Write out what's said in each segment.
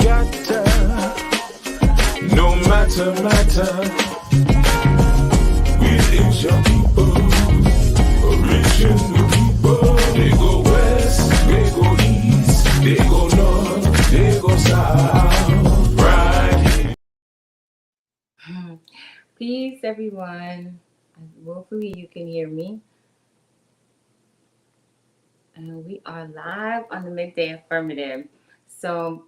gotta, no matter, we reach your people, reaching the people. They go west, they go east, they go north, they go south, right. Peace, everyone. Hopefully you can hear me. And we are live on the Midday Affirmative. So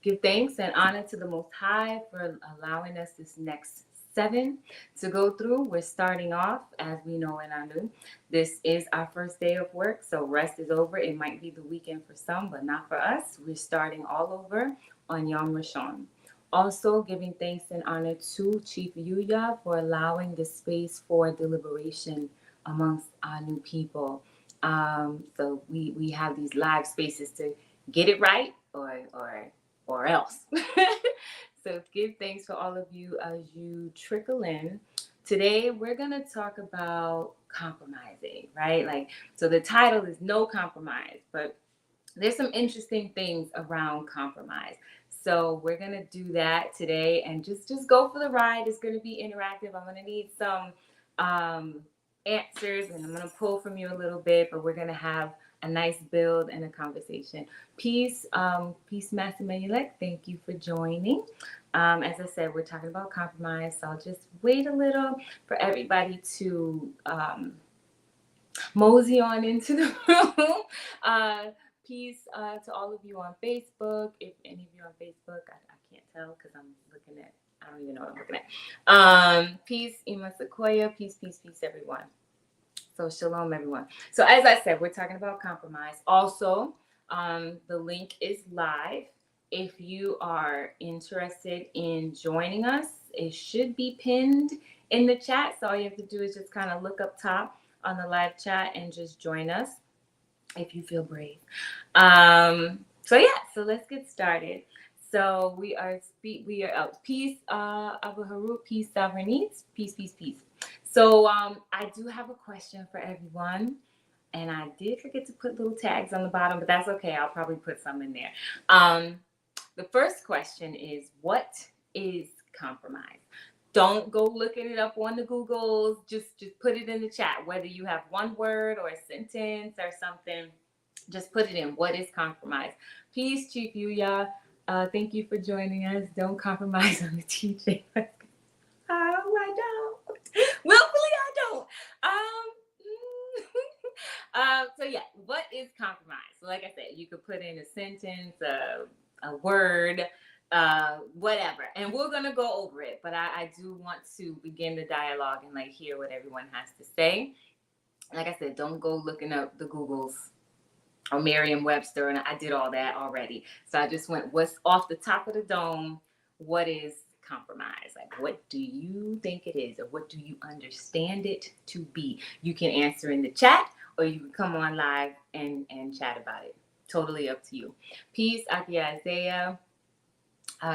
give thanks and honor to the Most High for allowing us this next 7 to go through. We're starting off, as we know in our new. This is our first day of work, so rest is over. It might be the weekend for some, but not for us. We're starting all over on Yom Rishon. Also, giving thanks and honor to Chief Yuya for allowing the space for deliberation amongst our new people. So we have these live spaces to get it right or else. So give thanks for all of you as you trickle in. Today we're gonna talk about compromising, right? So the title is No Compromise, but there's some interesting things around compromise. So we're gonna do that today and just go for the ride. It's gonna be interactive. I'm gonna need some answers and I'm gonna pull from you a little bit, but we're gonna have a nice build and a conversation. Peace, Master Mayulek. Thank you for joining. As I said, we're talking about compromise, so I'll just wait a little for everybody to mosey on into the room. Peace to all of you on Facebook. If any of you on Facebook, I can't tell because I'm looking at, I don't even know what I'm looking at. Peace, Ima Sequoia. Peace, everyone. So shalom, everyone. So as I said, we're talking about compromise. Also, the link is live. If you are interested in joining us, it should be pinned in the chat. So all you have to do is just kind of look up top on the live chat and just join us if you feel brave. So let's get started. So we are peace, Abu Harut, peace, sovereignities, peace. So I do have a question for everyone, and I did forget to put little tags on the bottom, but that's okay. I'll probably put some in there. The first question is, what is compromise? Don't go looking it up on the Googles. Just put it in the chat, whether you have one word or a sentence or something. Just put it in. What is compromise? Peace, Chief Yuya. Thank you for joining us. Don't compromise on the teaching. I don't. Willfully, I don't. What is compromise? So like I said, you could put in a sentence, a word, whatever, and we're gonna go over it. But I do want to begin the dialogue and hear what everyone has to say. Like I said, don't go looking up the Googles or Merriam-Webster, and I did all that already. So I just went, what's off the top of the dome? What is compromise? What do you think it is, or what do you understand it to be? You can answer in the chat, or you can come on live and chat about it. Totally up to you. Peace, Aki Isaiah,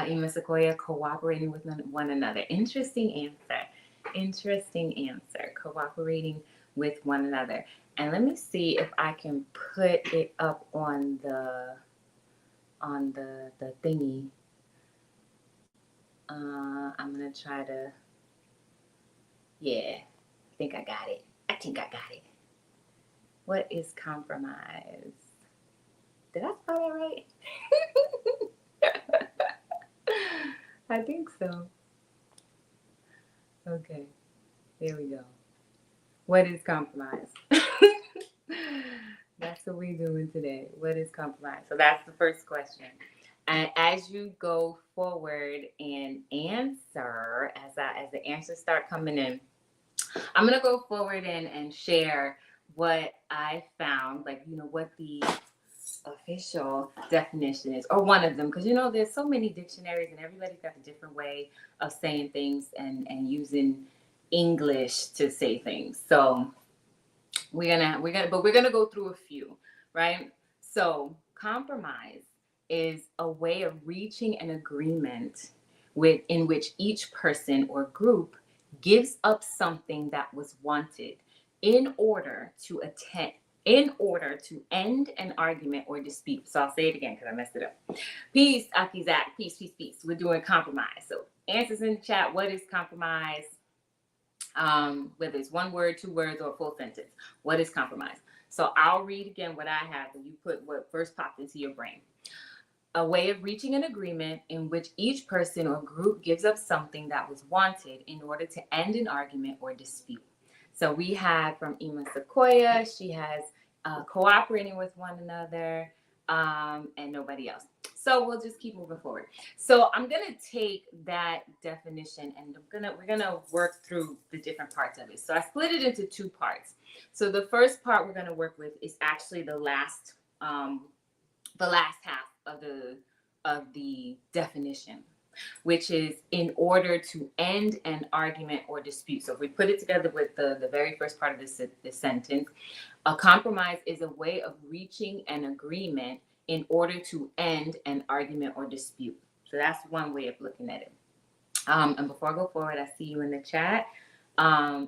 Ima Sequoia, cooperating with one another. Interesting answer. Cooperating with one another. And let me see if I can put it up on the thingy. I'm gonna try to. Yeah, I think I got it. What is compromise? Did I spell that right? I think so. Okay, there we go. What is compromise? That's what we're doing today. What is compromise? So that's the first question. And as you go forward and answer, as the answers start coming in, I'm going to go forward and share what I found, what the official definition is, or one of them, because there's so many dictionaries and everybody's got a different way of saying things and using English to say things. So we're gonna go through a few, right? So compromise is a way of reaching an agreement in which each person or group gives up something that was wanted in order to in order to end an argument or dispute. So I'll say it again because I messed it up. Peace, Akizak. Peace, peace, peace. We're doing compromise. So answers in the chat. What is compromise? Whether it's one word, two words, or a full sentence. What is compromise? So I'll read again what I have, and you put what first popped into your brain. A way of reaching an agreement in which each person or group gives up something that was wanted in order to end an argument or dispute. So we have from Ima Sequoia, she has cooperating with one another, and nobody else. So we'll just keep moving forward. So I'm gonna take that definition and we're gonna work through the different parts of it. So I split it into two parts. So the first part we're gonna work with is actually the last half of the definition, which is in order to end an argument or dispute. So if we put it together with the very first part of this sentence, a compromise is a way of reaching an agreement in order to end an argument or dispute. So that's one way of looking at it. And before I go forward, I see you in the chat. That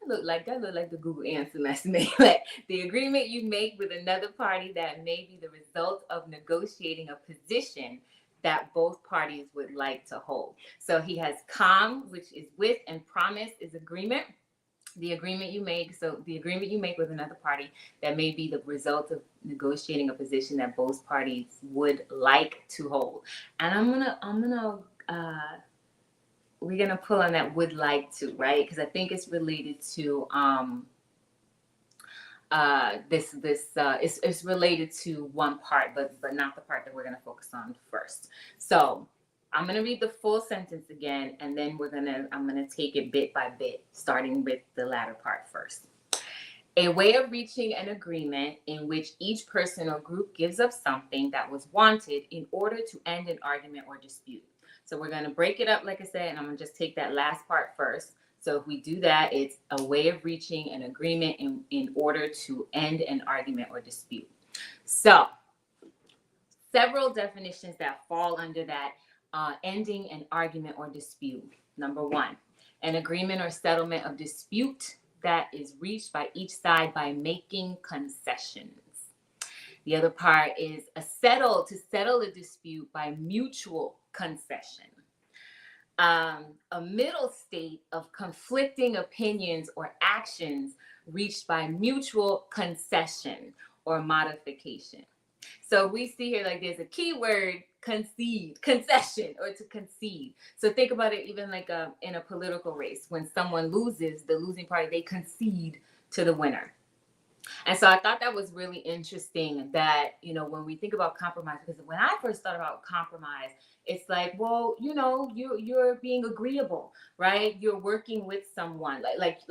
look like the Google answer message. Like the agreement you make with another party that may be the result of negotiating a position that both parties would like to hold. So he has which is with, and promise is agreement. The agreement you make with another party that may be the result of negotiating a position that both parties would like to hold. And we're gonna pull on that would like to, right? Because I think it's related to it's related to one part, but not the part that we're gonna focus on first. So I'm gonna read the full sentence again, and then I'm gonna take it bit by bit, starting with the latter part first. A way of reaching an agreement in which each person or group gives up something that was wanted in order to end an argument or dispute. So we're gonna break it up, like I said, and I'm gonna just take that last part first. So if we do that, it's a way of reaching an agreement in order to end an argument or dispute. So several definitions that fall under that. Ending an argument or dispute. Number one, an agreement or settlement of dispute that is reached by each side by making concessions. The other part is to settle a dispute by mutual concession. A middle state of conflicting opinions or actions reached by mutual concession or modification. So we see here like there's a key word, concession, or to concede. So think about it even like in a political race. When someone loses, the losing party, they concede to the winner. And so I thought that was really interesting that, when we think about compromise, because when I first thought about compromise, it's like, well, you're being agreeable, right? You're working with someone like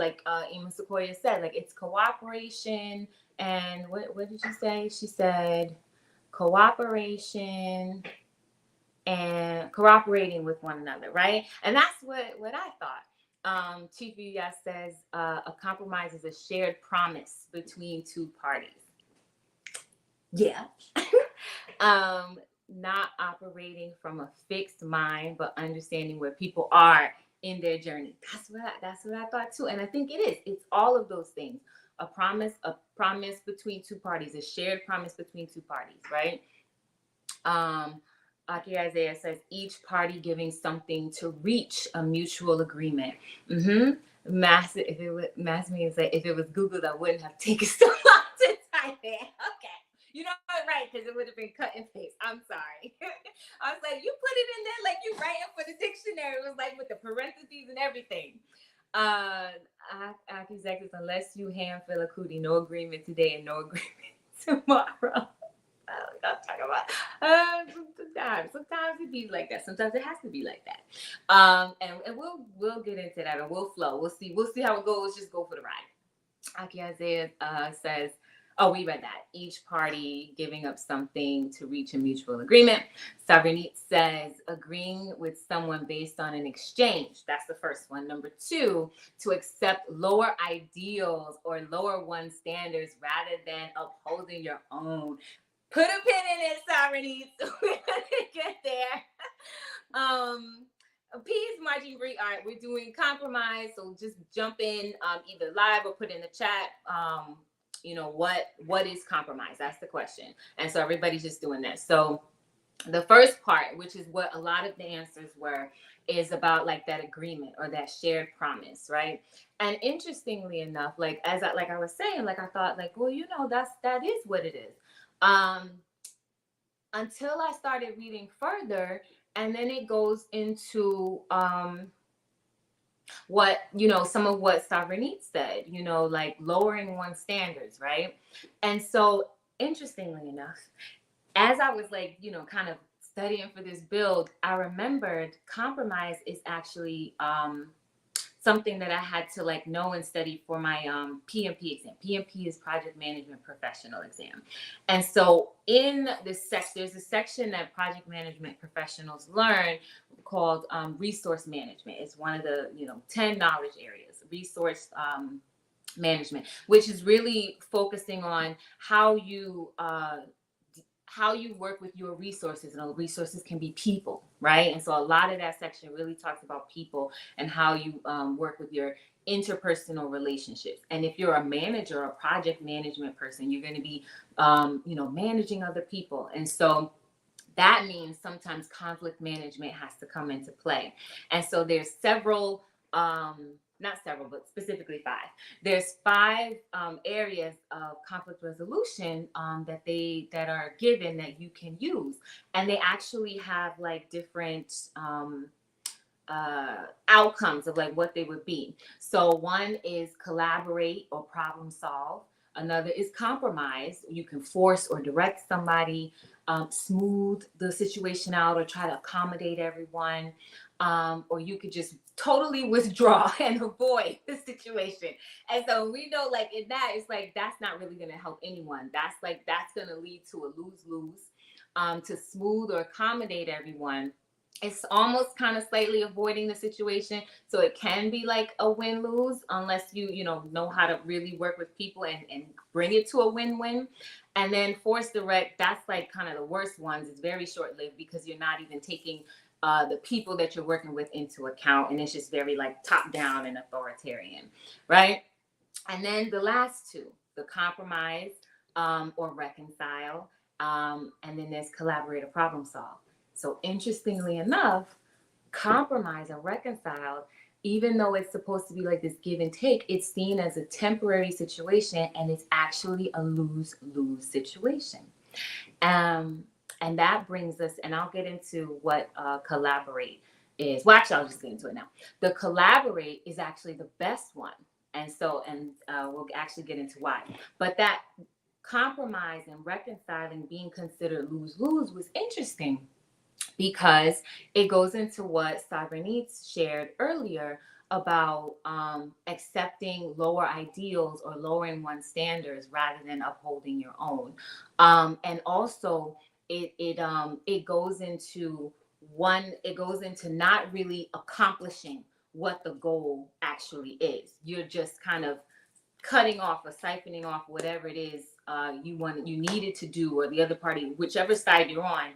Ima Sequoia said, like it's cooperation. And what did you say? She said cooperation and cooperating with one another, right? And that's what I thought. Chief Uyas says a compromise is a shared promise between two parties. Yeah. Not operating from a fixed mind, but understanding where people are in their journey. That's what I thought too. And I think it is. It's all of those things. A promise between two parties, a shared promise between two parties, right? Aki Isaiah says each party giving something to reach a mutual agreement. If it was Googled, I wouldn't have taken so long to type it. Okay. You know what, right? Because it would have been cut and paste. I'm sorry. I was like, you put it in there like you writing for the dictionary. It was like with the parentheses and everything. Aki says, unless you hand fill a cootie, no agreement today and no agreement tomorrow. I'll talk about sometimes it be like that. Sometimes it has to be like that. And we'll get into that, and we'll flow. We'll see how it goes. Just go for the ride. Aki Isaiah says, we read that. Each party giving up something to reach a mutual agreement. Savernit says agreeing with someone based on an exchange. That's the first one. Number two, to accept lower ideals or lower one's standards rather than upholding your own. Put a pin in it, Savernit. We're gonna get there. Peace, Margie Bree. All right, we're doing compromise. So just jump in, either live or put in the chat. What is compromise? That's the question. And so everybody's just doing this. So the first part, which is what a lot of the answers were, is about like that agreement or that shared promise, right? And interestingly enough, like I was saying, like I thought, like, well, that is what it is. Um, until I started reading further, and then it goes into what some of what Sovereignty said, like lowering one's standards, right? And so interestingly enough, as I was like, kind of studying for this build, I remembered compromise is actually something that I had to like know and study for my PMP exam. PMP is Project Management Professional exam. And so in this section, there's a section that project management professionals learn called resource management. It's one of the 10 knowledge areas. Resource management, which is really focusing on how you work with your resources, and resources can be people, right? And so a lot of that section really talks about people and how you work with your interpersonal relationships. And if you're a manager or a project management person, you're going to be managing other people. And so that means sometimes conflict management has to come into play. And so there's several, not several, but specifically five. There's five areas of conflict resolution that are given that you can use. And they actually have like different outcomes of like what they would be. So one is collaborate or problem solve. Another is compromise. You can force or direct somebody, smooth the situation out or try to accommodate everyone. Or you could just totally withdraw and avoid the situation. And so we know like in that, it's like, that's not really going to help anyone. That's going to lead to a lose-lose. To smooth or accommodate everyone, it's almost kind of slightly avoiding the situation. So it can be like a win-lose unless you know how to really work with people and bring it to a win-win. And then force direct, that's like kind of the worst ones. It's very short-lived because you're not even taking the people that you're working with into account. And it's just very like top-down and authoritarian, right? And then the last two, the compromise or reconcile. And then there's collaborate or problem solve. So interestingly enough, compromise or reconcile, even though it's supposed to be like this give and take, it's seen as a temporary situation, and it's actually a lose-lose situation. And that brings us, and I'll get into what collaborate is. Well, actually, I'll just get into it now. The collaborate is actually the best one. And so, we'll actually get into why. But that compromise and reconciling being considered lose-lose was interesting because it goes into what Sovereignty shared earlier about accepting lower ideals or lowering one's standards rather than upholding your own. And also it goes into not really accomplishing what the goal actually is. You're just kind of cutting off or siphoning off whatever it is you needed to do, or the other party, whichever side you're on,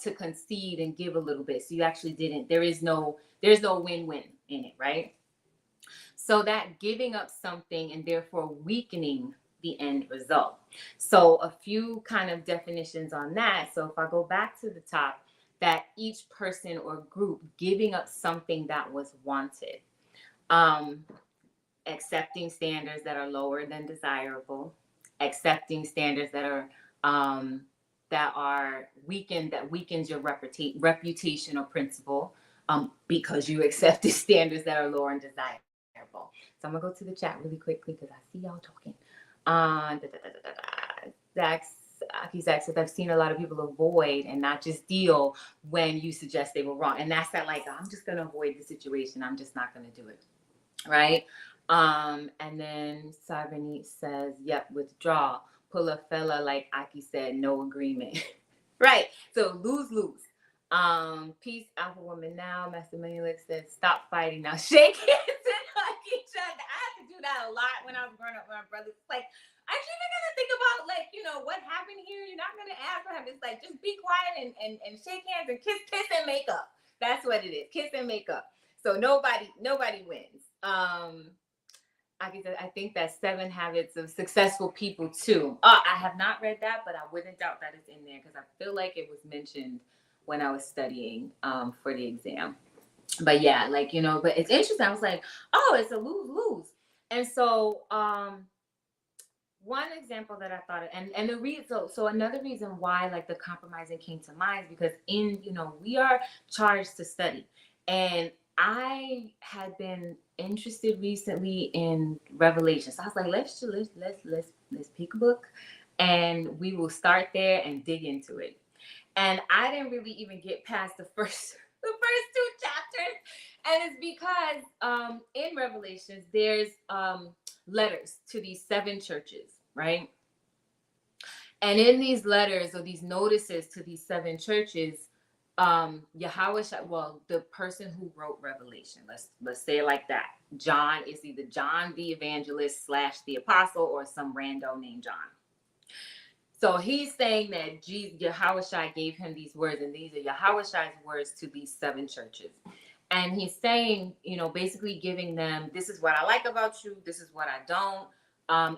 to concede and give a little bit. So you actually didn't. There's no win-win in it, right? So that giving up something and therefore weakening the end result. So a few kind of definitions on that. So if I go back to the top, that each person or group giving up something that was wanted. Accepting standards that are lower than desirable, accepting standards that are weakened, that weakens your reputation or principle, because you accepted standards that are lower and desirable. So I'm gonna go to the chat really quickly because I see y'all talking. He's asked if I've seen a lot of people avoid and not just deal when you suggest they were wrong, and that's that like, I'm just gonna avoid the situation. I'm just not gonna do it, right? And then Sovereignty says, yep, withdraw. Pull a fella, like Aki said, no agreement. Right. So lose-lose. Peace, Alpha Woman Now. Master Manulik says, stop fighting now. Shake hands and hug each other. I had to do that a lot when I was growing up with my brothers. It's like, aren't you even gonna think about like, what happened here? You're not gonna ask what happened. It's like, just be quiet and shake hands and kiss and make up. That's what it is. Kiss and make up. So nobody wins. I think that's 7 Habits of Successful People too. I have not read that, but I wouldn't doubt that it's in there because I feel like it was mentioned when I was studying for the exam. But yeah, like, but it's interesting. I was like, oh, it's a lose-lose. And so one example that I thought of, and the reason, so another reason why like the compromising came to mind is because we are charged to study, and I had been interested recently in Revelation, so I was like, let's pick a book, and we will start there and dig into it. And I didn't really even get past the first the first 2 chapters, and it's because in Revelations there's letters to these 7 churches, right? And in these letters or these notices to these 7 churches, Yahweh, well, the person who wrote Revelation, let's say it like that. John is either John the evangelist / the apostle or some rando named John. So he's saying that Yahweh gave him these words, and these are Yahweh's words to these 7 churches. And he's saying, basically giving them, this is what I like about you, this is what I don't,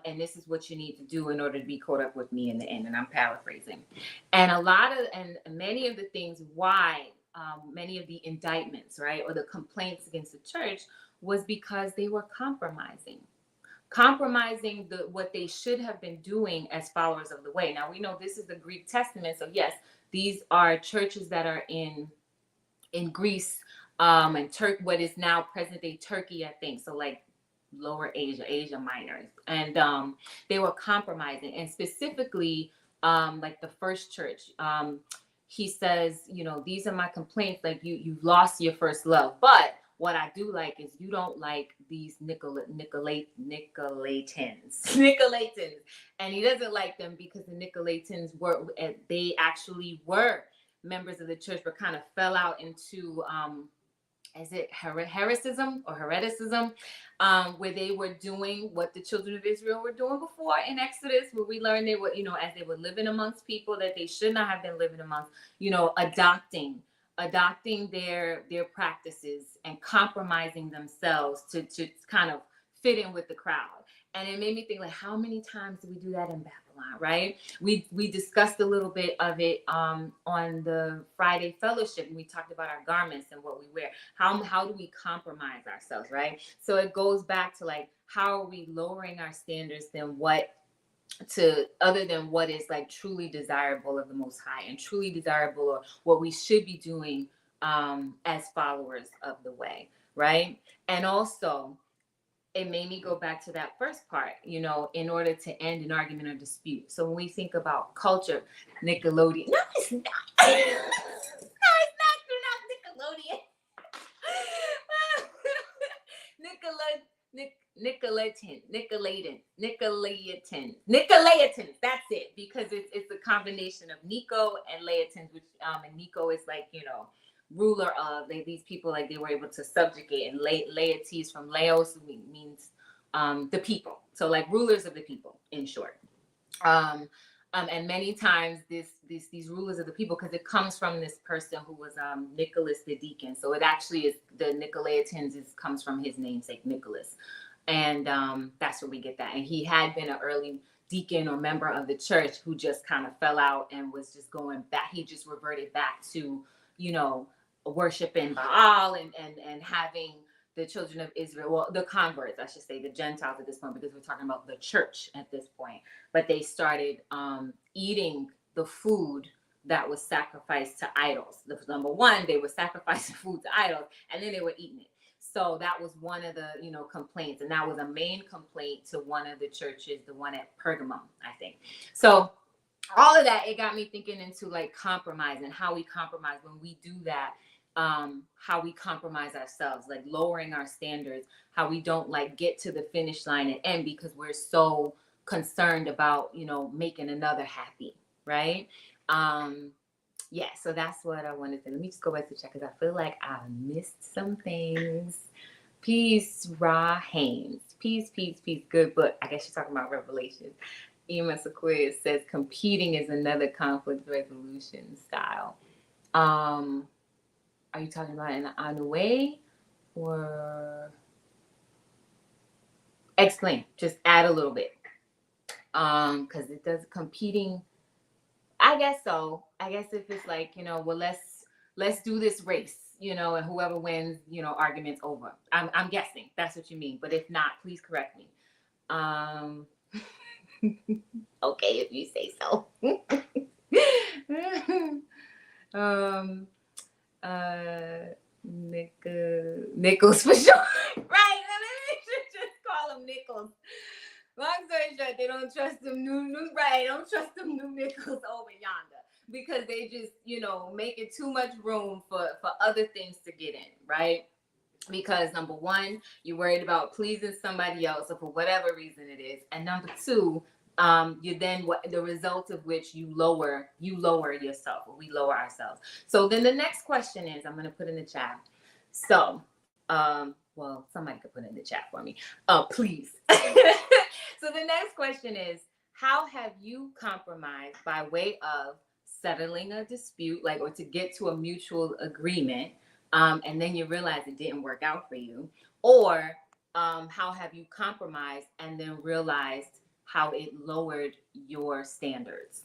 and this is what you need to do in order to be caught up with me in the end. And I'm paraphrasing. And many of the things why, many of the indictments, right, or the complaints against the church was because they were compromising what they should have been doing as followers of the way. Now, we know this is the Greek Testament. So yes, these are churches that are in Greece, and what is now present day Turkey, I think. So like Lower Asia Minor. And they were compromising. And specifically, like the first church, he says, these are my complaints. Like you've lost your first love. But what I do like is you don't like these Nicolaitans. And he doesn't like them because the Nicolaitans they actually were members of the church, but kind of fell out into is it hereticism, where they were doing what the children of Israel were doing before in Exodus, where we learned they were, as they were living amongst people that they should not have been living amongst, adopting their practices and compromising themselves to kind of fit in with the crowd. And it made me think, like, how many times do we do that in Babylon, right? We discussed a little bit of it on the Friday fellowship, and we talked about our garments and what we wear. How do we compromise ourselves, right? So it goes back to, like, how are we lowering our standards other than what is like truly desirable of the Most High and truly desirable, or what we should be doing as followers of the way, right? And also, it made me go back to that first part, in order to end an argument or dispute. So when we think about culture, Nickelodeon. No, it's not. No, it's not. You're not Nickelodeon. Nicolaitans. That's it, because it's a combination of Nico and Laitans, which and Nico is like, ruler of, these people, like, they were able to subjugate, and laity is from Laos, means the people, so like rulers of the people, in short. And many times these rulers of the people, because it comes from this person who was Nicholas the deacon, so it actually is the Nicolaitans comes from his namesake Nicholas, and that's where we get that. And he had been an early deacon or member of the church who just kind of fell out and was just going back. He just reverted back to worshiping Baal and having the children of Israel, well, the converts, I should say, the Gentiles at this point, because we're talking about the church at this point. But they started eating the food that was sacrificed to idols. Number one, they were sacrificing food to idols, and then they were eating it. So that was one of the, complaints. And that was a main complaint to one of the churches, the one at Pergamum, I think. So all of that, it got me thinking into like compromise and how we compromise when we do that. How we compromise ourselves, like lowering our standards, how we don't like get to the finish line and end because we're so concerned about, making another happy, right? Yeah, so that's what I wanted to. Let me just go back to check because I feel like I missed some things. Peace, Ra Haynes. Peace. Good book. I guess you're talking about Revelation. Ema Sequoia says competing is another conflict resolution style. Are you talking about on the way or explain? Just add a little bit. Because it does competing. I guess so. I guess if it's like, well, let's do this race, and whoever wins, arguments over. I'm guessing that's what you mean. But if not, please correct me. Um, okay, if you say so. um, Nickels for sure. Right? We should just call them Nickels. Long story short, they don't trust them new right. Don't trust them new Nickels over yonder because they just making too much room for other things to get in, right? Because number one, you're worried about pleasing somebody else, or for whatever reason it is, and number two, you then what the result of which you lower yourself, or we lower ourselves. So then the next question is, I'm gonna put in the chat. So, well, somebody could put in the chat for me, please. So the next question is, how have you compromised by way of settling a dispute, like, or to get to a mutual agreement? And then you realize it didn't work out for you, or how have you compromised and then realized how it lowered your standards?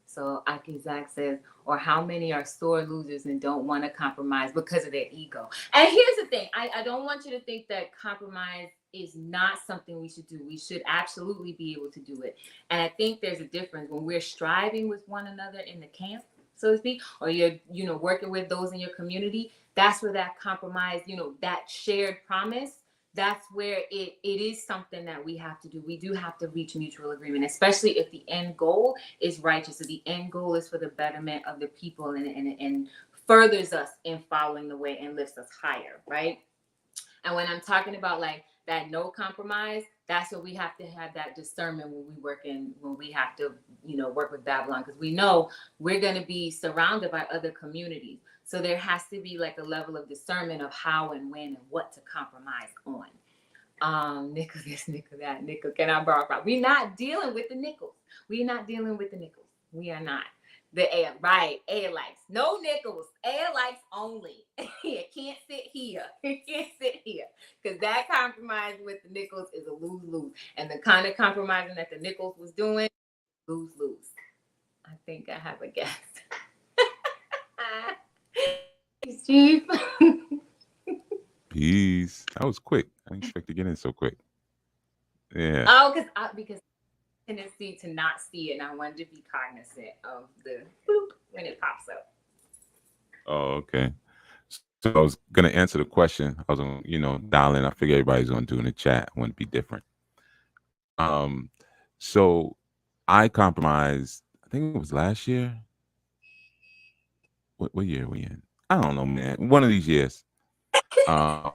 So Aki Zach says, or how many are sore losers and don't want to compromise because of their ego? And here's the thing, I don't want you to think that compromise is not something we should do. We should absolutely be able to do it. And I think there's a difference when we're striving with one another in the camp, so to speak, or you're, working with those in your community. That's where that compromise, that shared promise, that's where it is something that we have to do. We do have to reach mutual agreement, especially if the end goal is righteous. So the end goal is for the betterment of the people, and furthers us in following the way and lifts us higher, right? And when I'm talking about like that no compromise, that's what we have to have that discernment when we have to, work with Babylon, because we know we're going to be surrounded by other communities. So there has to be like a level of discernment of how and when and what to compromise on. Nickel this, nickel that, nickel. Can I borrow? We're not dealing with the nickels. We're not dealing with the nickels. We are not. The air, right? Air lights. No nickels. Air lights only. You can't sit here. You can't sit here. Because that compromise with the nickels is a lose-lose. And the kind of compromising that the nickels was doing, lose-lose. I think I have a guess. Chief. Peace. That was quick. I didn't expect to get in so quick. Yeah. Oh, because tendency to not see it, and I wanted to be cognizant of the bloop when it pops up. Oh, okay. So I was gonna answer the question. I was gonna, dial in. I figure everybody's gonna do in the chat. I want to be different. So I compromised. I think it was last year. What year are we in? I don't know, man. One of these years. I'm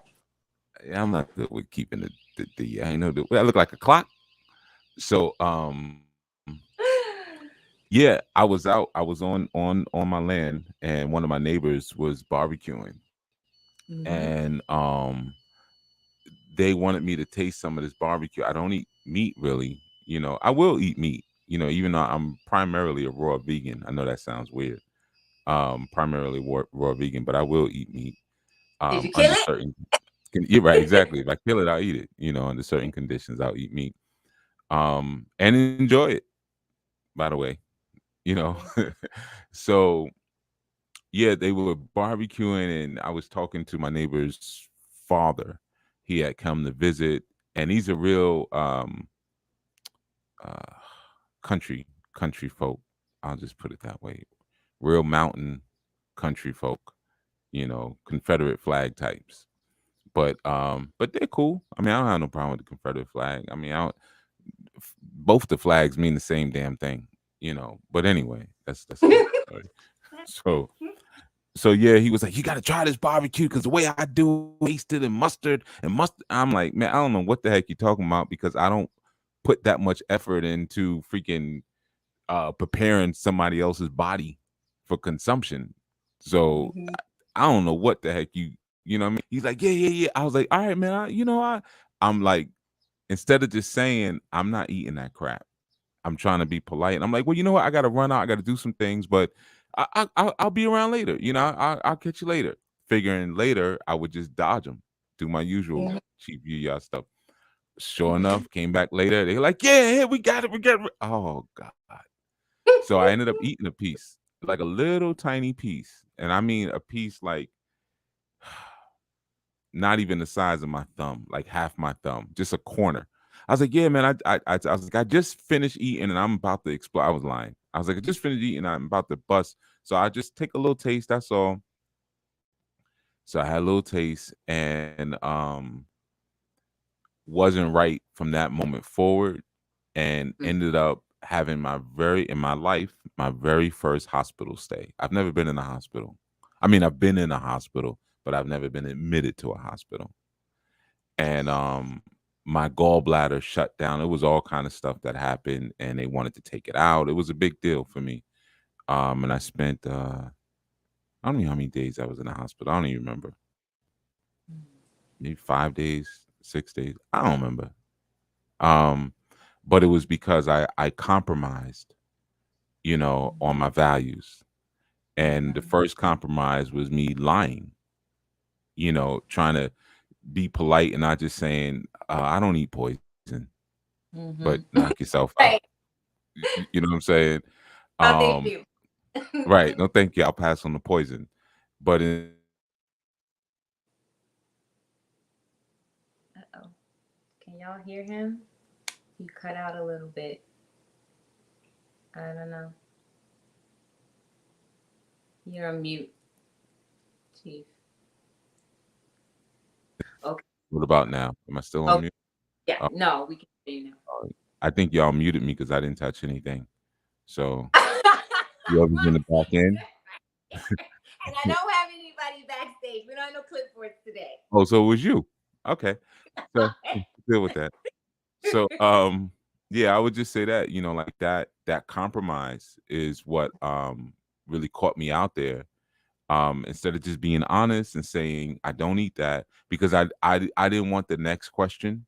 not good with keeping the I know I look like a clock. So yeah, I was out. I was on my land, and one of my neighbors was barbecuing, and they wanted me to taste some of this barbecue. I don't eat meat really. I will eat meat. Even though I'm primarily a raw vegan. I know that sounds weird. Primarily raw vegan, but I will eat meat. Did you kill Under it? certain, you're right, exactly. If I kill it, I'll eat it. Under certain conditions, I'll eat meat. And enjoy it. By the way, so yeah, they were barbecuing, and I was talking to my neighbor's father. He had come to visit, and he's a real uh, country folk. I'll just put it that way. Real mountain country folk. Confederate flag types. But they're cool. I mean, I don't have no problem with the Confederate flag. I mean, both the flags mean the same damn thing. But anyway, that's another story. So yeah, he was like, "You got to try this barbecue because the way I do wasted and mustard and mustard." I'm like, man, I don't know what the heck you're talking about, because I don't put that much effort into freaking preparing somebody else's body for consumption. So I don't know what the heck you know what I mean? He's like, yeah. I was like, all right, man. I'm like, instead of just saying I'm not eating that crap, I'm trying to be polite. And I'm like, well, you know what? I got to run out. I got to do some things, but I'll be around later. I'll catch you later. Figuring later, I would just dodge them, do my usual Mhm. cheap y'all stuff. Sure enough, came back later. They like, yeah, yeah, we got it, we got it. Oh God! So I ended up eating a piece, like a little tiny piece, and I mean a piece like not even the size of my thumb, like half my thumb, just a corner. I was like, yeah, man. I was like, I just finished eating and I'm about to explode. I was lying. I was like, I just finished eating. I'm about to bust. So I just take a little taste. That's all. So I had a little taste and wasn't right from that moment forward, and ended up having in my life my very first hospital stay. I've never been in a hospital. I mean, I've been in a hospital, but I've never been admitted to a hospital. And my gallbladder shut down. It was all kind of stuff that happened, and they wanted to take it out. It was a big deal for me. And I spent I don't know how many days I was in the hospital. I don't even remember. Maybe 5 days, 6 days. I don't remember. Um, but it was because I compromised, on my values. And the first compromise was me lying, trying to be polite and not just saying, I don't eat poison, but Mhm. knock yourself out. Right. You know what I'm saying? No, thank Um, you. right. No, thank you. I'll pass on the poison. But instead, Uh-oh. Can y'all hear him? He cut out a little bit. I don't know. You're on mute, Chief. Okay. what about now? Am I still on Oh, mute? yeah. Oh, No, we can hear you I think y'all muted me because I didn't touch anything. So now. whoever's in the back end. And I don't have anybody backstage. We don't have no clipboards today. Oh, so it was you. Okay. So deal with that. So yeah, I would just say that, like that compromise is what really caught me out there. Instead of just being honest and saying I don't eat that, because I didn't want the next question,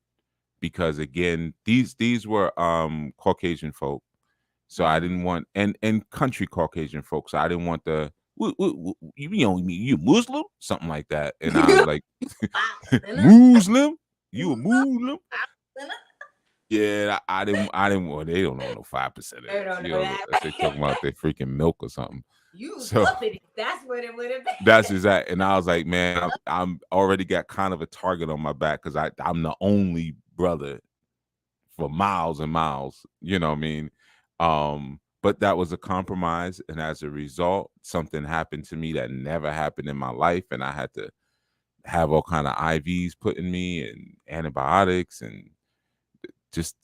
because again, these were Caucasian folk. So I didn't want, and country Caucasian folks. So I didn't want the you Muslim, something like that. And I was like, Muslim, you a Muslim? Yeah, I didn't want. They don't know no 5% of I this. don't know that. Unless they talking about their freaking milk or something. You was So uppity. That's what it would have that's been. exact. And I was like, man, I'm already got kind of a target on my back because I'm the only brother for miles and miles. You know what I mean? But that was a compromise, and as a result, something happened to me that never happened in my life, and I had to have all kind of IVs put in me and antibiotics, and just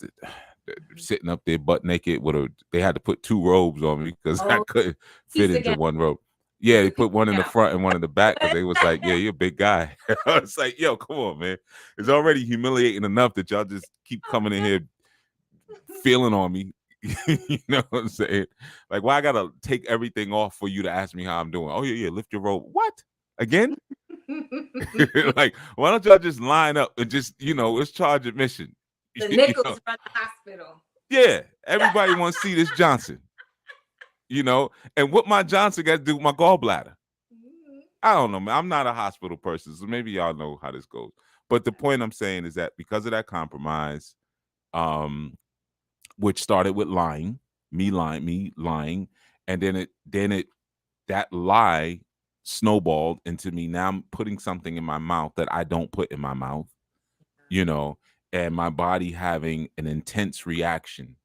sitting up there butt naked with a. They had to put two robes on me because I Oh, couldn't fit piece into again. one robe. Yeah, You they could put one in the now. front and one in the back because they was like, "Yeah, you're a big guy." I was like, "Yo, come on, man! It's already humiliating enough that y'all just keep coming in here feeling on me." You know what I'm saying? Like, why I gotta take everything off for you to ask me how I'm doing? Oh yeah, yeah, lift your robe. What again? Like, why don't y'all just line up and just, let's charge admission? The You know? nickels from the hospital. Yeah, everybody wants to see this Johnson, and what my Johnson got to do with my gallbladder? I don't know, man. I'm not a hospital person, so maybe y'all know how this goes. But the point I'm saying is that because of that compromise, um, which started with me lying, and then it that lie snowballed into me now putting something in my mouth that I don't put in my mouth, you know, and my body having an intense reaction,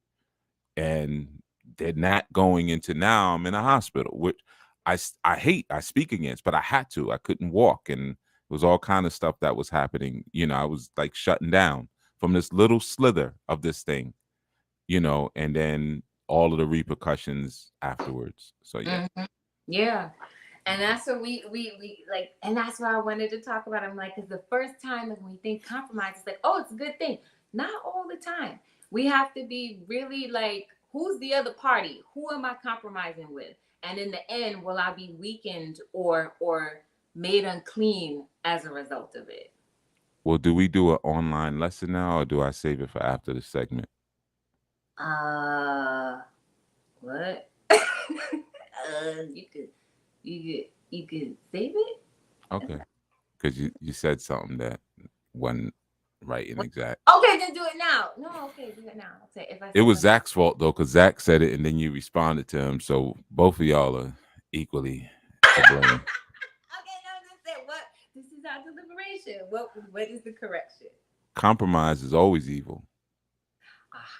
and then that going into now I'm in a hospital, which I hate, I speak against, but I had to. I couldn't walk, and it was all kind of stuff that was happening. I was like shutting down from this little slither of this thing, and then all of the repercussions afterwards. So yeah. Mhm. Yeah. And that's what we like, and that's why I wanted to talk about. I'm like, because the first time when we think compromise, it's like, oh, it's a good thing. Not all the time. We have to be really like, who's the other party? Who am I compromising with? And in the end, will I be weakened or made unclean as a result of it? Well, do we do an online lesson now, or do I save it for after the segment? Uh, what? you could save it. Okay, because you said something that wasn't right and exact. Okay, then do it now. No, okay, do it now. Say if I It say was something. Zach's fault though, because Zach said it and then you responded to him. So both of y'all are equally to blame. Okay, no, just say what. This is our deliberation. What is the correction? Compromise is always evil.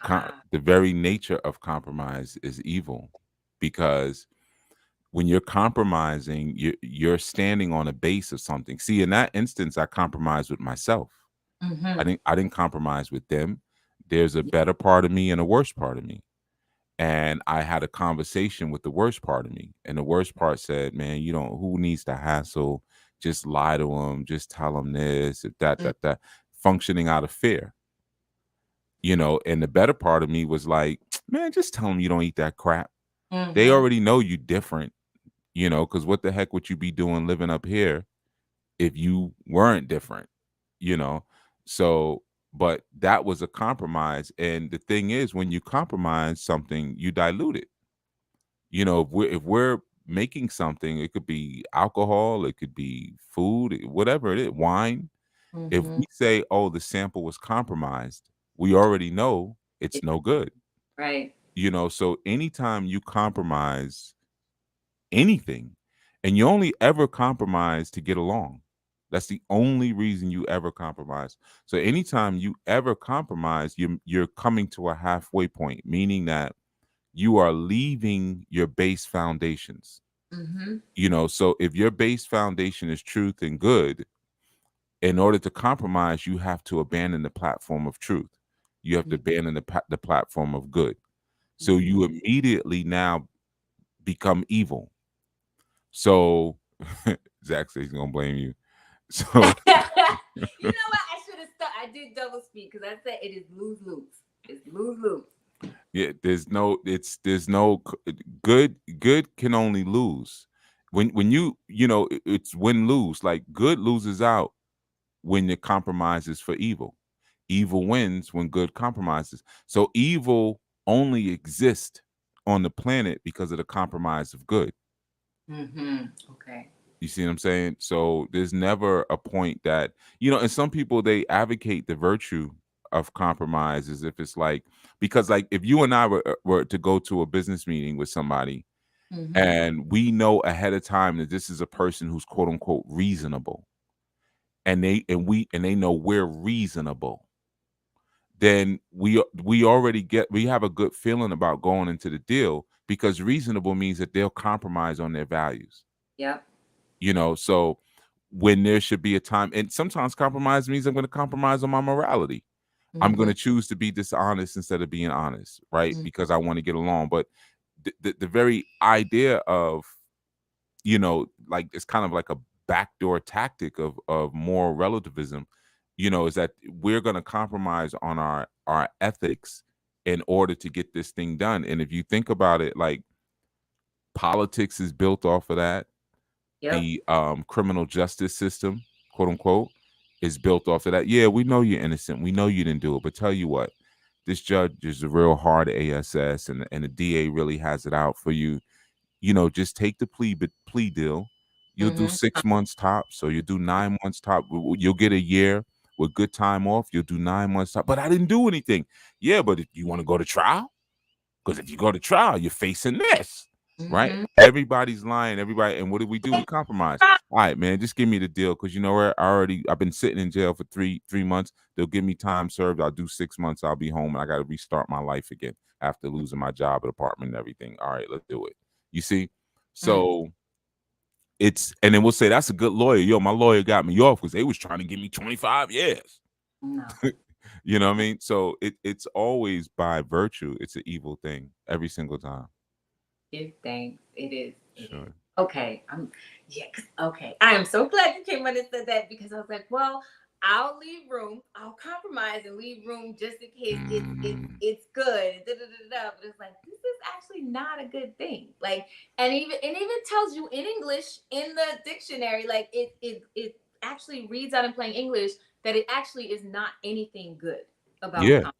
Aha. The very nature of compromise is evil, because when you're compromising, you're standing on a base of something. See, in that instance, I compromised with myself. Mm-hmm. I didn't compromise with them. There's a better part of me and a worse part of me. And I had a conversation with the worst part of me. And the worst part said, man, you don't, who needs to hassle? Just lie to them, just tell them this, that, functioning out of fear. And the better part of me was like, man, just tell them you don't eat that crap. They Mm-hmm. already know you different, because what the heck would you be doing living up here if you weren't different, you know? So, but that was a compromise. And the thing is, when you compromise something, you dilute it. If we're making something, it could be alcohol, it could be food, whatever it is, wine. If Mm-hmm. we say, oh, the sample was compromised, we already know it's no good. Right. So anytime you compromise anything, and you only ever compromise to get along. That's the only reason you ever compromise. So anytime you ever compromise, you're coming to a halfway point, meaning that you are leaving your base foundations. Mm-hmm. So if your base foundation is truth and good, in order to compromise, you have to abandon the platform of truth. You have to abandon the platform of good. So Mm-hmm. you immediately now become evil. So Zach says he's gonna blame you. So You know what? I should have stuck. I did double speak because I said it is lose lose. It's lose lose. yeah, there's no good can only lose. When it's win lose. Like good loses out when it compromises for evil. Evil wins when good compromises. So evil only exists on the planet because of the compromise of good. Mm-hmm. Okay. You see what I'm saying? So there's never a point that, and some people, they advocate the virtue of compromise as if it's like, because like if you and I were to go to a business meeting with somebody Mm-hmm. and we know ahead of time that this is a person who's quote unquote reasonable, and they know we're reasonable, then we have a good feeling about going into the deal, because reasonable means that they'll compromise on their values. Yep. So when there should be a time, and sometimes compromise means I'm going to compromise on my morality. I'm going Mm-hmm. to choose to be dishonest instead of being honest, right? Mm-hmm. Because I want to get along. But the very idea of, like it's kind of like a backdoor tactic of moral relativism, is that we're going to compromise on our ethics in order to get this thing done. And if you think about it, like politics is built off of that. Yep. The criminal justice system, quote unquote, is built off of that. Yeah, we know you're innocent. We know you didn't do it. But tell you what, this judge is a real hard ASS, and the DA really has it out for you. Just take the plea deal. You'll do Mm-hmm. 6 months tops, so you'll do 9 months top. You'll get a year with good time off. You'll do 9 months top. But I didn't do anything. Yeah, but if you want to go to trial, because if you go to trial, you're facing this, right? Mm-hmm. Everybody's lying. Everybody, and what do? We compromise. All right, man, just give me the deal, because you know where I've been sitting in jail for three months. They'll give me time served. I'll do 6 months. I'll be home, and I got to restart my life again after losing my job, apartment, and everything. All right, let's do it. You see, Mm. so and then we'll say that's a good lawyer. Yo, my lawyer got me off because they was trying to give me 25 years. No. You know what I mean? So it's always by virtue. It's an evil thing every single time. Give thanks. It is. It is. Sure. Okay. Yeah. Okay. I am so glad you came on and said that because I was like, well, I'll leave room. I'll compromise and leave room just in case Mm, it's good. Da, da, da, da. But it's like this is actually not a good thing. Like, and even tells you in English in the dictionary, like it actually reads out in plain English that it actually is not anything good about yeah, compromise.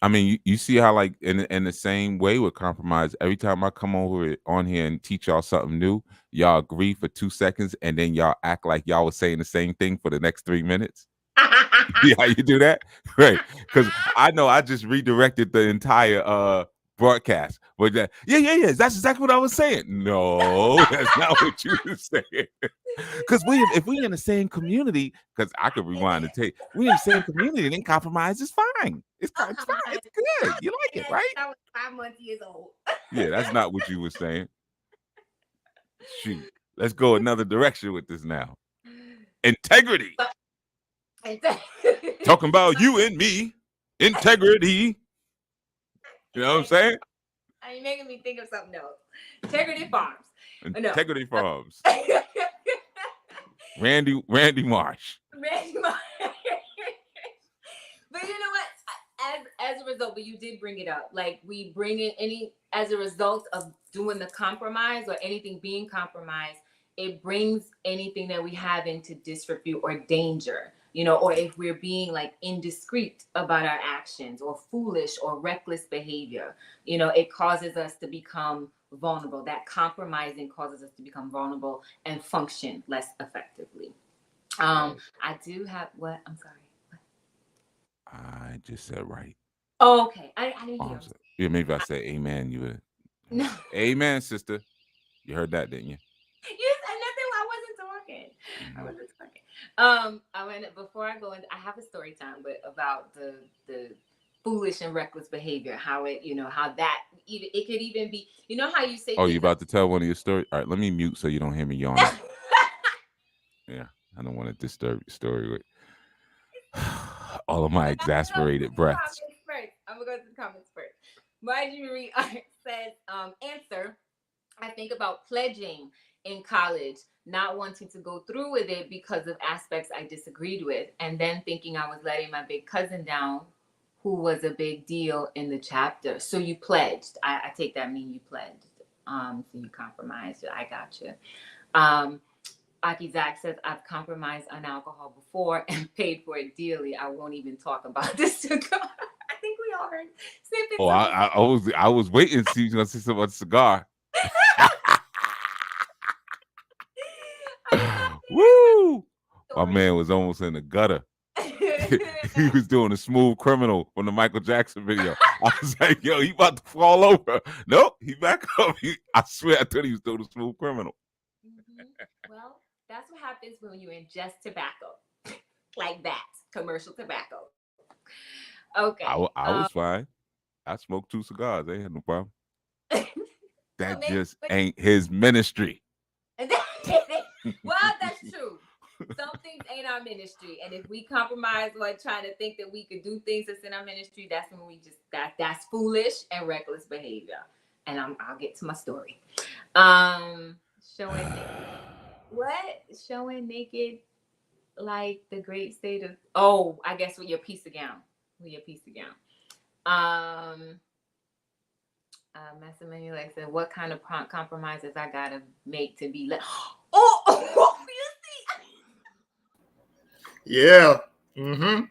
I mean, you see how like in the same way with compromise, every time I come over on here and teach y'all something new, y'all agree for 2 seconds and then y'all act like y'all was saying the same thing for the next 3 minutes. Yeah, how you do that? Right. Because I know I just redirected the entire broadcast. But yeah. That's exactly what I was saying. No, that's not what you were saying. Because if we in the same community, because I could rewind the tape, we in the same community, then compromise is fine. It's fine. It's good. You like it, right? I was 5 months years old. Yeah, that's not what you were saying. Shoot. Let's go another direction with this now. Integrity. Talking about you and me. Integrity. You know what I'm saying? Are you making me think of something else? Integrity Farms. Integrity Farms. Randy Marsh. Randy Marsh. But you know what? As a result, but you did bring it up. Like we bring in as a result of doing the compromise or anything being compromised, it brings anything that we have into disrepute or danger. You know, or if we're being like indiscreet about our actions or foolish or reckless behavior, you know, it causes us to become vulnerable. That compromising causes us to become vulnerable and function less effectively. I do have what? I'm sorry. I just said right. Oh, okay. I didn't hear. Yeah, maybe if I said amen, you would. No. Amen, sister. You heard that, didn't you? You said nothing. I wasn't talking. I wasn't talking. I went before I go in. I have a story time, but about the foolish and reckless behavior. How it, you know, how that even it could even be. You know how you say. Oh, you about to tell one of your stories? All right, let me mute so you don't hear me yawning. Yeah, I don't want to disturb your story with all of my exasperated breaths. I'm gonna go to the comments first. Marjorie says, answer. I think about pledging in college, not wanting to go through with it because of aspects I disagreed with, and then thinking I was letting my big cousin down, who was a big deal in the chapter. So you pledged. I take that mean you pledged. So you compromised. I got you. Aki Zach says, I've compromised on alcohol before and paid for it dearly. I won't even talk about this cigar. I think we all heard same thing. Oh, I was waiting to see you gonna say something about the cigar. Woo! My man was almost in the gutter. He was doing a Smooth Criminal from the Michael Jackson video. I was like, yo, he about to fall over. Nope, he back up. I swear I thought he was doing a Smooth Criminal. Well, that's what happens when you ingest tobacco. Like that. Commercial tobacco. Okay. I was fine. I smoked 2 cigars. They had no problem. That just ain't his ministry. Well, that's true. Some things ain't our ministry, and if we compromise or trying to think that we could do things that's in our ministry, that's when we just that's foolish and reckless behavior. And I'll get to my story. Showing naked, like the great state of I guess with your piece of gown, Master Menu like said, what kind of compromises I gotta make to be like? You see? Yeah. Mm-hmm.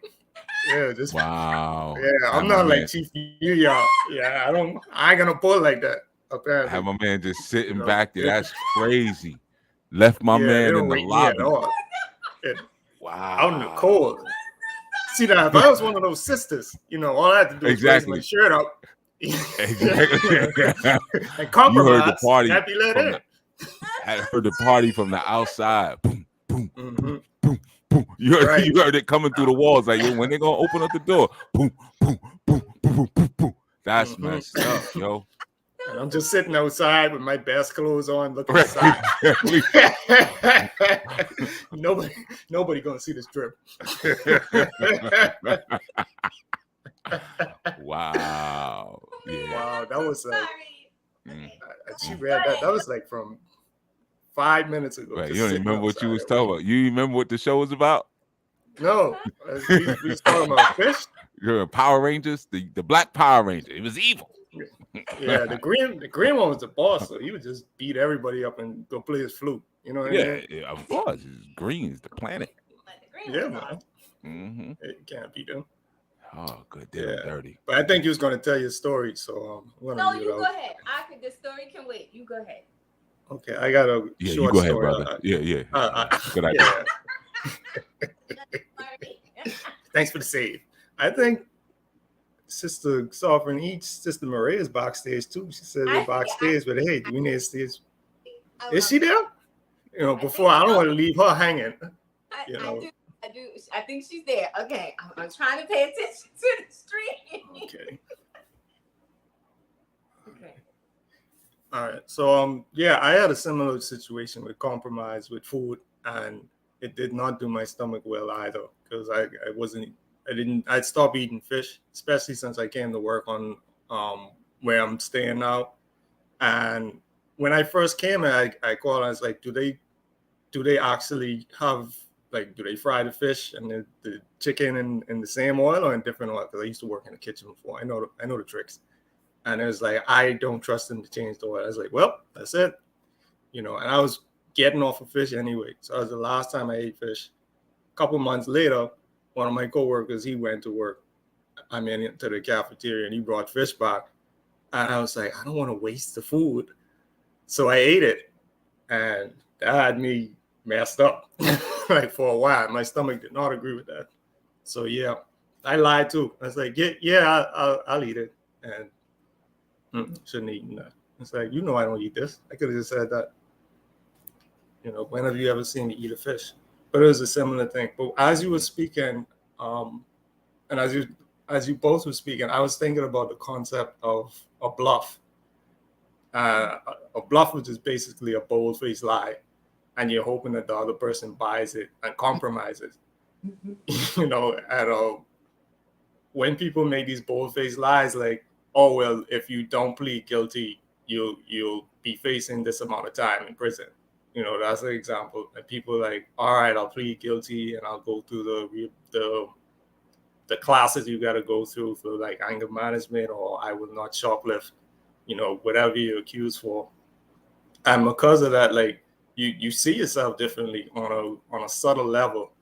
Yeah. Just wow. Yeah, I'm not like Chief you, y'all. Yeah, I ain't gonna pull it like that. Apparently. Have my man just sitting back there. That's crazy. Left my man in the lobby. Wow. Out in the cold. See that if I was one of those sisters, all I had to do was raise my shirt up. Exactly. And compromise. You heard the party. I heard the party from the outside. Boom, boom, boom, boom, boom. You heard it coming through the walls. Like when they gonna open up the door. Boom, boom, boom, boom, boom, boom. That's messed up, yo. And I'm just sitting outside with my best clothes on, looking outside. Nobody gonna see this drip. Wow. Yeah. Wow, that was like she read that. That was like from 5 minutes ago. Right, you don't even remember what you was talking about. You remember what the show was about? No, we was talking about fish. You're Power Rangers, the Black Power Ranger. It was evil. Yeah, the green one was the boss, so he would just beat everybody up and go play his flute. You know what I mean? Yeah, of course. Green is the planet. Yeah, man. Mm-hmm. You can't beat him. Oh, good. Did him dirty. But I think you was going to tell your story, so I'm going to No, leave you it go out. ahead. The story can wait. You go ahead. Okay, I got a Yeah, short you go ahead, story. brother. Good idea. Thanks for the save. I think Sister Sovereign Eats, Sister Maria is backstage too. She said they're backstage, but hey, do we need to see? Is she there? You know, before I don't want to leave her hanging. You know. I do. I think she's there. Okay, I'm trying to pay attention to the stream. Okay. Okay. All right. So yeah, I had a similar situation with compromise with food, and it did not do my stomach well either, because I'd stopped eating fish, especially since I came to work on where I'm staying now. And when I first came, I called and I was like, do they actually have, like, do they fry the fish and the chicken in the same oil or in different oil? Because I used to work in the kitchen before. I know the tricks. And it was like, I don't trust them to change the oil. I was like, well, that's it. You know, and I was getting off of fish anyway. So that was the last time I ate fish. A couple months later, one of my coworkers, he went to work. I mean, to the cafeteria, and he brought fish back. And I was like, I don't want to waste the food. So I ate it. And that had me messed up. Like, for a while. My stomach did not agree with that. So yeah, I lied too. I was like, yeah, I'll eat it. And shouldn't eat that. It's like, you know, I don't eat this. I could have just said that. You know, when have you ever seen me eat a fish? But it was a similar thing. But as you were speaking, and as you both were speaking, I was thinking about the concept of a bluff. A bluff, which is basically a bold-faced lie, and you're hoping that the other person buys it and compromises. You know, and when people make these bold-faced lies, like, oh well, if you don't plead guilty, you'll be facing this amount of time in prison. You know, that's an example. And people like, all right, I'll plead guilty and I'll go through the classes you got to go through for like anger management, or I will not shoplift. You know, whatever you're accused for. And because of that, like, you see yourself differently on a subtle level,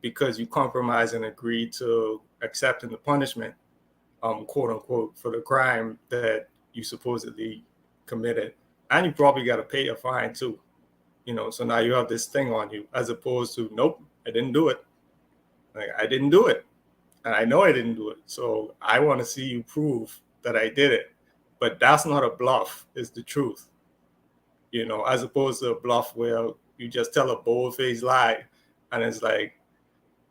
because you compromise and agree to accepting the punishment, quote unquote, for the crime that you supposedly committed. And you probably got to pay a fine too. You know, so now you have this thing on you, as opposed to, nope, I didn't do it. Like, I didn't do it. And I know I didn't do it. So I want to see you prove that I did it. But that's not a bluff, it's the truth. You know, as opposed to a bluff where you just tell a bold-faced lie, and it's like,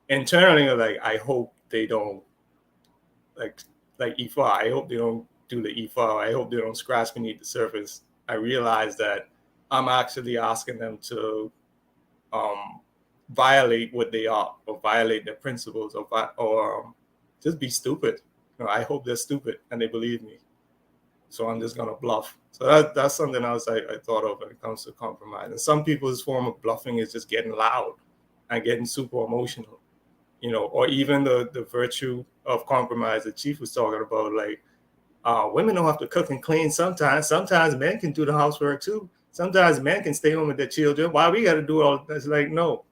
internally, you're like, I hope they don't, like Ifa, I hope they don't do the Ifa, I hope they don't scratch beneath the surface. I realize that I'm actually asking them to violate what they are, or violate their principles, or just be stupid. You know, I hope they're stupid and they believe me. So I'm just gonna bluff. So that's something else I thought of when it comes to compromise. And some people's form of bluffing is just getting loud and getting super emotional, you know, or even the virtue of compromise that Chief was talking about, like, women don't have to cook and clean sometimes. Sometimes men can do the housework too. Sometimes men can stay home with their children. Why we got to do all this? Like, no.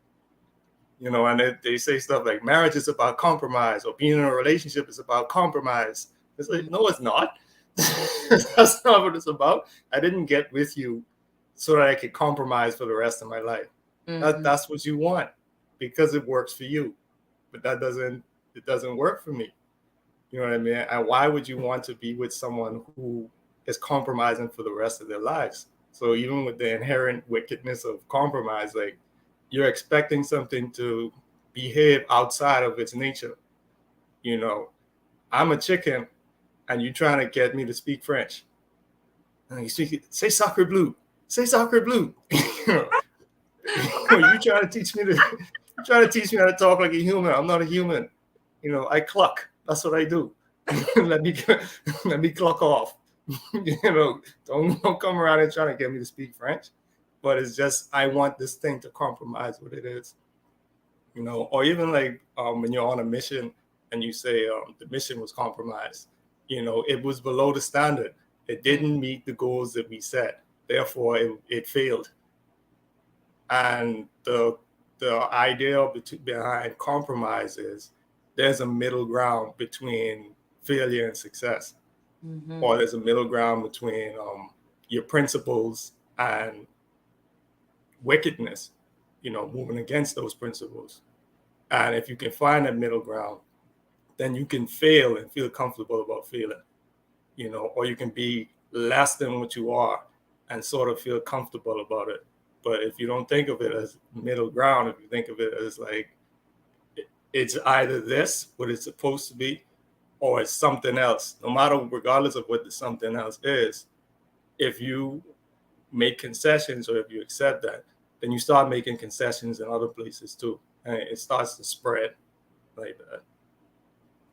You know, and they say stuff like marriage is about compromise, or being in a relationship is about compromise. It's like, no, it's not. That's not what it's about. I didn't get with you so that I could compromise for the rest of my life. That's what you want because it works for you, but it doesn't work for me. You know what I mean? And why would you want to be with someone who is compromising for the rest of their lives? So even with the inherent wickedness of compromise, like, you're expecting something to behave outside of its nature. You know, I'm a chicken, and you're trying to get me to speak French. And you speak, say sacre bleu, say sacre bleu. You trying to teach me how to talk like a human. I'm not a human. You know, I cluck. That's what I do. let me cluck off. You know, don't come around and trying to get me to speak French. But it's just, I want this thing to compromise what it is. You know, or even like when you're on a mission and you say the mission was compromised. You know, it was below the standard. It didn't meet the goals that we set. Therefore, it failed. And the idea behind compromise is there's a middle ground between failure and success, Mm-hmm. or there's a middle ground between your principles and wickedness, moving against those principles. And if you can find that middle ground, then you can fail and feel comfortable about failing, or you can be less than what you are and sort of feel comfortable about it. But if you don't think of it as middle ground, if you think of it as like it's either this, what it's supposed to be, or it's something else, no matter, regardless of what the something else is, if you make concessions or if you accept that, then you start making concessions in other places too. And it starts to spread like that.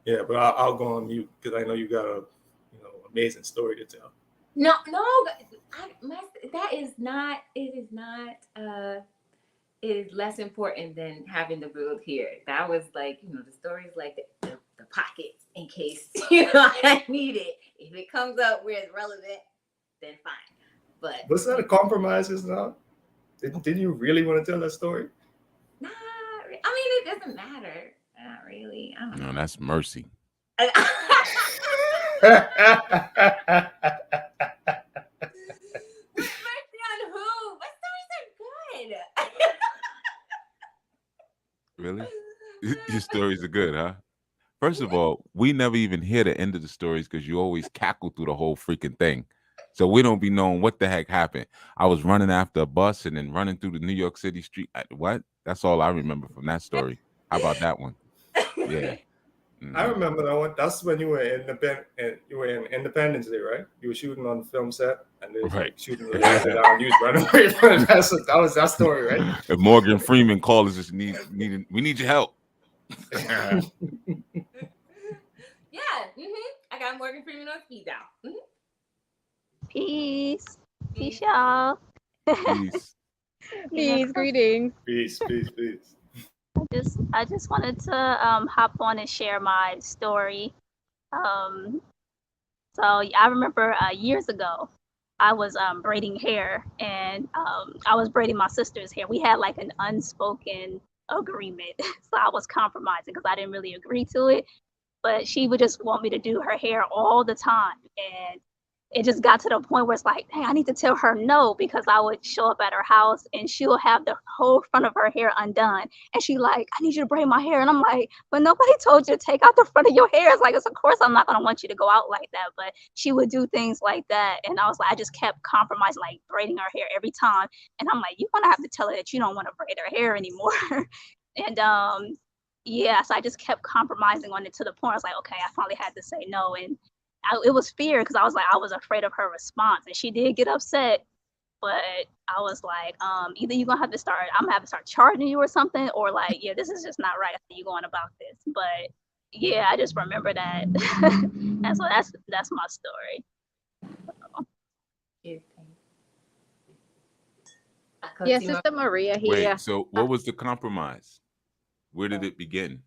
Yeah, but I'll go on mute because I know you got a amazing story to tell. No, that is not. It is not. It is less important than having the build here. That was like, the stories like the pockets in case I need it. If it comes up where it's relevant, then fine. But was that a compromise? Is not? Didn't you really want to tell that story? Nah, I mean it doesn't matter. Not really. I don't know. No, that's mercy. Mercy on who? My stories are good. Really? Your stories are good, huh? First of all, we never even hear the end of the stories because you always cackle through the whole freaking thing. So we don't be knowing what the heck happened. I was running after a bus and then running through the New York City street. What? That's all I remember from that story. How about that one? Yeah. Mm-hmm. I remember that one. That's when you were in Independence Day, right? You were shooting on the film set and they was Right. like shooting the lights down. You was running away from it. That was that story, right? And Morgan Freeman called us, just we need your help. Yeah. I got Morgan Freeman on speed dial. Peace. Peace, y'all. Peace. Peace, greetings. Peace. I just wanted to hop on and share my story. So I remember years ago, I was braiding hair, and I was braiding my sister's hair. We had like an unspoken agreement, so I was compromising because I didn't really agree to it. But she would just want me to do her hair all the time, and it just got to the point where it's like, hey, I need to tell her no, because I would show up at her house and she'll have the whole front of her hair undone. And she like, I need you to braid my hair. And I'm like, but nobody told you to take out the front of your hair. It's like, of course I'm not going to want you to go out like that. But she would do things like that. And I was like, I just kept compromising, like braiding her hair every time. And I'm like, you're going to have to tell her that you don't want to braid her hair anymore. And yeah, so I just kept compromising on it to the point I was like, okay, I finally had to say no. And it was fear because I was afraid of her response, and she did get upset, but I was like, either I'm gonna have to start charging you or something, or like, yeah, this is just not right. You going about this. But yeah, I just remember that. And so that's my story. Yes, Sister Maria here. Wait, so what was the compromise? Where did it begin?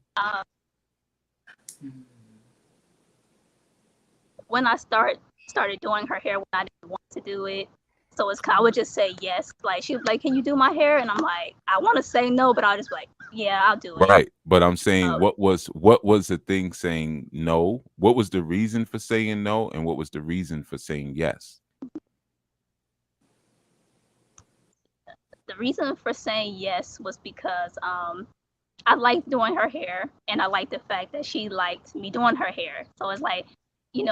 When I started doing her hair when I didn't want to do it. So I would just say yes. Like she was like, can you do my hair? And I'm like, I want to say no, but I'll just be like, yeah, I'll do it. Right. But I'm saying what was the thing saying no? What was the reason for saying no? And what was the reason for saying yes? The reason for saying yes was because I liked doing her hair, and I liked the fact that she liked me doing her hair. So it's like,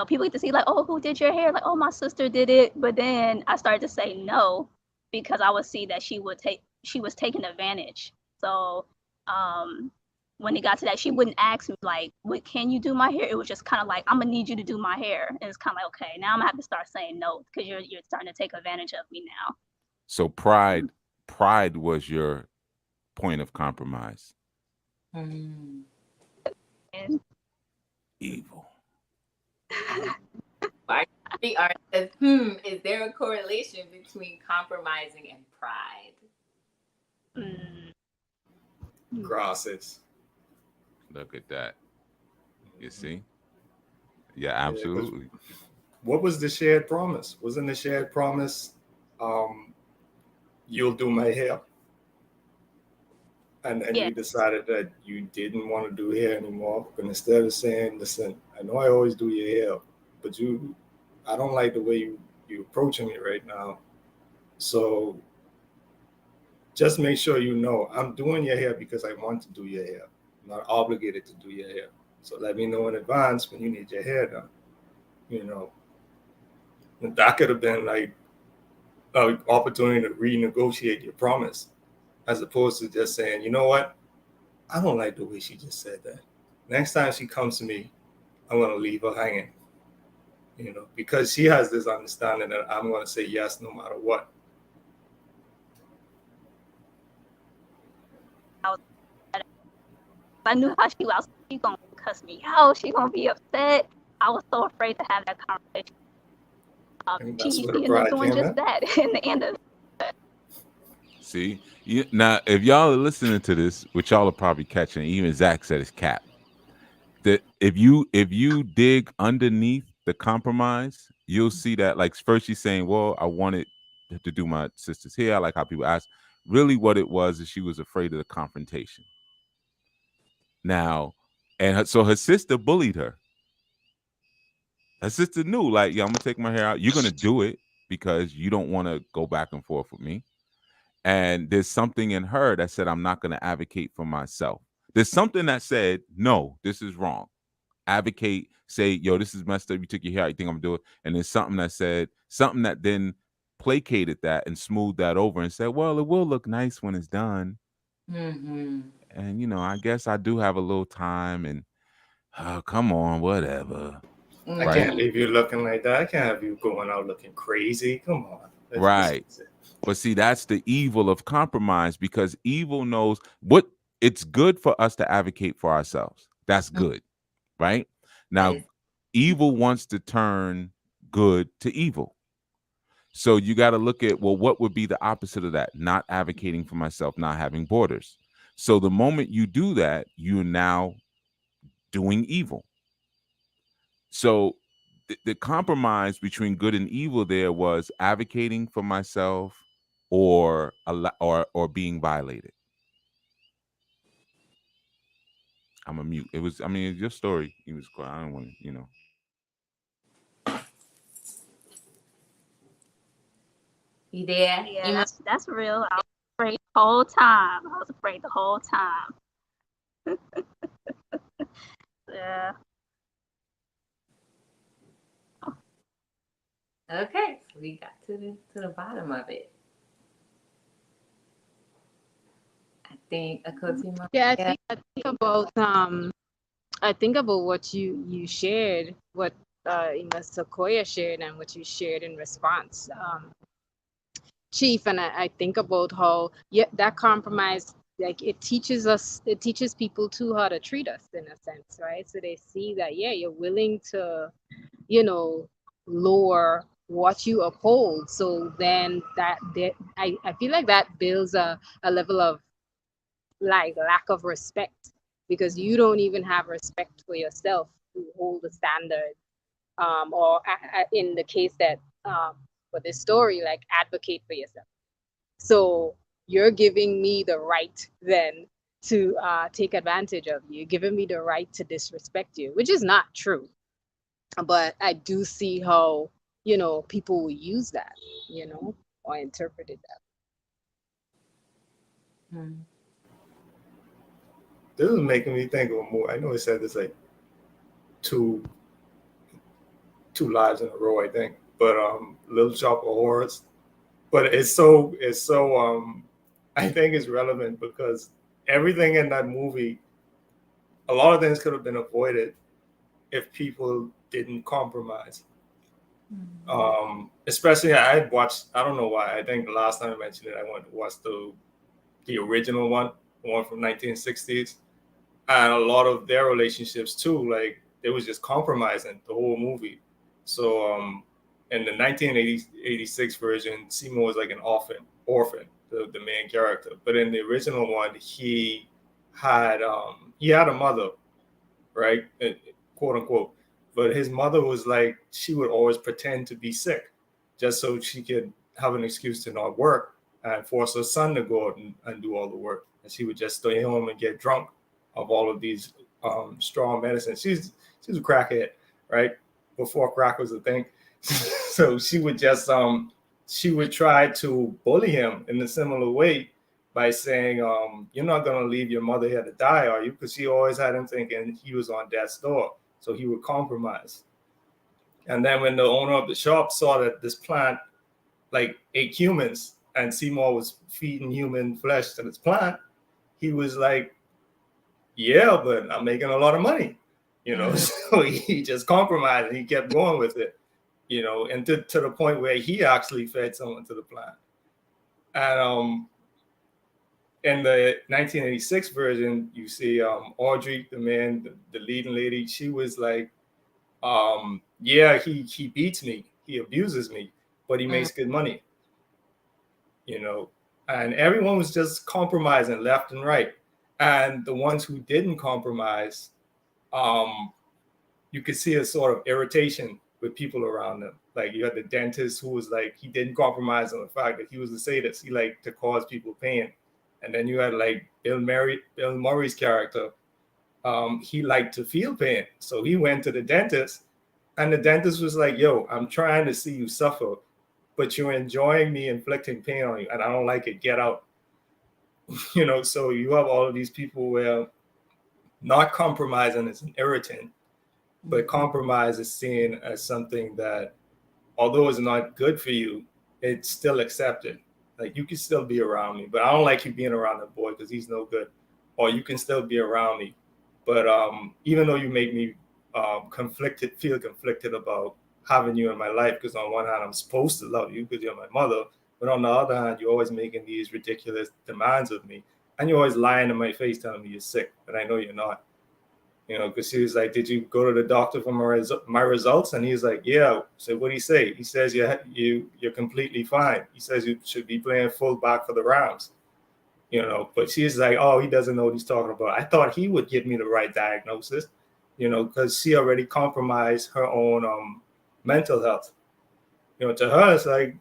people get to see like, oh, who did your hair? Like, oh, my sister did it. But then I started to say no because I would see that she was taking advantage. So when it got to that, she wouldn't ask me like, what, can you do my hair? It was just kind of like, I'm gonna need you to do my hair. And it's kind of like, okay, now I'm gonna have to start saying no because you're starting to take advantage of me now. So pride was your point of compromise. And Evil. Is there a correlation between compromising and pride? Gracias. Look at that. You see? Yeah, absolutely. What was the shared promise? Wasn't the shared promise, you'll do my hair? And then Yes. you decided that you didn't want to do hair anymore. But instead of saying, listen, I know I always do your hair, but I don't like the way you approaching me right now. So just make sure you know I'm doing your hair because I want to do your hair. I'm not obligated to do your hair. So let me know in advance when you need your hair done. You know, and that could have been like an opportunity to renegotiate your promise, as opposed to just saying, you know what, I don't like the way she just said that. Next time she comes to me, I'm gonna leave her hanging. You know, because she has this understanding that I'm gonna say yes no matter what. I knew how she was. She gonna cuss me out. She gonna be upset. I was so afraid to have that conversation. And that's She where the ended up pride doing came just in. that in the end of it. See, now if y'all are listening to this, which y'all are probably catching, even Zach said it's cap. That if you dig underneath the compromise, you'll see that like first she's saying, well, I wanted to do my sister's hair. I like how people ask. Really, what it was is she was afraid of the confrontation. Now, so her sister bullied her. Her sister knew, like, yeah, I'm gonna take my hair out. You're gonna do it because you don't want to go back and forth with me. And there's something in her that said, I'm not gonna advocate for myself. There's something that said, no, this is wrong. Advocate, say, yo, this is messed up. You took your hair out, you think I'm gonna do it. And there's something that said, something that then placated that and smoothed that over and said, well, it will look nice when it's done. Mm-hmm. And I guess I do have a little time and come on, whatever. I Right. can't leave you looking like that. I can't have you going out looking crazy. Come on. Right. But see, that's the evil of compromise, because evil knows what it's good for us to advocate for ourselves. That's good. Right? Now, evil wants to turn good to evil. So you got to look at, well, what would be the opposite of that? Not advocating for myself, not having borders. So the moment you do that, you're now doing evil. So the compromise between good and evil there was advocating for myself or being violated. I'm a mute. It was, I mean, it's your story. He was quiet. I don't want to, You there? Yeah, that's real. I was afraid the whole time. I was afraid the whole time. Yeah. Okay, so we got to the bottom of it. I think Achoti. Yeah, I think about what you shared, what Sequoia shared, and what you shared in response, Chief. And I think about how that compromise, like it teaches people too how to treat us in a sense, right? So they see that you're willing to, lower what you uphold. So then I feel like that builds a level of like lack of respect, because you don't even have respect for yourself to hold the standard, or in the case that for this story, like advocate for yourself. So you're giving me the right then to take advantage of you. You're giving me the right to disrespect you, which is not true. But I do see how, people will use that, or interpret it that. This is making me think of a movie. I know it said this like two lives in a row, I think. But Little Shop of Horrors. But it's so I think it's relevant because everything in that movie, a lot of things could have been avoided if people didn't compromise. Especially I had watched, I don't know why, I think the last time I mentioned it, I went to watch the original one from 1960s. And a lot of their relationships too, like they was just compromising the whole movie. So in the 1986 version, Seymour was like an orphan, the main character. But in the original one, he had a mother, right, quote unquote. But his mother was like, she would always pretend to be sick, just so she could have an excuse to not work and force her son to go out and do all the work. and she would just stay home and get drunk of all of these strong medicines. She's a crackhead, right? Before crack was a thing. So she would just she would try to bully him in a similar way by saying, you're not gonna leave your mother here to die, are you? Because she always had him thinking he was on death's door. So he would compromise. And then when the owner of the shop saw that this plant like ate humans and Seymour was feeding human flesh to this plant, he was like, yeah, but I'm making a lot of money, you know. So he just compromised and he kept going with it, you know, and to the point where he actually fed someone to the plant. And in the 1986 version, you see Audrey, the man, the leading lady, she was like, yeah, he beats me, he abuses me, but he makes good money, you know. And everyone was just compromising left and right. And the ones who didn't compromise, you could see a sort of irritation with people around them. Like you had the dentist who was like, he didn't compromise on the fact that he was a sadist. He liked to cause people pain. And then you had like Bill Murray's character. He liked to feel pain. So he went to the dentist and the dentist was like, yo, I'm trying to see you suffer, but you're enjoying me inflicting pain on you. And I don't like it. Get out. You know, so you have all of these people where not compromising is an irritant, but compromise is seen as something that, although it's not good for you, it's still accepted. Like you can still be around me, but I don't like you being around the boy because he's no good. Or you can still be around me, but even though you make me feel conflicted about having you in my life, because on one hand I'm supposed to love you because you're my mother, but on the other hand you're always making these ridiculous demands of me, and you're always lying in my face telling me you're sick, but I know you're not. You know, because he was like, did you go to the doctor for my results? And he's like, yeah. So what did he say? He says, you're completely fine. He says you should be playing fullback for the Rams. You know, but she's like, oh, he doesn't know what he's talking about. I thought he would give me the right diagnosis, you know, because she already compromised her own mental health. You know, to her, it's like,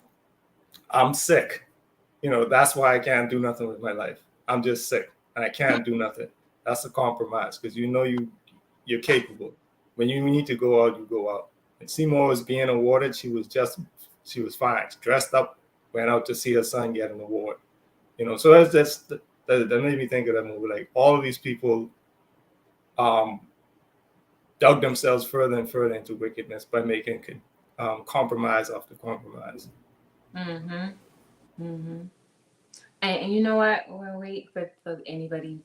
I'm sick. You know, that's why I can't do nothing with my life. I'm just sick and I can't do nothing. That's a compromise because you know you're capable. When you need to go out, you go out. And Seymour was being awarded. She was fine. She dressed up, went out to see her son get an award. You know, so that made me think of that movie. Like all of these people dug themselves further and further into wickedness by making compromise after compromise. And you know what? We'll wait for anybody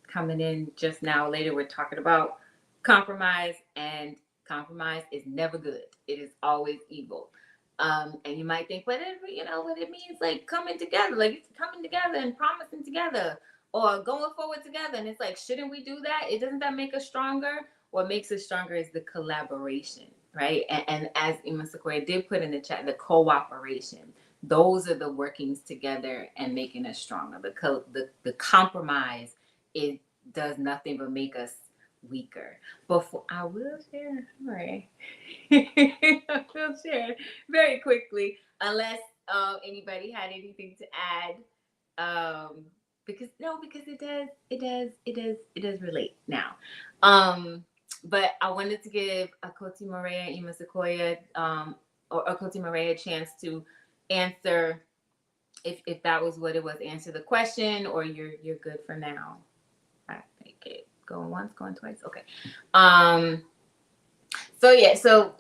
coming in just now. Later, we're talking about compromise, and compromise is never good. It is always evil. And you might think, but it means like coming together, like coming together and promising together or going forward together. And it's like, shouldn't we do that? Doesn't that make us stronger? What makes us stronger is the collaboration, right? And as Ima Sequoia did put in the chat, the cooperation. Those are the workings together and making us stronger. The compromise, it does nothing but make us weaker. But I will share, right? I will share very quickly, unless anybody had anything to add. Because it does relate now. But I wanted to give Achoti Morea, Ima Sequoia, or Achoti Morea a chance to answer if that was what it was. Answer the question, or you're good for now. I think it going once, going twice. Okay. So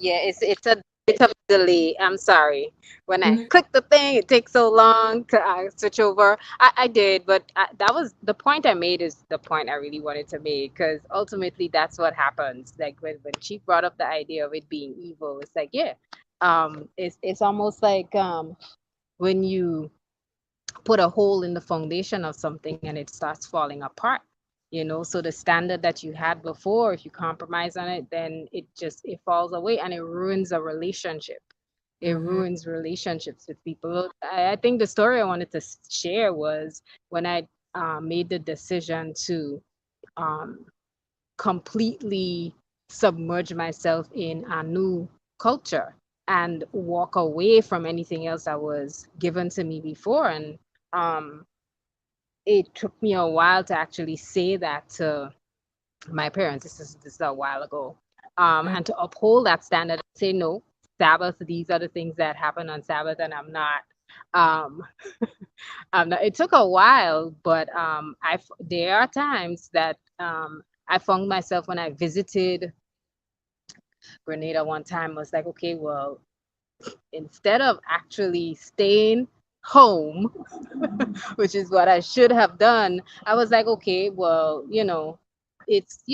it's a bit of delay. I'm sorry. When I click the thing, it takes so long to switch over. I did, but that was the point I made. Is the point I really wanted to make, because ultimately that's what happens. Like when she brought up the idea of it being evil, it's like, it's almost like when you put a hole in the foundation of something and it starts falling apart. So the standard that you had before, if you compromise on it, then it falls away and it ruins a relationship. It ruins relationships with people. I think the story I wanted to share was when I made the decision to completely submerge myself in a new culture and walk away from anything else that was given to me before. And it took me a while to actually say that to my parents. This is a while ago. Mm. And to uphold that standard, say no, Sabbath, these are the things that happen on Sabbath, and I'm not. Um, it took a while, but there are times that I found myself when I visited Grenada one time, I was like, okay, well, instead of actually staying home, which is what I should have done, I was like, okay, well, it's,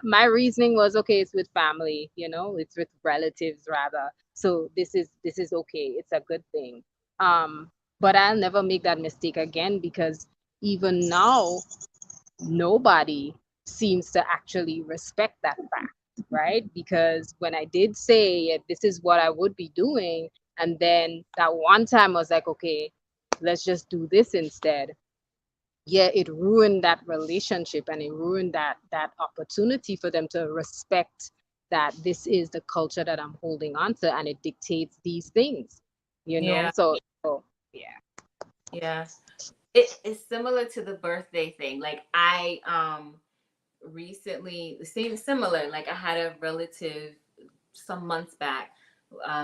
my reasoning was, okay, it's with family, it's with relatives rather. So this is okay. It's a good thing. But I'll never make that mistake again, because even now nobody seems to actually respect that fact, right? Because when I did say, yeah, this is what I would be doing, and then that one time I was like, okay, let's just do this instead. Yeah, it ruined that relationship, and it ruined that opportunity for them to respect that this is the culture that I'm holding on to, and it dictates these things, Yeah, so yeah. yeah. It's similar to the birthday thing. Like I recently, same similar. Like I had a relative some months back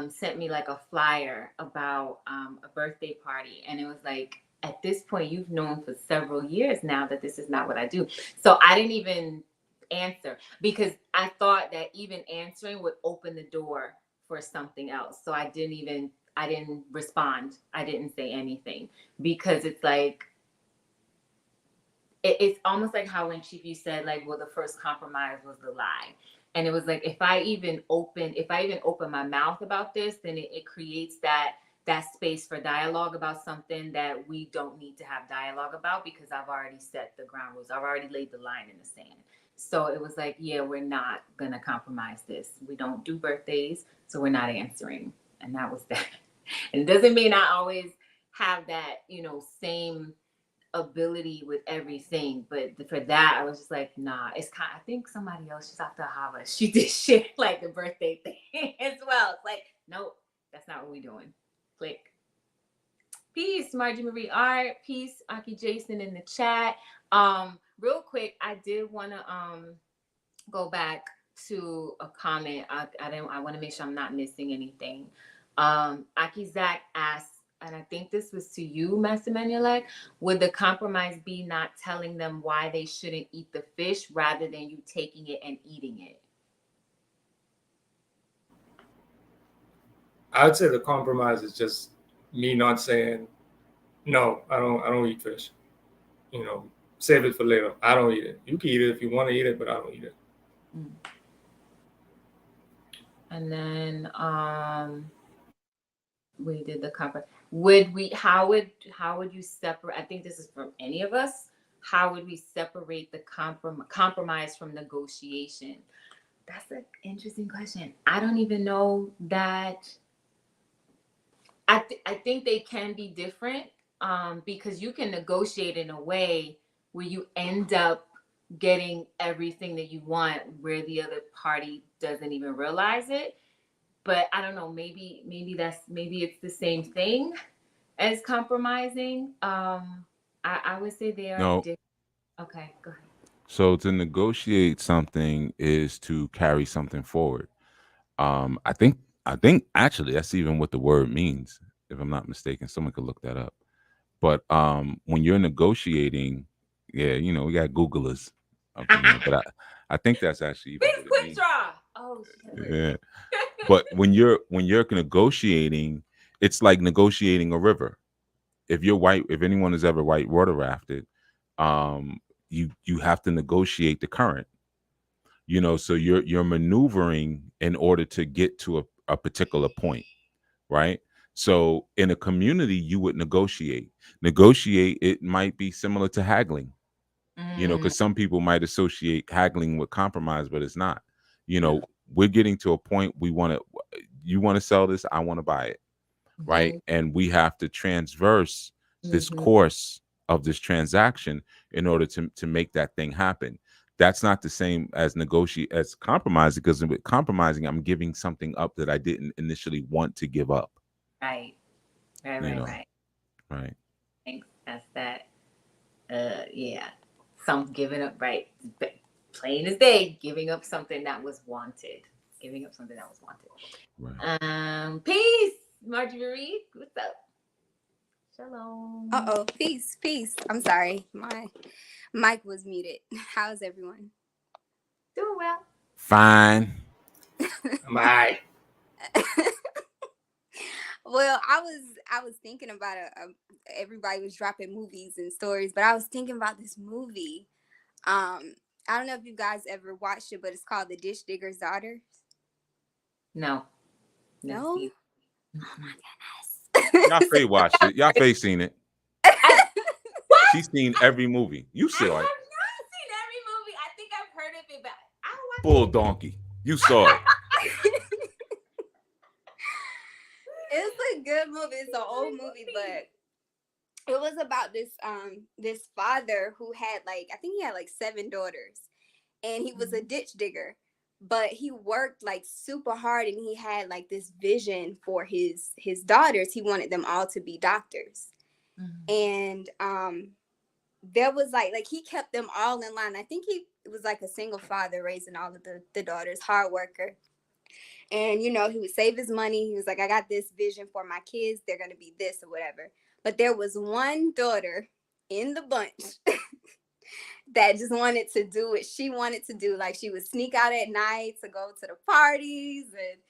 sent me like a flyer about a birthday party, and it was like, at this point you've known for several years now that this is not what I do. So I didn't even answer, because I thought that even answering would open the door for something else. So I didn't respond. I didn't say anything, because it's like, it's almost like how when Chief, you said like, well, the first compromise was the lie. And it was like, if I even open my mouth about this, then it creates that space for dialogue about something that we don't need to have dialogue about, because I've already set the ground rules. I've already laid the line in the sand. So it was like, yeah, we're not gonna compromise this. We don't do birthdays, so we're not answering. And that was that. And it doesn't mean I always have that, same ability with everything, but for that I was just like, nah. It's kind I think somebody else, she's out there, Hava, she did shit like the birthday thing as well. It's like, nope, that's not what we doing. Click. Peace, Margie Marie Art. Peace, Aki Jason in the chat. Real quick, I did want to go back to a comment. I want to make sure I'm not missing anything. Aki Zach asked, and I think this was to you, Master Menulek, would the compromise be not telling them why they shouldn't eat the fish rather than you taking it and eating it? I would say the compromise is just me not saying no. I don't eat fish. Save it for later. I don't eat it. You can eat it if you want to eat it, but I don't eat it. And then we did the compromise. Would we? How would you separate? I think this is from any of us. How would we separate the compromise from negotiation? That's an interesting question. I don't even know that. I think they can be different, because you can negotiate in a way where you end up getting everything that you want, where the other party doesn't even realize it. But I don't know. Maybe it's the same thing as compromising. I would say they are No. different. Okay, go ahead. So to negotiate something is to carry something forward. I think actually that's even what the word means, if I'm not mistaken. Someone could look that up. But when you're negotiating, yeah, we got Googlers up in there. But I think that's actually even Please what it quick means. draw. Oh shit. Yeah. But when you're negotiating, it's like negotiating a river. If anyone has ever white water rafted, you have to negotiate the current. So you're maneuvering in order to get to a particular point, right? So in a community, you would negotiate. It might be similar to haggling, Mm, because some people might associate haggling with compromise, but it's not. no. We're getting to a point, you want to sell this, I want to buy it, right? Mhm, And we have to transverse this mhm. course of this transaction in order to make that thing happen. That's not the same as negotiate as compromise, because with compromising, I'm giving something up that I didn't initially want to give up. Right. Right. You Right. know, Right. right? Thanks. That's that. giving up, right? Plain as day, giving up something that was wanted. Giving up something that was wanted. Right. Peace, Marjorie. What's up? Shalom. Peace. I'm sorry, my mic was muted. How's everyone? Doing well. Fine. My. Well, I was thinking about everybody was dropping movies and stories, but I was thinking about this movie. I don't know if you guys ever watched it, but it's called The Ditch Digger's Daughter. No. No? See. Oh my goodness. Yaffe watched it. Yaffe seen it. She's seen every movie. You I saw have it. not seen every movie. I think I've heard of it, but I don't watch Bull it. donkey. You saw it. It's a good movie. It's an old movie, but it was about this father who had I think he had 7 daughters, and he was a ditch digger, but he worked super hard, and he had this vision for his daughters. He wanted them all to be doctors. And there was he kept them all in line. I think he was a single father raising all of the daughters, hard worker. And, he would save his money. He was like, I got this vision for my kids. They're going to be this or whatever. But there was one daughter in the bunch that just wanted to do what she wanted to do. She would sneak out at night to go to the parties. And,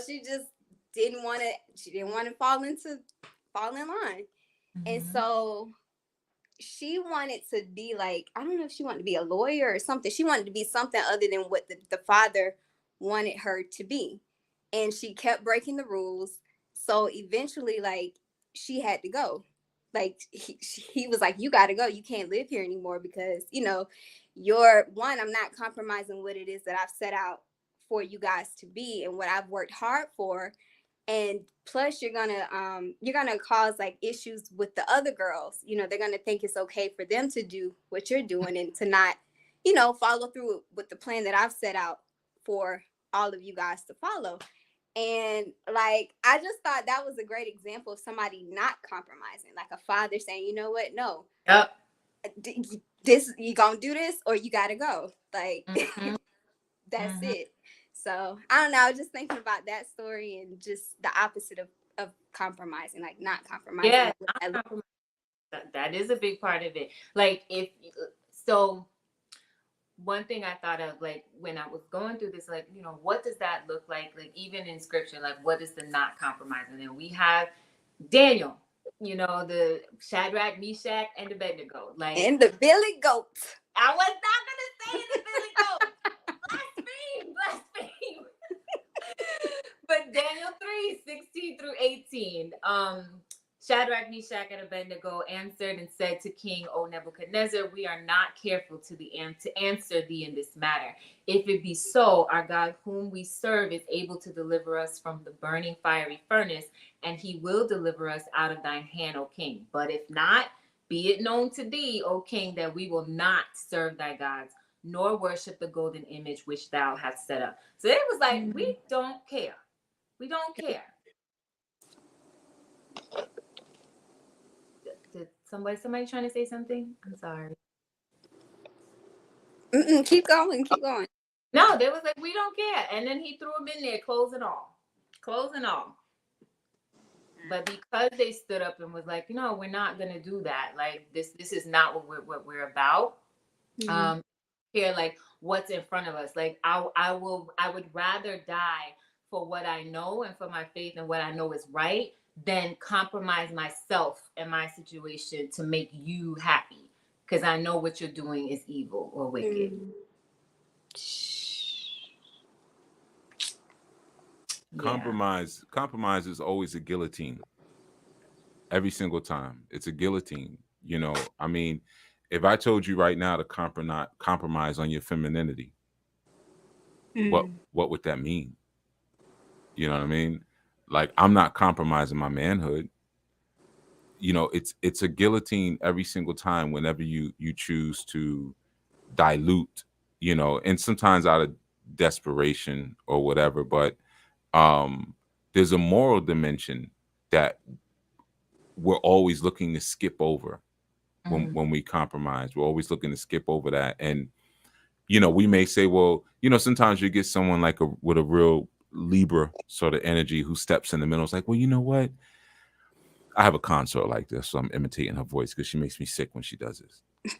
she just didn't want to fall in line. And so she wanted to be I don't know if she wanted to be a lawyer or something. She wanted to be something other than what the father wanted her to be. And she kept breaking the rules. So eventually, she had to go. He was like, you got to go. You can't live here anymore because, I'm not compromising what it is that I've set out for you guys to be and what I've worked hard for. And plus you're gonna cause issues with the other girls. They're gonna think it's okay for them to do what you're doing and to not, follow through with the plan that I've set out for all of you guys to follow. And I just thought that was a great example of somebody not compromising, a father saying, you know what, no, this, you gonna do this or you gotta go. That's it. So I don't know. I was just thinking about that story and just the opposite of compromising, not compromising. Yeah, that is a big part of it. One thing I thought of, when I was going through this, what does that look like? Even in scripture, what is the not compromising? And we have Daniel, the Shadrach, Meshach, and Abednego. And the Billy Goat. I was not going to say the Billy Goat. Blaspheme. But Daniel 3:16-18. Shadrach, Meshach, and Abednego answered and said to King, O Nebuchadnezzar, we are not careful to answer thee in this matter. If it be so, our God whom we serve is able to deliver us from the burning fiery furnace, and he will deliver us out of thine hand, O king. But if not, be it known to thee, O king, that we will not serve thy gods, nor worship the golden image which thou hast set up. So it was we don't care. We don't care. Did somebody trying to say something? I'm sorry. Keep going. No, they was we don't care. And then he threw them in there, clothes and all. But because they stood up and was no, we're not gonna do that. This is not what we're about. Here, what's in front of us. I would rather die for what I know and for my faith and what I know is right than compromise myself and my situation to make you happy, because I know what you're doing is evil or wicked. Compromise is always a guillotine. Every single time it's a guillotine. I mean, if I told you right now to compromise on your femininity, what would that mean? You know what I mean? I'm not compromising my manhood. It's a guillotine every single time whenever you choose to dilute, and sometimes out of desperation or whatever. But there's a moral dimension that we're always looking to skip over. when we compromise. We're always looking to skip over that. And, you know, we may say, well, you know, sometimes you get someone like with a real Libra sort of energy who steps in the middle. It's like, well, you know what? I have a consort like this, so I'm imitating her voice because she makes me sick when she does this.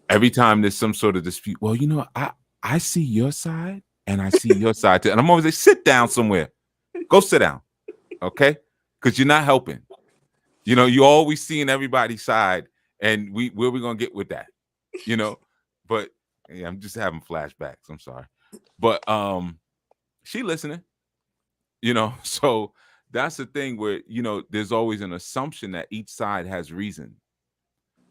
Every time there's some sort of dispute, well, you know, I see your side and I see your side too. And I'm always like, sit down somewhere. Go sit down. Okay? Because you're not helping. You know, you always seeing everybody's side, and where we gonna get with that? You know, but yeah, I'm just having flashbacks. I'm sorry. But she listening, you know, so that's the thing where, you know, there's always an assumption that each side has reason.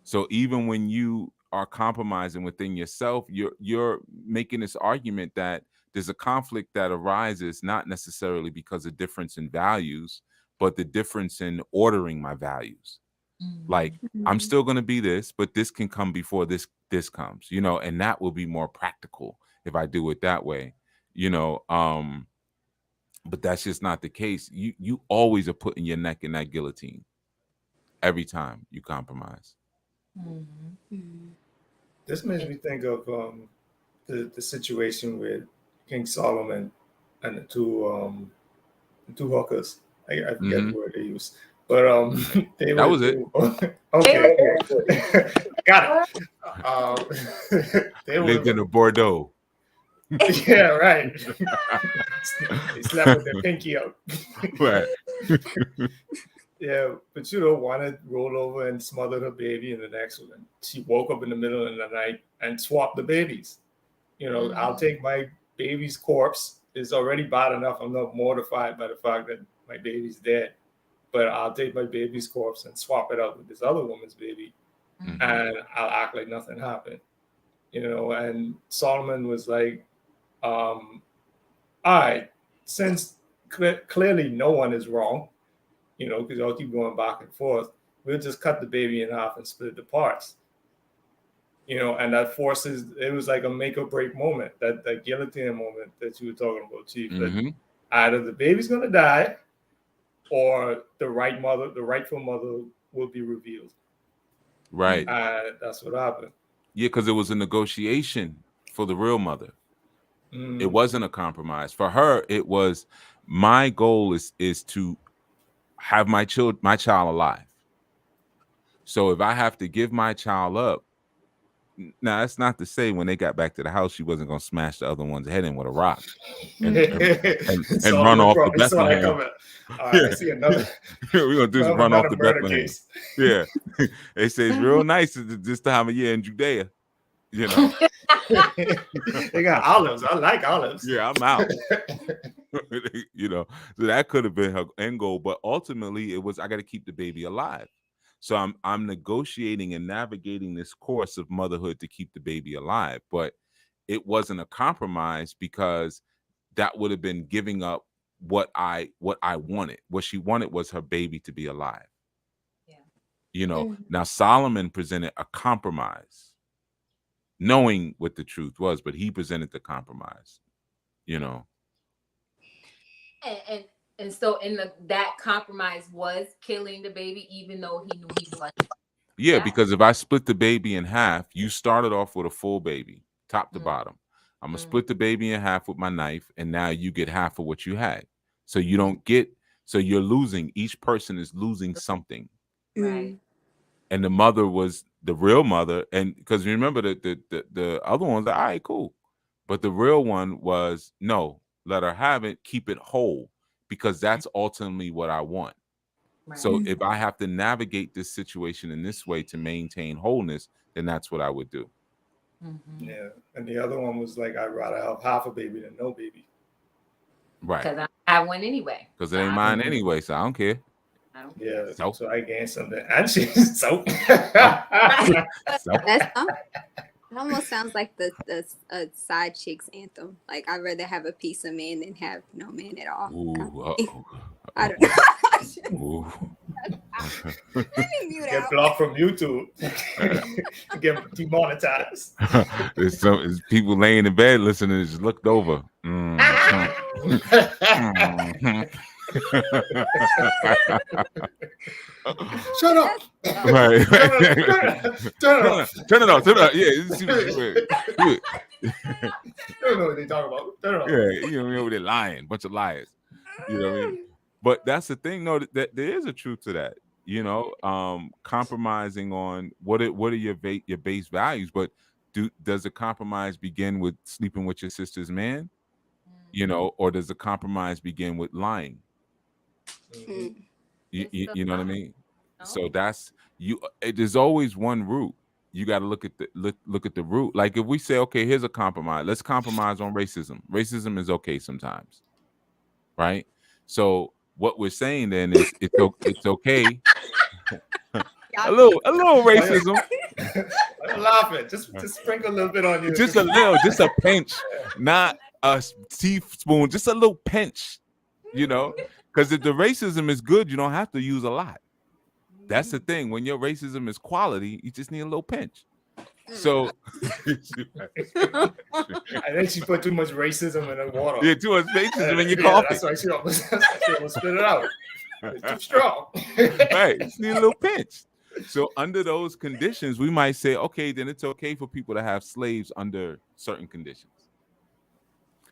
So even when you are compromising within yourself, you're making this argument that there's a conflict that arises not necessarily because of difference in values, but the difference in ordering my values. Like, I'm still going to be this, but this can come before this comes, you know, and that will be more practical if I do it that way, you know. But that's just not the case. You always are putting your neck in that guillotine every time you compromise. This makes me think of the situation with King Solomon and the two hookers. I forget the word they used, but they That were was it. Okay, got it. They Lived were in a Bordeaux. yeah, right. They slept with their pinky up. Right. Yeah, but you know, one had rolled over and smothered her baby, and the next one, she woke up in the middle of the night and swapped the babies. You know, I'll take my baby's corpse. It's already bad enough. I'm not mortified by the fact that my baby's dead, but I'll take my baby's corpse and swap it out with this other woman's baby, and I'll act like nothing happened. You know, and Solomon was like, all right, since clearly no one is wrong, you know, because y'all keep going back and forth, we'll just cut the baby in half and split the parts. You know, and that forces, it was like a make or break moment, that guillotine moment that you were talking about, Chief. That either the baby's gonna die or the rightful mother will be revealed. Right. That's what happened. Yeah, because it was a negotiation for the real mother. It wasn't a compromise. For her, it was, my goal is to have my child alive. So if I have to give my child up, now that's not to say when they got back to the house, she wasn't going to smash the other one's head in with a rock and run off to Bethlehem. I see another. We're going to do is run off to Bethlehem. Case. Yeah. They say it's real nice this time of year in Judea. You know, they got olives. I like olives. Yeah, I'm out. You know, so that could have been her end goal, but ultimately it was, I got to keep the baby alive. So I'm negotiating and navigating this course of motherhood to keep the baby alive, but it wasn't a compromise because that would have been giving up what I wanted. What she wanted was her baby to be alive. Yeah. You know, now Solomon presented a compromise, knowing what the truth was, but he presented the compromise, you know. And so that compromise was killing the baby, even though he knew he wasn't. Yeah, because if I split the baby in half, you started off with a full baby, top to bottom. I'm going to split the baby in half with my knife, and now you get half of what you had. So you don't get, so you're losing, each person is losing something. Right. And the mother was the real mother, and because remember the other ones are all right, cool. But the real one was, no, let her have it, keep it whole, because that's ultimately what I want. Right. So if I have to navigate this situation in this way to maintain wholeness, then that's what I would do. Yeah. And the other one was like, I'd rather have half a baby than no baby. Right. Because I won anyway. Because it ain't mine anyway, so I don't care. Yeah, so I gained something. And she's so. It almost sounds like the side chicks anthem. Like, I'd rather have a piece of man than have no man at all. Ooh, I don't know. Get blocked from YouTube. Get demonetized. There's people laying in bed listening and just looked over. Shut up. Right. Turn it off. Turn it off. Turn it off. Yeah. See what do it. I don't know what they talk about. Turn it off. Yeah. You know, they're lying. Bunch of liars. You know what I mean? But that's the thing, though, that there is a truth to that. You know, compromising on what are your base values, but does the compromise begin with sleeping with your sister's man? You know, or does the compromise begin with lying? You know what I mean? So that's you. There's always one root. You got to look at the root. Like if we say, okay, here's a compromise. Let's compromise on racism. Racism is okay sometimes, right? So what we're saying then is it's okay. a little racism. I'm laughing. Just sprinkle a little bit on you. Just a pinch, not a teaspoon. Just a little pinch. You know, because if the racism is good, you don't have to use a lot. That's the thing. When your racism is quality, you just need a little pinch. So, I think she put too much racism in her water. Yeah, too much racism in your coffee. That's why she almost spit it out. It's too strong. Right, just need a little pinch. So, under those conditions, we might say, okay, then it's okay for people to have slaves under certain conditions.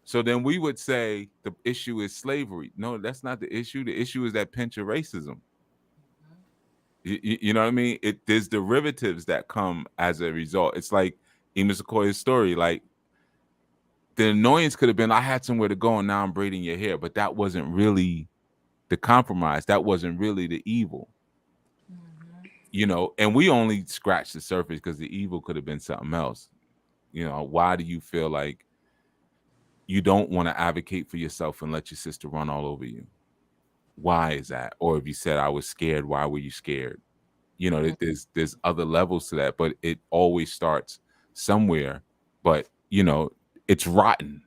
So then we would say the issue is slavery. No, that's not the issue. The issue is that pinch of racism. You know what I mean? There's derivatives that come as a result. It's like Ema Sequoia's story. Like the annoyance could have been, I had somewhere to go and now I'm braiding your hair, but that wasn't really the compromise. That wasn't really the evil. You know, and we only scratched the surface because the evil could have been something else. You know, why do you feel like you don't want to advocate for yourself and let your sister run all over you? Why is that? Or if you said I was scared, why were you scared? You know, there's other levels to that, but it always starts somewhere. But you know, it's rotten.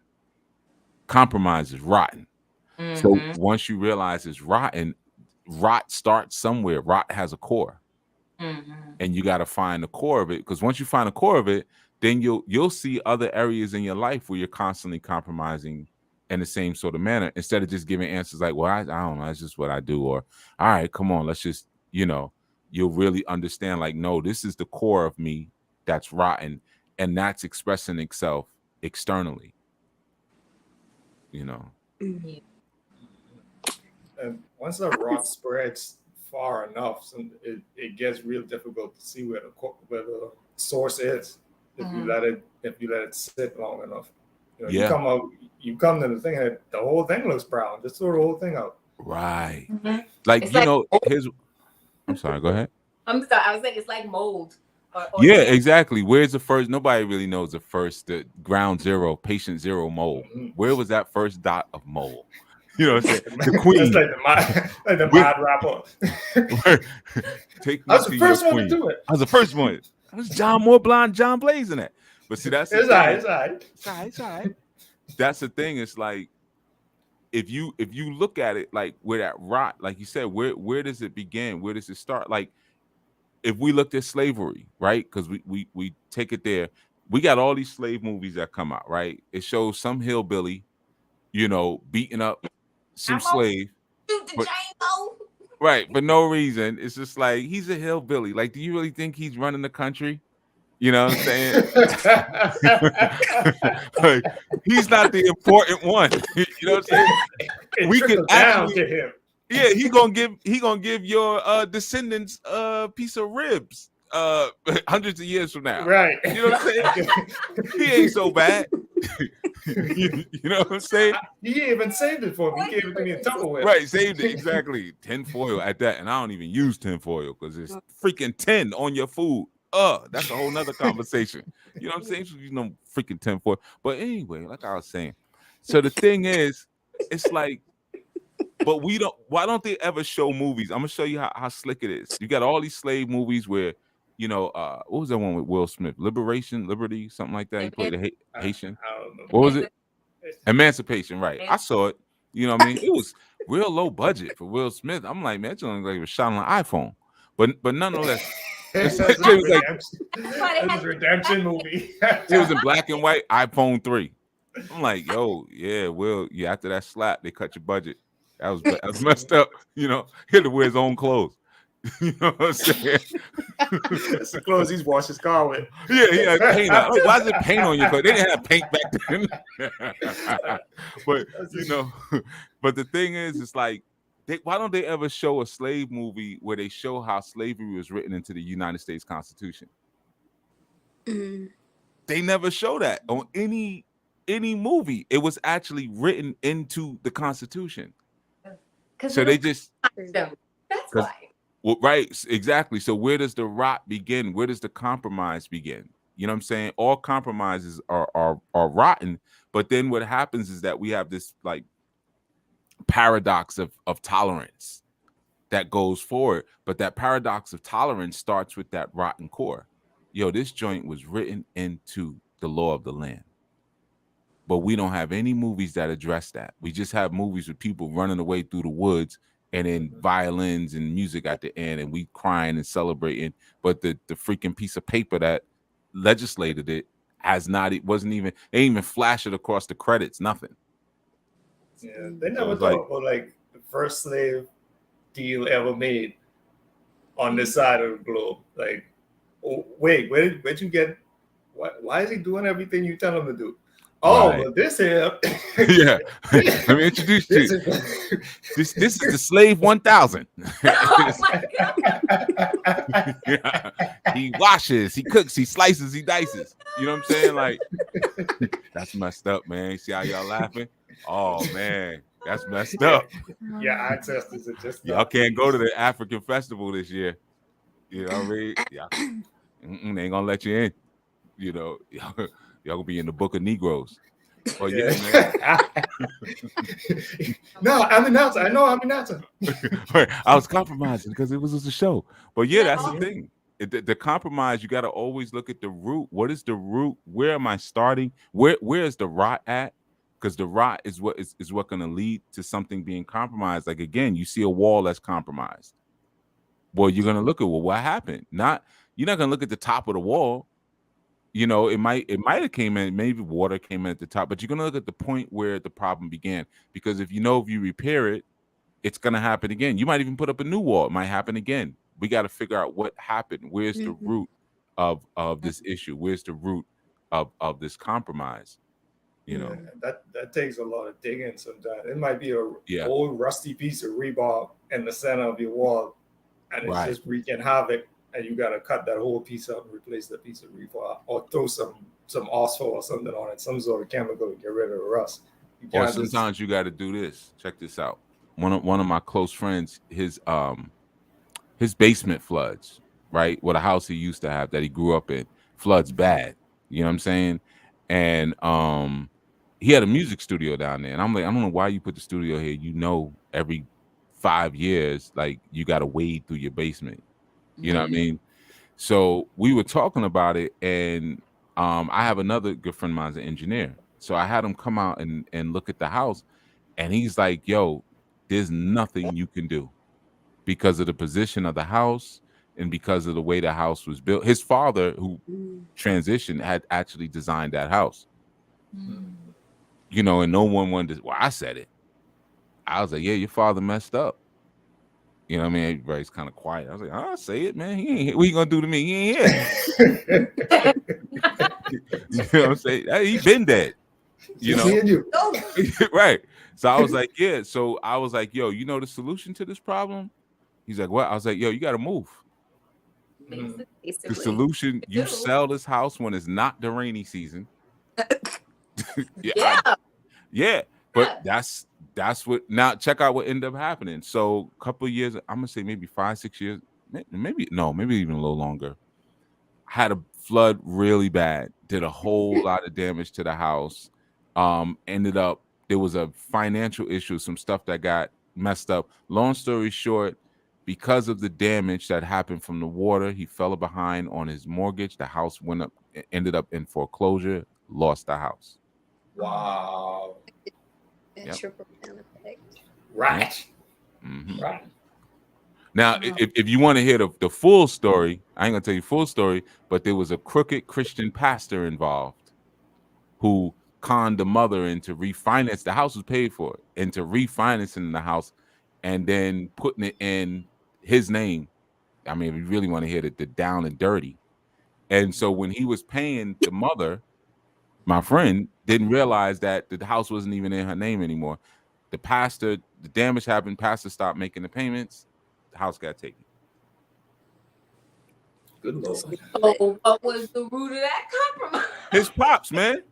Compromise is rotten. So once you realize it's rotten, rot starts somewhere. Rot has a core, and you got to find the core of it. Because once you find the core of it, then you'll see other areas in your life where you're constantly compromising in the same sort of manner, instead of just giving answers like, well, I don't know, that's just what I do, or all right, come on, let's just, you know, you'll really understand like, no, this is the core of me that's rotten, and that's expressing itself externally, you know. And once the rot spreads far enough, it gets real difficult to see where the source is if you let it sit long enough. You know, you come to the thing that the whole thing looks brown. Just throw the whole thing out. Right. Like, you know, I'm sorry, go ahead. I'm sorry, I was saying it's like mold. Yeah, exactly. Where's the first? Nobody really knows the ground zero, patient zero mold. Where was that first dot of mold? You know what I'm saying? The queen. That's like the mod rapper. Take I was the first one to do it. I was the first one. I was John Moore Blind, John Blaze in that. But see, that's it's all right. That's the thing. It's like if you look at it like where that rot, like you said, where does it begin? Where does it start? Like if we looked at slavery, right? Because we take it there. We got all these slave movies that come out, right? It shows some hillbilly, you know, beating up some slave. Right, for no reason. It's just like he's a hillbilly. Like, do you really think he's running the country? You know what I'm saying? Like, he's not the important one. You know what I'm saying? We could down to him. Yeah, he gonna give your descendants a piece of ribs hundreds of years from now. Right. You know what I'm saying? He ain't so bad. You know what I'm saying? He even saved it for me. He gave it to me in Tupperware. Right, saved it, exactly. Tinfoil at that. And I don't even use tinfoil because it's freaking tin on your food. That's a whole nother conversation. You know what I'm saying? So, you know, freaking tinfoil. But anyway, like I was saying, so the thing is, it's like, but why don't they ever show movies? I'm gonna show you how slick it is. You got all these slave movies where, you know, what was that one with Will Smith? Liberty, something like that. He played a Haitian. I don't know. What was it? Emancipation, right. I saw it. You know what I mean? It was real low budget for Will Smith. I'm like, man, it's only like it was shot on an iPhone. But nonetheless, That's a redemption movie. It was in black and white, iPhone 3. I'm like, yo, yeah, Will, after that slap, they cut your budget. That was messed up. You know, he had to wear his own clothes. You know what I'm saying? It's the clothes he's washed his car with. Yeah, he had paint on. Like, why is it paint on your clothes? They didn't have paint back then. But you know, but the thing is, it's like, why don't they ever show a slave movie where they show how slavery was written into the United States Constitution? They never show that on any movie. It was actually written into the Constitution. So they just That's why. well, right, exactly. So where does the rot begin? Where does the compromise begin? You know what I'm saying? All compromises are rotten, but then what happens is that we have this like paradox of tolerance that goes forward, but that paradox of tolerance starts with that rotten core. Yo, this joint was written into the law of the land. But we don't have any movies that address that. We just have movies with people running away through the woods and then violins and music at the end and we crying and celebrating. But the freaking piece of paper that legislated it it wasn't even, they didn't even flash it across the credits, nothing. Yeah, they never talk about like the first slave deal ever made on this side of the globe. Like, oh, wait, where'd you get? Why is he doing everything you tell him to do? Oh, right. Well, this here. Yeah, let me introduce you. This is the Slave 1000. Oh my God. Yeah. He washes, he cooks, he slices, he dices. You know what I'm saying? Like, that's messed up, man. See how y'all laughing? Oh man, that's messed up. Yeah, ancestors are just y'all can't go to the African festival this year. You know what I mean? Yeah, they ain't gonna let you in. You know, y'all gonna be in the book of Negroes. Well, yeah, man. No, I'm an announcer. I know I'm an announcer. I was compromising because it was just a show. But yeah, that's the thing. The compromise, you got to always look at the root. What is the root? Where am I starting? Where is the rot at? Because the rot is what is what going to lead to something being compromised. Like again, you see a wall that's compromised. Well, you're going to look at what happened. You're not going to look at the top of the wall. You know, it might have came in, maybe water came in at the top, but you're gonna look at the point where the problem began. Because if you repair it, it's gonna happen again. You might even put up a new wall, it might happen again. We got to figure out what happened. Where's the root of this issue? Where's the root of this compromise? You know, that takes a lot of digging sometimes. It might be a old rusty piece of rebar in the center of your wall, and it's just wreaking havoc. And you got to cut that whole piece out and replace that piece of rebar, or throw some asphalt or something on it, some sort of chemical to get rid of the rust. Or sometimes you got to do this. Check this out. One of my close friends, his basement floods, right? What a house he used to have that he grew up in floods bad. You know what I'm saying? And he had a music studio down there, and I'm like, I don't know why you put the studio here. You know, every 5 years, like you got to wade through your basement. You know what I mean? So we were talking about it, and I have another good friend of mine, an engineer. So I had him come out and look at the house, and he's like, yo, there's nothing you can do because of the position of the house and because of the way the house was built. His father, who transitioned, had actually designed that house. You know, and no one wanted to, well, I said it. I was like, yeah, your father messed up. You know what I mean? Everybody's kind of quiet. I was like, I'll say it, man. He ain't here. What you gonna do to me? He ain't here. You know what I'm saying? He been dead. You know? Right. So I was like, yeah. So I was like, yo, you know the solution to this problem? He's like, what? I was like, yo, you got to move. Basically. The solution, you sell this house when it's not the rainy season. Yeah. But that's what, now check out what ended up happening. So a couple of years, I'm gonna say maybe 5-6 years, maybe even a little longer. Had a flood really bad, did a whole lot of damage to the house. Ended up, there was a financial issue, some stuff that got messed up. Long story short, because of the damage that happened from the water, he fell behind on his mortgage. The house ended up in foreclosure, lost the house. Wow. Yep. Right. Yep. Mm-hmm. Right. Now, if you want to hear the full story, I ain't gonna tell you full story, but there was a crooked Christian pastor involved who con the mother into refinance. The house was paid for, into refinancing the house and then putting it in his name. I mean, if you really want to hear the down and dirty. And so when he was paying the mother, my friend didn't realize that the house wasn't even in her name anymore. The damage happened, pastor stopped making the payments, the house got taken. Good Lord. Oh, what was the root of that compromise? His pops, man.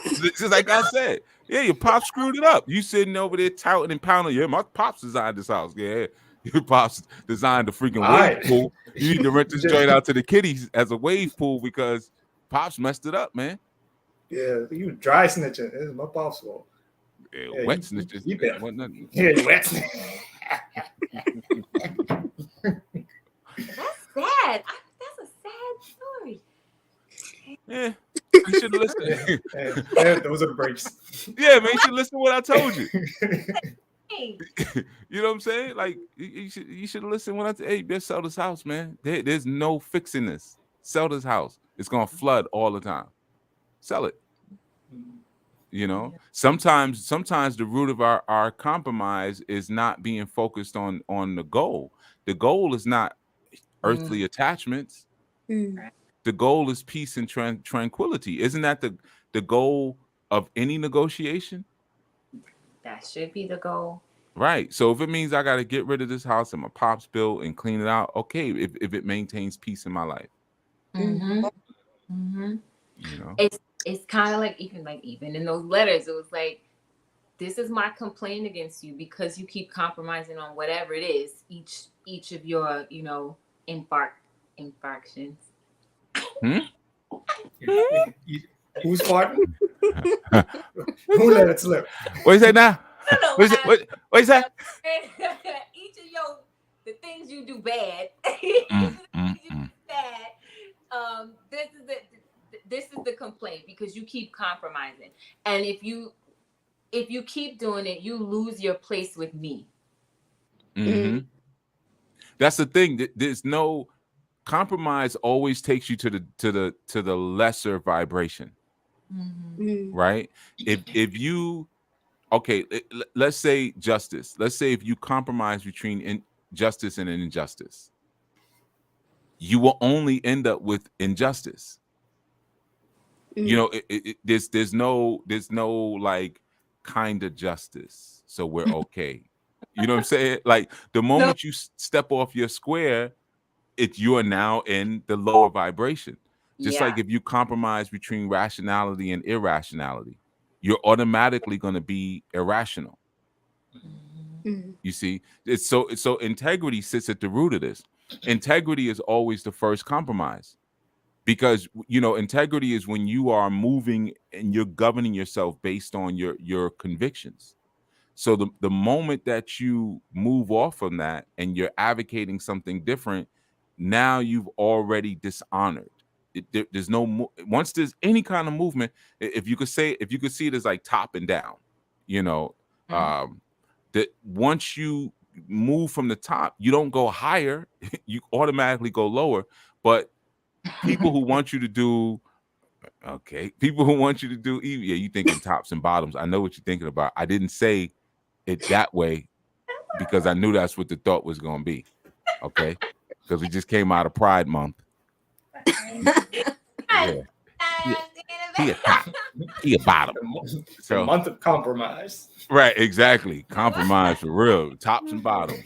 Just like I said, yeah, your pops screwed it up. You sitting over there touting and pounding. Yeah, my pops designed this house. Yeah, your pops designed the freaking All wave right. pool. You need to rent this joint out to the kiddies as a wave pool because pops messed it up, man. Yeah, you dry snitching. It's my pop's fault. Yeah, wet snitches. You better. Wasn't nothing. Yeah, you wet snitch. That's sad. That's a sad story. Yeah, you should listen. Yeah, those are breaks. Yeah, man, you should listen to what I told you. Hey, You know what I'm saying? Like you should listen when I say, hey, just sell this house, man. There's no fixing this. Sell this house. It's gonna flood all the time. Sell it. You know, sometimes the root of our compromise is not being focused on the goal. The goal is not earthly attachments. The goal is peace and tranquility. Isn't that the goal of any negotiation? that should be the goal. Right. So if it means I got to get rid of this house and my pops built and clean it out, okay. If it maintains peace in my life, Mm-hmm. Mm-hmm. you know. It's kind of like even in those letters, it was like, this is my complaint against you because you keep compromising on whatever it is, each of your, infractions. Who's farting? Who let it slip? What you say now? What you say? Each of the things you do bad. Bad. This is the complaint because you keep compromising, and if you keep doing it, you lose your place with me. Mm-hmm. That's the thing. There's no compromise. Always takes you to the lesser vibration, right? If you let's say justice. Let's say if you compromise between justice and injustice, you will only end up with injustice. You know, there's no like kind of justice, so we're okay. You know what I'm saying? Like the moment you step off your square, you are now in the lower vibration. Just like if you compromise between rationality and irrationality, you're automatically going to be irrational. You see, it's so integrity sits at the root of this. Integrity is always the first compromise. Because integrity is when you are moving and you're governing yourself based on your convictions. So the moment that you move off from that and you're advocating something different, now you've already dishonored. There's no once there's any kind of movement. If you could see it as like top and down, that once you move from the top, you don't go higher, you automatically go lower. But people who want you to do you thinking tops and bottoms. I know what you're thinking about. I didn't say it that way because I knew that's what the thought was going to be. Okay, because we just came out of Pride Month. Yeah. He a top, he a bottom. So a month of compromise. Right, exactly. Compromise for real. Tops and bottoms.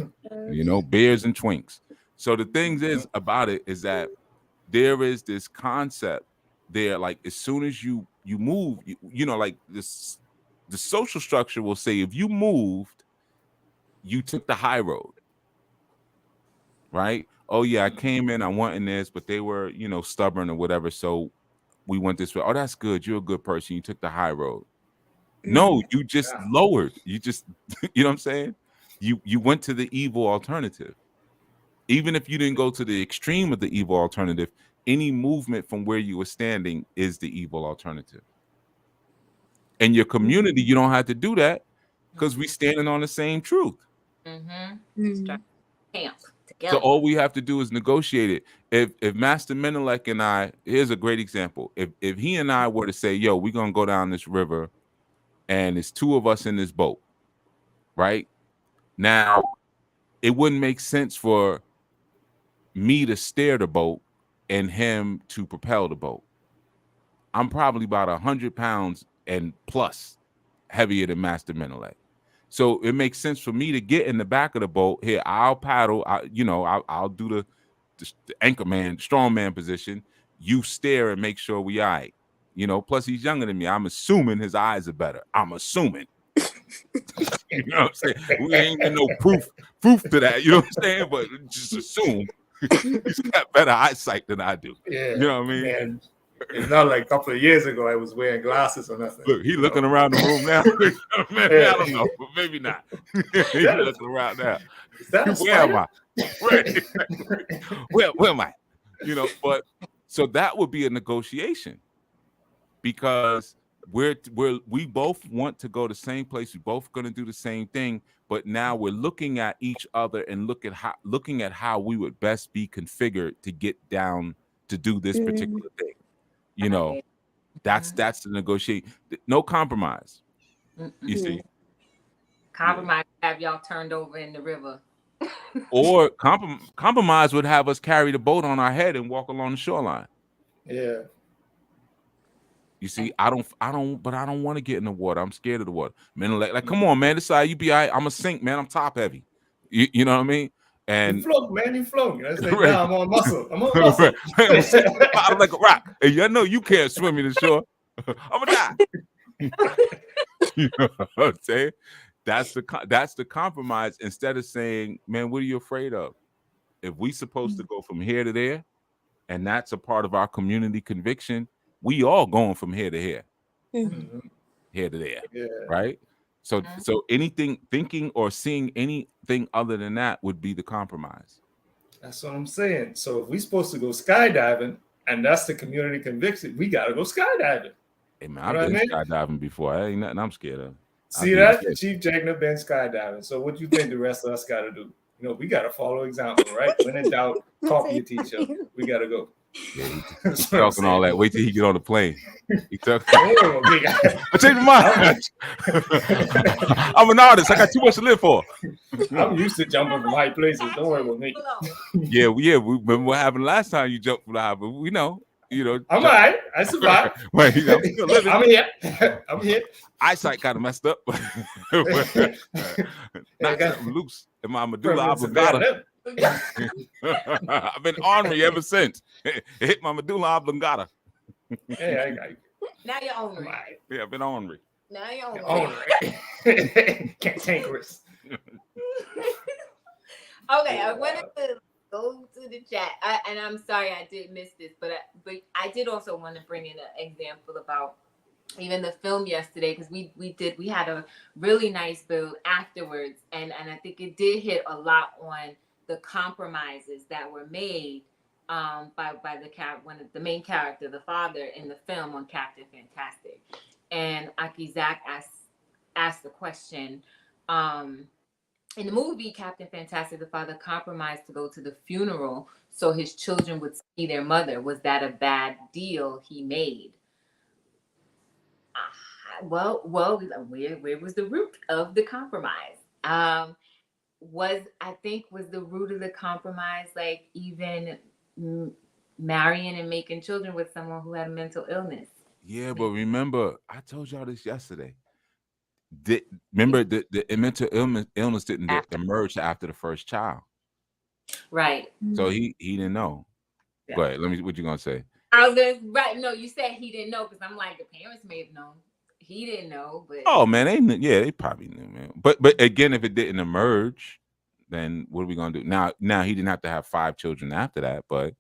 Beers and twinks. So the thing is about it is that there is this concept there, like as soon as you move, like this, the social structure will say if you moved, you took the high road, right? Oh yeah, I came in, I wanted this, but they were, stubborn or whatever, so we went this way. Oh, that's good. You're a good person. You took the high road. No, you just lowered. You just, you know what I'm saying? You went to the evil alternative. Even if you didn't go to the extreme of the evil alternative, any movement from where you were standing is the evil alternative. In your community, you don't have to do that because we're standing on the same truth. Camp go. So all we have to do is negotiate it. If Master Menelik and I, here's a great example. If he and I were to say, yo, we're gonna go down this river and it's two of us in this boat, right? Now, it wouldn't make sense for me to steer the boat and him to propel the boat. I'm probably about 100 pounds and plus heavier than Master Menelik. So it makes sense for me to get in the back of the boat. Here, I'll paddle. I'll do the anchor man, strong man position. You steer and make sure we all right. Plus he's younger than me. I'm assuming his eyes are better. I'm assuming. You know what I'm saying? We ain't got no proof to that. You know what I'm saying? But just assume he's got better eyesight than I do. Yeah, You know what I mean? And it's not like a couple of years ago I was wearing glasses or nothing. Look, he looking around the room now. Maybe, I don't know, but maybe not. He's looking around now. Is that a Where am spider? I? Right. Where am I? But so that would be a negotiation because we both want to go the same place. We're both going to do the same thing, but now we're looking at each other and looking at how we would best be configured to get down to do this particular thing. That's the negotiate. No compromise. You see, Compromise have y'all turned over in the river. or compromise would have us carry the boat on our head and walk along the shoreline. Yeah. You see, I don't want to get in the water. I'm scared of the water. Man, like come on, man. This side you be all right. I'm a sink, man. I'm top heavy. You know what I mean? And You float, man. You float. I say, Right. nah, I'm on muscle. I'm on muscle. I'm like a rock. And I know you can't swim in the shore. I'm gonna die. You know what I'm saying? That's the compromise. Instead of saying, man, what are you afraid of? If we supposed to go from here to there, and that's a part of our community conviction, we all going from here to here, here to there, right? So anything thinking or seeing anything other than that would be the compromise. That's what I'm saying. So if we're supposed to go skydiving, and that's the community conviction, we gotta go skydiving. Hey man, I've been skydiving before. I ain't nothing I'm scared of. See that? Chief Jagna been skydiving. So what do you think the rest of us gotta do? We gotta follow example, right? When in doubt, copy your teacher. We gotta go. Yeah, he's talking all that. Wait till he get on the plane. He talking. I changed my mind. I'm an artist. I got too much to live for. I'm used to jumping from high places. Don't worry about me. Yeah. We remember what happened last time you jumped from the high, but we know. I'm all right. I survived. Right, I'm still living. I'm here. I'm here. Eyesight kind of messed up. Not something loose in my medulla oblongata. I've been ornery ever since. It hit my medulla oblongata. Hey, now you're ornery. Yeah, I've been ornery. Now you're ornery. Cantankerous. Okay, I wanted to go to the chat, and I'm sorry I did miss this, but I did also want to bring in an example about even the film yesterday, because we had a really nice build afterwards, and I think it did hit a lot on the compromises that were made by the main character, the father in the film on Captain Fantastic. And Aki Zach asked the question, in the movie Captain Fantastic, the father compromised to go to the funeral so his children would see their mother. Was that a bad deal he made? Well, where was the root of the compromise? Was the root of the compromise like even marrying and making children with someone who had a mental illness? Yeah, but remember, I told y'all this yesterday. Remember the mental illness didn't emerge after the first child, right? So he didn't know. Yeah. Go ahead. What you gonna say? I was right. No, you said he didn't know, because I'm like, the parents may have known. He didn't know, but oh man, they probably knew, man. But again, if it didn't emerge, then what are we gonna do? Now he didn't have to have 5 children after that, but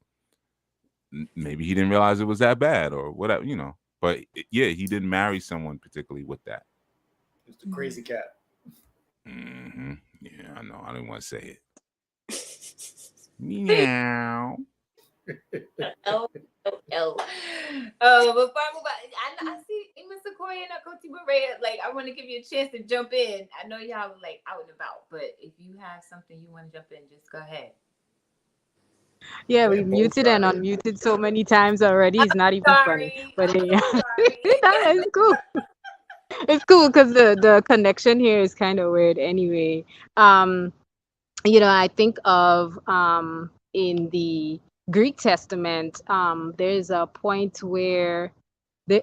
maybe he didn't realize it was that bad or whatever, But yeah, he didn't marry someone particularly with that. It's the crazy cat. Mm-hmm. Yeah, I know. I didn't want to say it. Meow. Oh. Before I move on, I see Mr. Corey and Achoti Barea. Like, I want to give you a chance to jump in. I know y'all like out and about, but if you have something you want to jump in, just go ahead. Yeah, They're we both muted and right. unmuted so many times already. It's not even funny. Sorry. But I'm yeah, so sorry. it's cool. It's cool because the connection here is kind of weird anyway. Um, I think of in the Greek Testament, there's a point where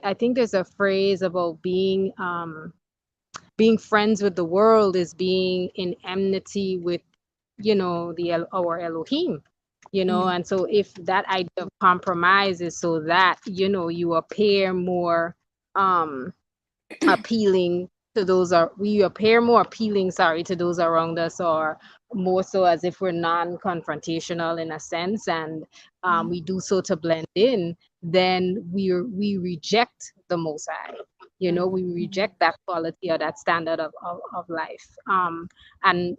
I think there's a phrase about being friends with the world is being in enmity with, our Elohim. And so if that idea of compromise is so that, you appear more um appealing to those are we appear more appealing, sorry, to those around us, or more so as if we're non-confrontational in a sense, and we do so to blend in, then we reject the Most High. We reject that quality or that standard of life. And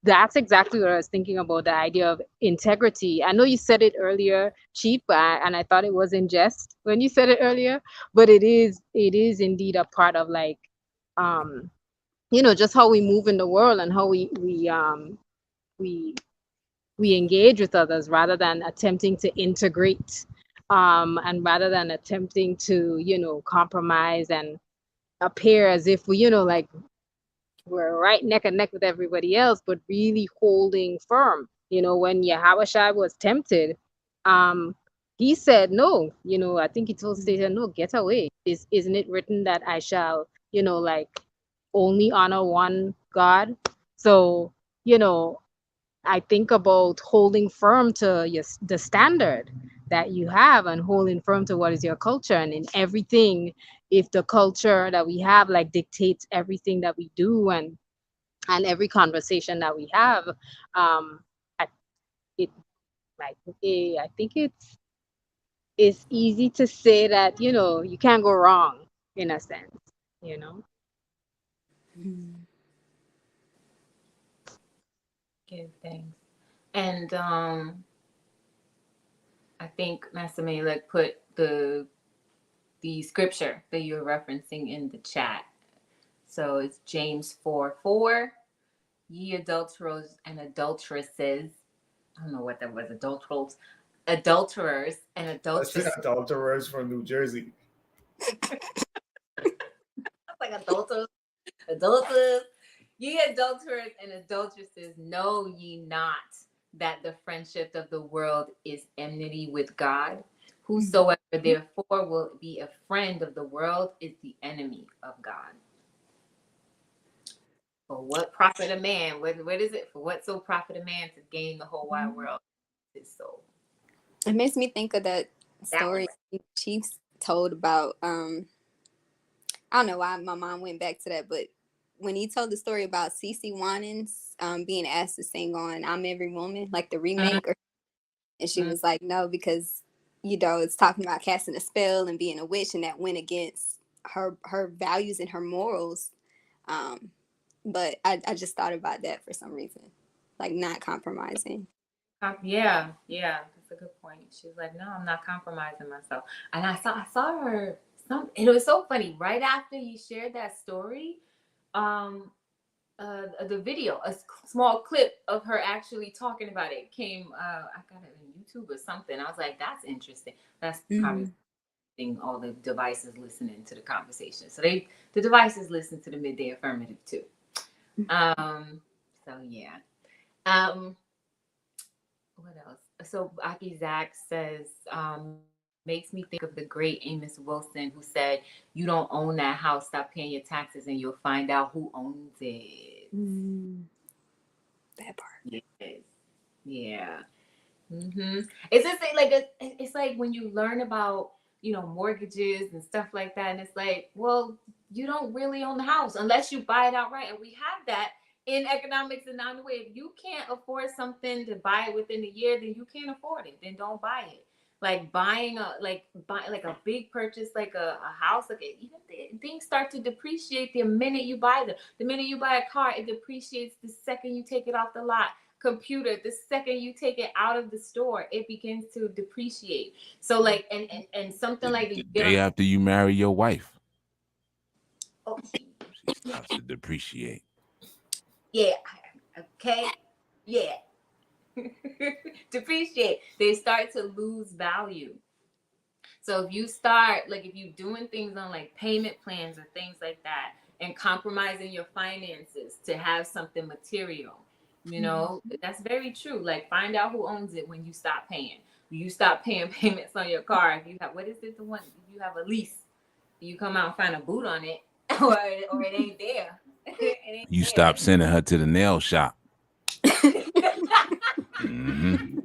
that's exactly what I was thinking about, the idea of integrity. I know you said it earlier, Chief, and I thought it was in jest when you said it earlier, but it is indeed a part of, like, um, just how we move in the world, and how we we engage with others, rather than attempting to integrate, and rather than attempting to, compromise and appear as if we, like, we're right neck and neck with everybody else, but really holding firm. When Yahushua was tempted, um, he said, no, I think he told Satan, no, get away. Isn't it written that I shall, like, only honor one God? So, I think about holding firm to the standard that you have, and holding firm to what is your culture. And in everything, if the culture that we have, like, dictates everything that we do, and every conversation that we have, um I, it like I think it's easy to say that, you can't go wrong, in a sense, you know Give thanks. And I think Master Malek put the scripture that you're referencing in the chat. So it's James 4:4. Ye adulterers and adulteresses. I don't know what that was. Adulterers and Let's say adulteresses. adulterers from New Jersey. Like adulterers. Ye adulterers and adulteresses, know ye not that the friendship of the world is enmity with God? Whosoever therefore will be a friend of the world is the enemy of God. For what profit a man? What is it? For what so profit a man to gain the whole wide world, his soul? It makes me think of that That story one. Chiefs told about. I don't know why my mom went back to that, but when he told the story about CeCe Winans being asked to sing on "I'm Every Woman," like the remake, and she was like, "No," because it's talking about casting a spell and being a witch, and that went against her values and her morals. But I just thought about that for some reason, like not compromising. Yeah, that's a good point. She was like, "No, I'm not compromising myself." And I saw her. And it was so funny. Right after you shared that story, um, the video, a small clip of her actually talking about it came. I got it on YouTube or something. I was like, "That's interesting." That's probably all the devices listening to the conversation. So the devices listen to the Midday Affirmative too. So yeah. What else? So Aki Zach says, makes me think of the great Amos Wilson, who said, "You don't own that house. Stop paying your taxes, and you'll find out who owns it." That part. Yes. Yeah. It's just like it's like when you learn about mortgages and stuff like that, and it's like, well, you don't really own the house unless you buy it outright, and we have that in economics and on the way. If you can't afford something to buy it within a year, then you can't afford it. Then don't buy it. Like buying a big purchase, like a house, like even things start to depreciate the minute you buy them. The minute you buy a car, it depreciates the second you take it off the lot. Computer, the second you take it out of the store, it begins to depreciate. So like and something like The day after you marry your wife, she starts to depreciate. Yeah. Okay. Yeah. depreciate. They start to lose value. So if you start, like, if you're doing things on like payment plans or things like that, and compromising your finances to have something material, you know, that's very true. Like, find out who owns it when you stop paying. When you stop paying payments on your car, if you have, what is it, the one, if you have a lease, you come out and find a boot on it, or it ain't there. It ain't You there. stop sending her to the nail shop. Mm-hmm.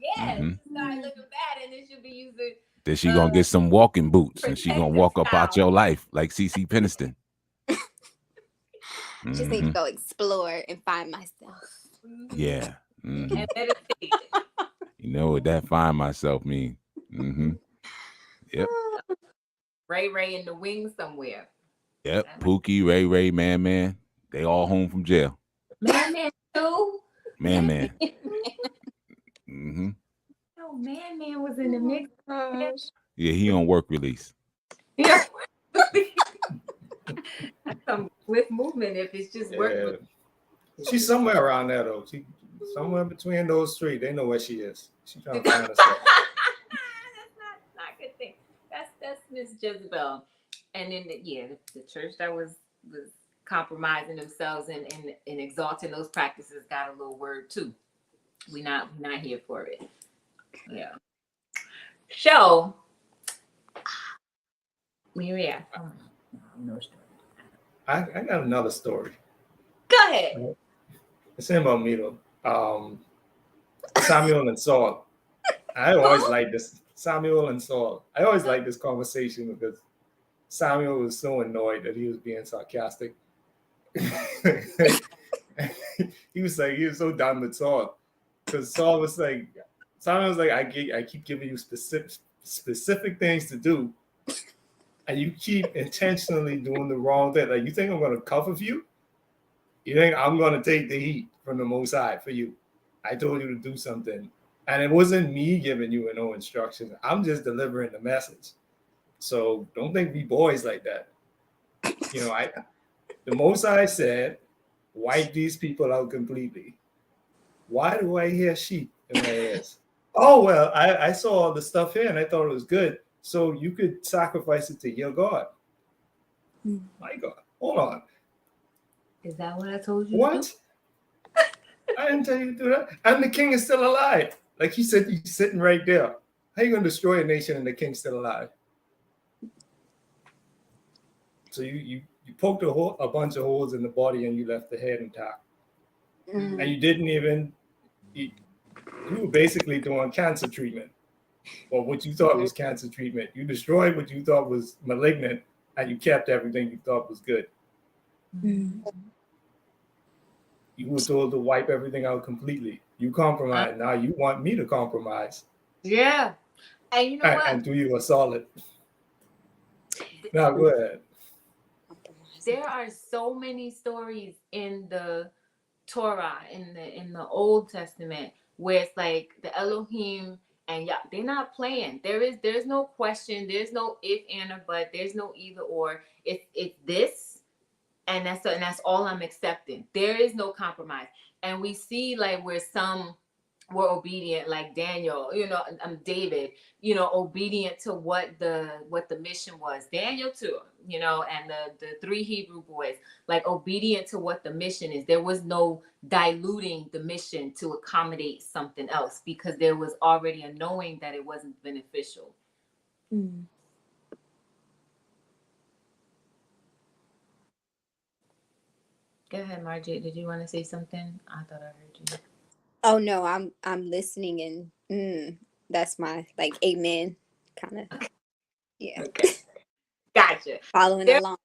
Yeah, Mhm. she start looking bad, and then she'll be using. Then she gonna get some walking boots, and she gonna protective walk up out style. your life like CeCe Peniston. Just need to Mhm. go explore and find myself. Yeah. Mhm. And meditate. You know what that find myself mean? Mm-hmm. Yep. Ray in the wings somewhere. Yep. Pookie, Ray, Man, they all home from jail. Man too. Man. Mm-hmm. No, Man was in the mix. Gosh. Yeah, he on work release. Yeah. That's some swift movement if it's just Yeah. work. She's somewhere around there though. She somewhere between those three. They know where she is. She's trying to find herself. That's not a good thing. That's Miss Jezebel. And then the church that was compromising themselves and exalting those practices got a little word too. We're not here for it. Yeah. So where we at? No story. I got another story. Go ahead. It's about me though. Samuel and Saul. I always like this. Samuel and Saul. I always like this conversation because Samuel was so annoyed that he was being sarcastic. he was so done with Saul because Saul was like, Samuel was like, I keep giving you specific things to do, and you keep intentionally doing the wrong thing. Like, you think I'm going to cover for you? You think I'm going to take the heat from the Most High for you? I told you to do something, and it wasn't me giving you no instructions. I'm just delivering the message. So don't think we boys like that. You know, the Most High said, wipe these people out completely. Why do I hear sheep in my ears? Oh, well, I saw all the stuff here and I thought it was good. So you could sacrifice it to your God. My God. Hold on. Is that what I told you? What? I didn't tell you to do that. And the king is still alive. Like he said, he's sitting right there. How you going to destroy a nation and the king's still alive? So you poked a bunch of holes in the body and you left the head intact. And you didn't even, you were basically doing cancer treatment. Or what you thought was cancer treatment. You destroyed what you thought was malignant and you kept everything you thought was good. You were told to wipe everything out completely. You compromised. Now you want me to compromise. Yeah. And you know what? And do you a solid. Now go ahead. There are so many stories in the Torah, in the Old Testament, where it's like the Elohim and they're not playing. There's no question. There's no if and or but. There's no either or. It's this, and that's all I'm accepting. There is no compromise. And we see like where some were obedient, like Daniel, David, obedient to what the mission was. Daniel too, and the three Hebrew boys, like obedient to what the mission is. There was no diluting the mission to accommodate something else because there was already a knowing that it wasn't beneficial. Go ahead, Margie. Did you want to say something? I thought I heard you. Oh no, I'm listening and that's my like amen kind of. Yeah. Okay. Gotcha. Following along.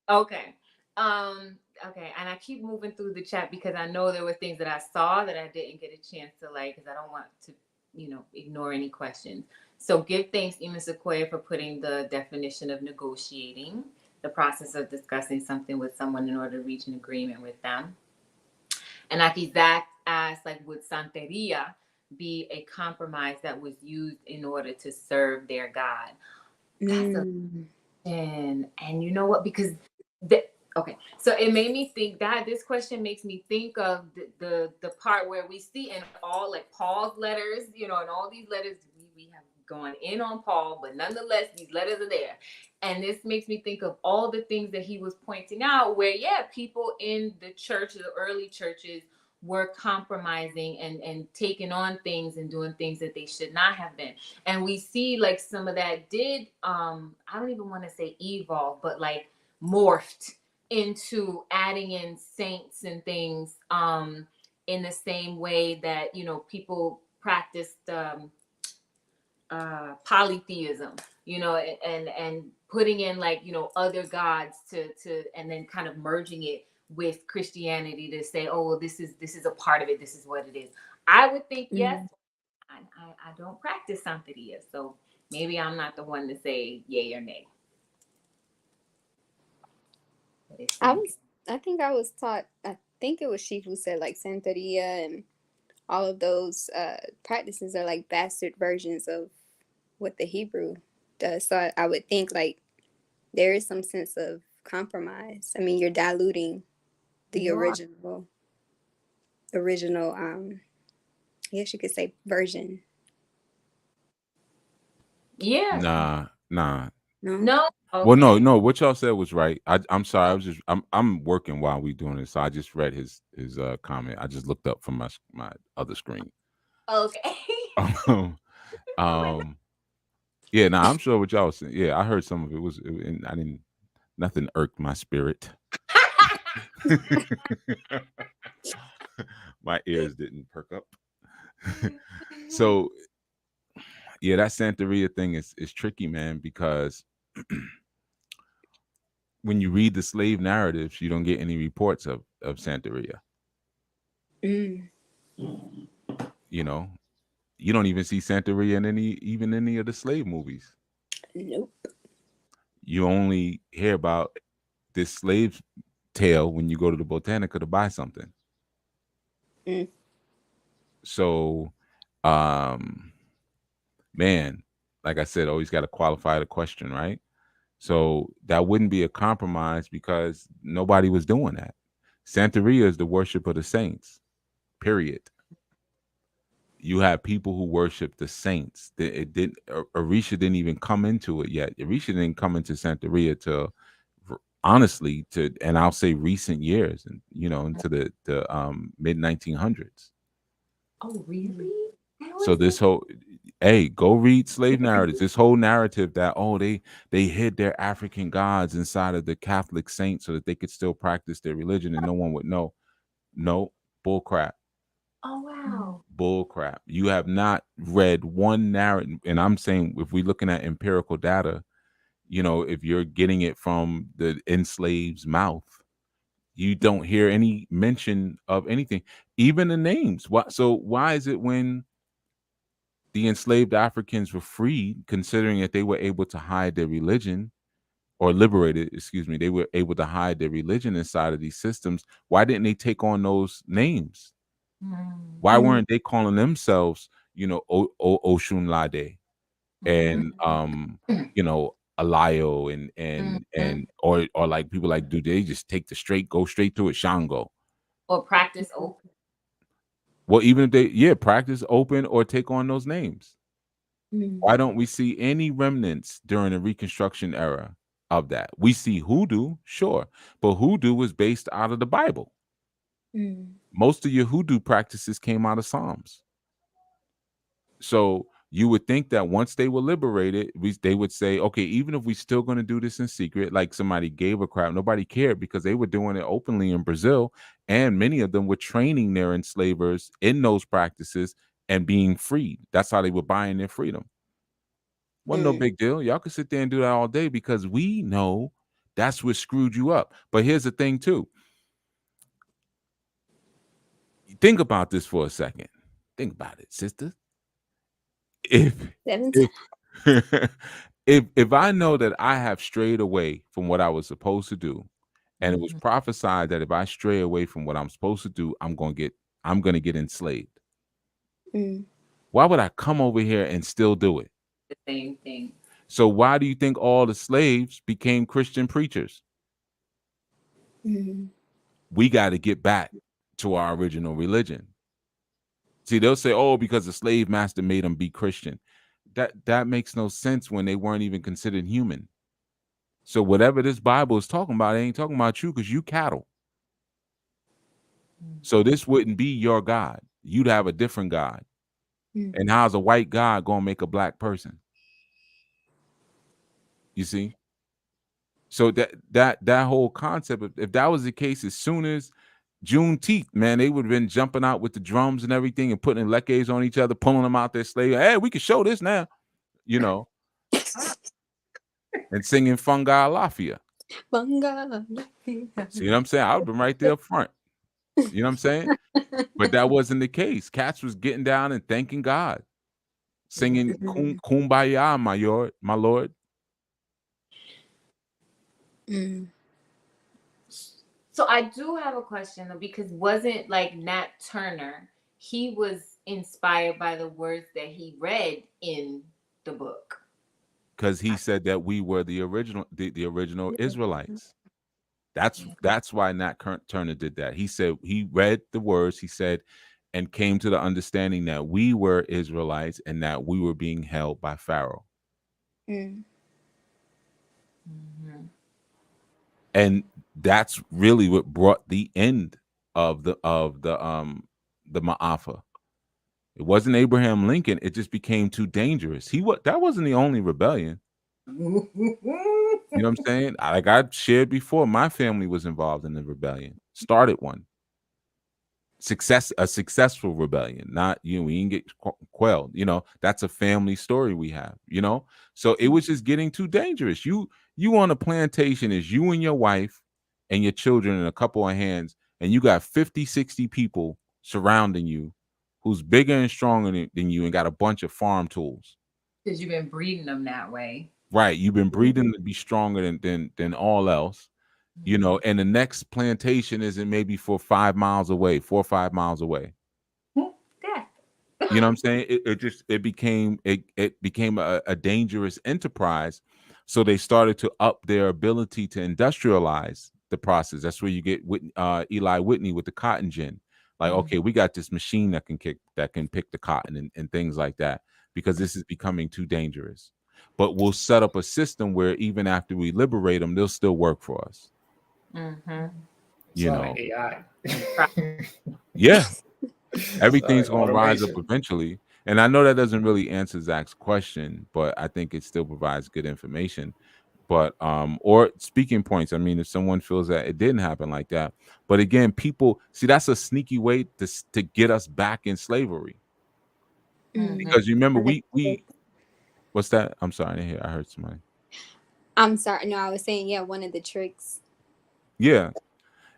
Okay. Okay. And I keep moving through the chat because I know there were things that I saw that I didn't get a chance to like, because I don't want to, ignore any questions. So give thanks, Ema Sequoia, for putting the definition of negotiating, the process of discussing something with someone in order to reach an agreement with them. And Aki Zach asked, like, would Santeria be a compromise that was used in order to serve their God? That's a and you know what? Because Okay, so it made me think that this question makes me think of the part where we see in all like Paul's letters, you know, and all these letters we have gone in on Paul, but nonetheless these letters are there, and this makes me think of all the things that he was pointing out, where yeah, people in the church, the early churches, were compromising and taking on things and doing things that they should not have been, and we see like some of that did I don't even want to say evolve, but like morphed into adding in saints and things in the same way that you know people practiced polytheism, you know, and putting in like you know other gods to and then kind of merging it with Christianity to say, oh well, this is a part of it, this is what it is. I would think yes. I don't practice Santeria, so maybe I'm not the one to say yay or nay. I think I was taught. I think it was she who said like Santeria and all of those practices are like bastard versions of what the Hebrew does. So I would think like there is some sense of compromise. I mean, you're diluting the You are. original. I guess you could say version. Yeah. Nah. No. No. Okay. Well, no. What y'all said was right. I'm sorry. I was just I'm working while we doing this, so I just read his comment. I just looked up from my other screen. Okay. um, yeah. Nah, I'm sure what y'all was saying. Yeah, I heard some of it. And I didn't. Nothing irked my spirit. My ears didn't perk up. So yeah, that Santeria thing is tricky, man, because when you read the slave narratives, you don't get any reports of Santeria. Mm. You know, you don't even see Santeria in any of the slave movies. Nope. You only hear about this slave tale when you go to the Botanica to buy something. Mm. So, man, like I said, always got to qualify the question, right? So that wouldn't be a compromise because nobody was doing that. Santeria is the worship of the saints, period. You have people who worship the saints. It did. Orisha didn't even come into it yet. Orisha didn't come into Santeria till, honestly, and I'll say recent years, and into the mid 1900s. Oh, really? So this whole, hey, go read slave narratives. This whole narrative that they hid their African gods inside of the Catholic saints so that they could still practice their religion and no one would know. No, bull crap. Oh, wow. Bull crap. You have not read one narrative, and I'm saying if we're looking at empirical data, if you're getting it from the enslaved's mouth, you don't hear any mention of anything, even the names. Why is it when the enslaved Africans were freed, considering that they were able to hide their religion, or liberated, excuse me, they were able to hide their religion inside of these systems? Why didn't they take on those names? Why weren't they calling themselves, Oshunlade and Alayo or like people like, do they just go straight to it, Shango? Or practice open. Well, even if they practice open or take on those names. Why don't we see any remnants during the Reconstruction era of that? We see hoodoo, sure, but hoodoo was based out of the Bible. Most of your hoodoo practices came out of Psalms. So you would think that once they were liberated, they would say, okay, even if we're still going to do this in secret, like somebody gave a crap, nobody cared because they were doing it openly in Brazil, and many of them were training their enslavers in those practices and being freed. That's how they were buying their freedom. Wasn't no big deal. Y'all could sit there and do that all day because we know that's what screwed you up. But here's the thing too. Think about this for a second. Think about it, sister. If if I know that I have strayed away from what I was supposed to do, and it was prophesied that if I stray away from what I'm supposed to do, I'm gonna get enslaved. Why would I come over here and still do it? The same thing. So why do you think all the slaves became Christian preachers? Mm. We got to get back to our original religion. See, they'll say, "Oh, because the slave master made them be Christian." That makes no sense when they weren't even considered human. So whatever this Bible is talking about, it ain't talking about you because you cattle. So this wouldn't be your God. You'd have a different God. Mm. And how's a white God gonna make a black person? You see? So that whole concept, if that was the case, as soon as Juneteenth, man, they would have been jumping out with the drums and everything and putting leques on each other, pulling them out their slave. Hey, we can show this now, you know, and singing Fungi Lafia. Bunga. See what I'm saying? I would have been right there up front. You know what I'm saying? But that wasn't the case. Cats was getting down and thanking God, singing Kumbaya, my Lord. Mm. So I do have a question though, because wasn't like Nat Turner, he was inspired by the words that he read in the book. Because he said that we were the original Israelites. That's why Nat Turner did that. He said he read the words, he said, and came to the understanding that we were Israelites and that we were being held by Pharaoh. Mm. Mm-hmm. And that's really what brought the end of the Ma'afa. It wasn't Abraham Lincoln. It just became too dangerous. That wasn't the only rebellion. You know what I'm saying? Like I shared before, my family was involved in the rebellion. Started one. A successful rebellion, not we didn't get quelled. That's a family story we have. So it was just getting too dangerous. You on a plantation is you and your wife and your children and a couple of hands, and you got 50, 60 people surrounding you who's bigger and stronger than you and got a bunch of farm tools. Because you've been breeding them that way. Right. You've been breeding to be stronger than all else. And the next plantation isn't maybe 4 or 5 miles away. Yeah. You know what I'm saying? It became a dangerous enterprise. So they started to up their ability to industrialize the process. That's where you get Eli Whitney with the cotton gin. Like, okay, we got this machine that can pick the cotton and things like that, because this is becoming too dangerous. But we'll set up a system where even after we liberate them, they'll still work for us. Mm-hmm. AI. Yeah. Everything's Sorry, going to rise up automation. eventually. And I know that doesn't really answer Zach's question, but I think it still provides good information. But or speaking points. I mean, if someone feels that it didn't happen like that, but again, people see that's a sneaky way to get us back in slavery. Mm. Because you remember we what's that? I'm sorry, I heard somebody. I'm sorry. No, I was saying, yeah, one of the tricks. Yeah.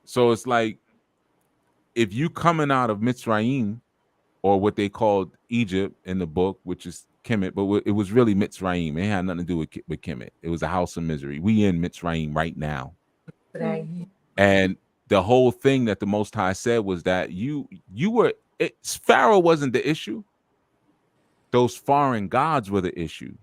So it's like if you coming out of Mitzrayim, or what they called Egypt in the book, which is Kemet, but it was really Mitzrayim. It had nothing to do with Kemet. It was a house of misery. We in Mitzrayim right now. And the whole thing that the Most High said was that Pharaoh wasn't the issue. Those foreign gods were the issue.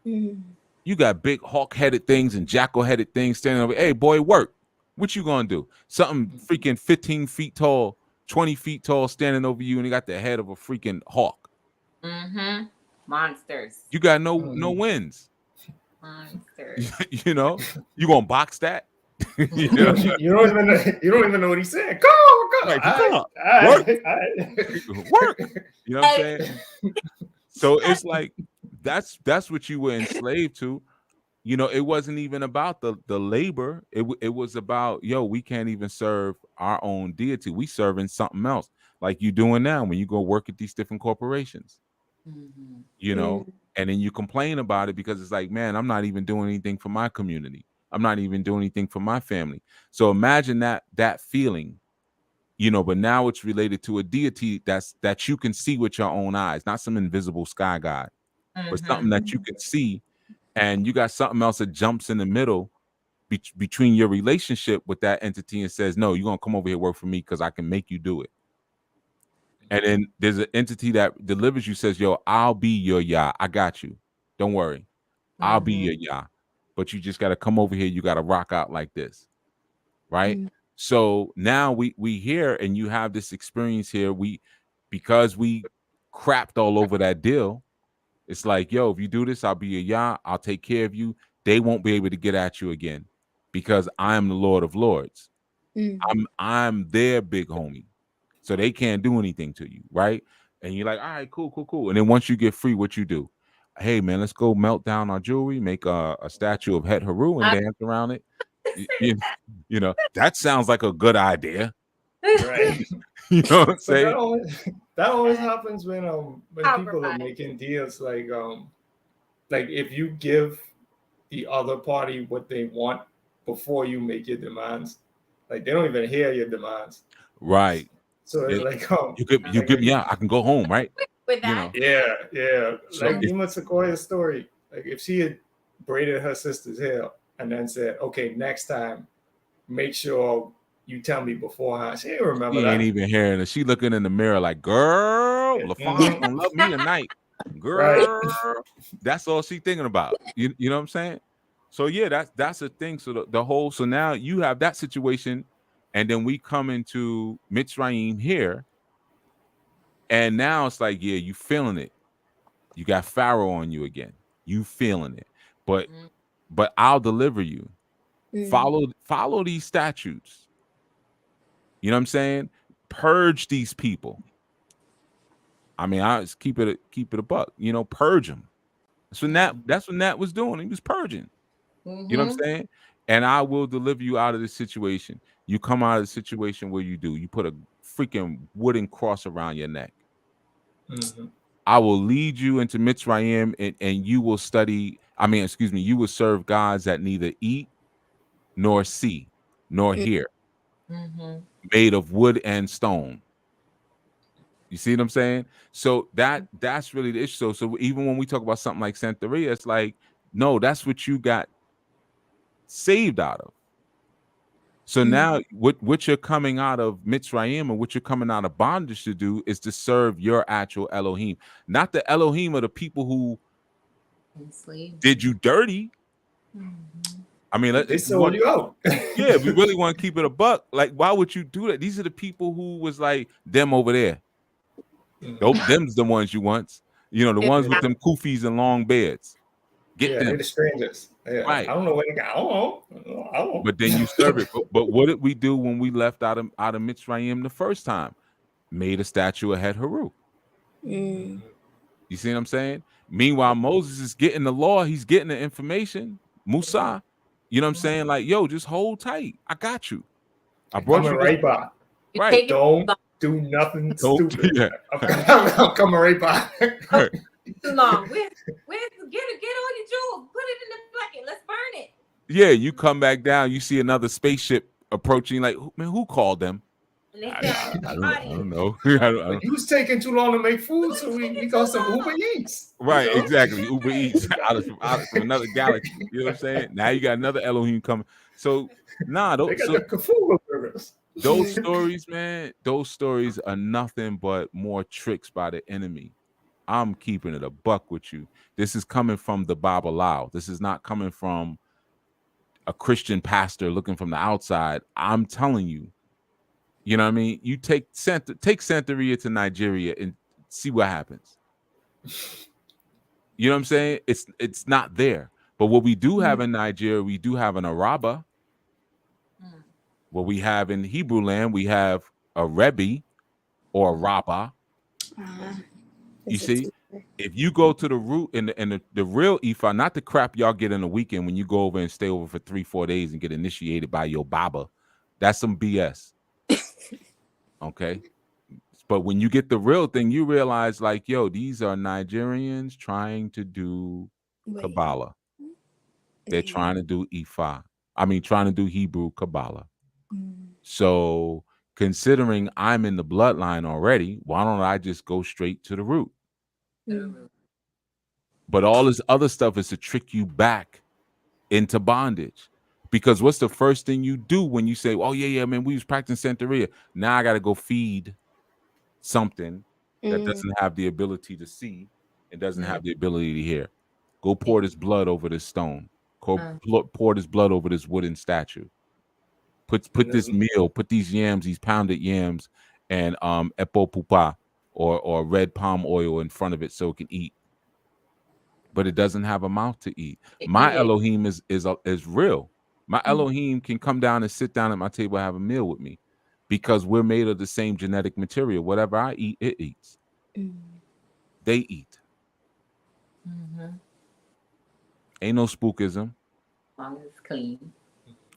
Mm. You got big hawk-headed things and jackal-headed things standing over. Hey, boy, work. What you gonna do? Something freaking 15 feet tall, 20 feet tall, standing over you, and they got the head of a freaking hawk. Mm-hmm. Monsters. You got no wins. Monsters. You gonna box that? You don't even know what he said. Go. Right, All work. right. Work. You know what I'm saying? So it's like that's what you were enslaved to. It wasn't even about the labor. It was about, we can't even serve our own deity. We serving something else, like you doing now when you go work at these different corporations. Mm-hmm. And then you complain about it because it's like, man, I'm not even doing anything for my community. I'm not even doing anything for my family. So imagine that feeling, but now it's related to a deity that you can see with your own eyes, not some invisible sky god, but something that you can see. And you got something else that jumps in the middle between your relationship with that entity and says, no, you're going to come over here work for me because I can make you do it. And then there's an entity that delivers you, says, yo, I'll be your Yah. I got you. Don't worry. I'll be your Yah. But you just got to come over here. You got to rock out like this. right? So now we here, and you have this experience here. Because we crapped all over that deal. It's like, yo, if you do this, I'll be a Yah. I'll take care of you. They won't be able to get at you again because I am the Lord of Lords. I'm their big homie, so they can't do anything to you, right? And you're like, all right, cool, cool, cool. And then once you get free, what you do? Hey, man, let's go melt down our jewelry, make a statue of Het Haru and dance around it. You know, that sounds like a good idea. Right. You know what I'm But saying? that always happens when people are Compromise. making deals like if you give the other party what they want before you make your demands, like they don't even hear your demands. Right. So it's It- like You give me out. I can go home, right? With You that, know. yeah. So Like if- Nima Sequoia's story, like if she had braided her sister's hair and then said, okay, next time, make sure you tell me beforehand. She didn't remember She that. ain't even hearing it. She looking in the mirror like, girl, LaFon's gonna love me tonight. Girl. That's all she thinking about. You know what I'm saying? So yeah, that's a thing. So the whole, so now you have that situation, and then we come into Mitzrayim here, and now it's like, yeah, you feeling it. You got Pharaoh on you again. You feeling it. But I'll deliver you. Follow these statutes. You know what I'm saying? Purge these people. I mean, I just keep it a buck. You know, purge them. That's what Nat was doing. He was purging. You know what I'm saying? And I will deliver you out of this situation. You come out of the situation where you put a freaking wooden cross around your neck. I will lead you into Mitzrayim, and you will study. I mean, excuse me, you will serve gods that neither eat nor see nor hear, made of wood and stone. You see what I'm saying? So that's really the issue. So even when we talk about something like Santeria, it's like, no, that's what you got saved out of. So now what you're coming out of Mitzrayim and what you're coming out of bondage to do is to serve your actual Elohim, not the Elohim of the people who did you dirty. I mean, they sold you out. Yeah, if we really want to keep it a buck, like, why would you do that? These are the people who was like them over there. Them's the ones you want. You know, the ones with them kufis and long beds. Get them. They're the strangers. Yeah. Right. I don't know what they got. I don't know. But then you serve it. But what did we do when we left out of Mitzrayim the first time? Made a statue of Het Haru. You see what I'm saying? Meanwhile, Moses is getting the law. He's getting the information. Musa. You know what I'm saying? Like, yo, just hold tight. I got you. I brought coming you right by. Right. Don't do nothing stupid. Yeah. I'm coming right by. Right. too long. Where's get all your jewels, put it in the bucket, let's burn it. Yeah, you come back down, you see another spaceship approaching. Like, man, who called them? I don't know. I don't. You was taking too long to make food, so we got some Uber Eats. Right, You know? exactly. Uber Eats out of another galaxy. You know what I'm saying? Now you got another Elohim coming. So they got the Cthulhu burgers. Those stories, man, those stories are nothing but more tricks by the enemy. I'm keeping it a buck with you. This is coming from the Babylao. This is not coming from a Christian pastor looking from the outside. I'm telling you. You know what I mean? You take Santeria to Nigeria and see what happens. You know what I'm saying? It's not there. But what we do have in Nigeria, we do have an Araba. What we have in Hebrew land, we have a Rebbe or a Rabbah. You see, if you go to the root and the real Ifa, not the crap y'all get in the weekend when you go over and stay over for 3-4 days and get initiated by your Baba, that's some BS. Okay. But when you get the real thing, you realize, like, yo, these are Nigerians trying to do Kabbalah. They're trying to do Ifa. I mean, trying to do Hebrew Kabbalah. So considering I'm in the bloodline already, why don't I just go straight to the root? But all this other stuff is to trick you back into bondage. Because what's the first thing you do when you say, oh, yeah, man, we was practicing Santeria. Now I got to go feed something that doesn't have the ability to see and doesn't have the ability to hear. Go pour this blood over this stone. Pour this blood over this wooden statue. Put And this meal, put these yams, these pounded yams, and epo pupa or red palm oil in front of it so it can eat. But it doesn't have a mouth to eat. My Eat it. Elohim is real. My Elohim can come down and sit down at my table and have a meal with me because we're made of the same genetic material. Whatever I eat, it eats. They eat. Ain't no spookism. As long as it's clean.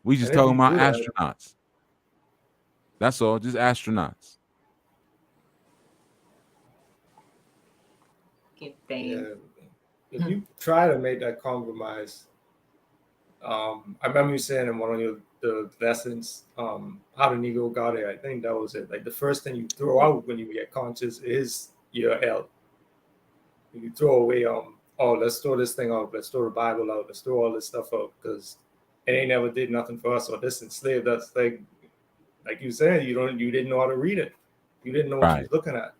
We just And if talking you about do that- astronauts. That's all, just astronauts. Give thanks. Yeah. If you try to make that compromise, I remember you saying in one of the lessons, how the Negro got it. I think that was it. Like the first thing you throw out when you get conscious is your L. You throw away let's throw this thing out, let's throw the Bible out, let's throw all this stuff out because it ain't never did nothing for us or this enslaved us. Like you said, you didn't know how to read it. You didn't know what you was looking at.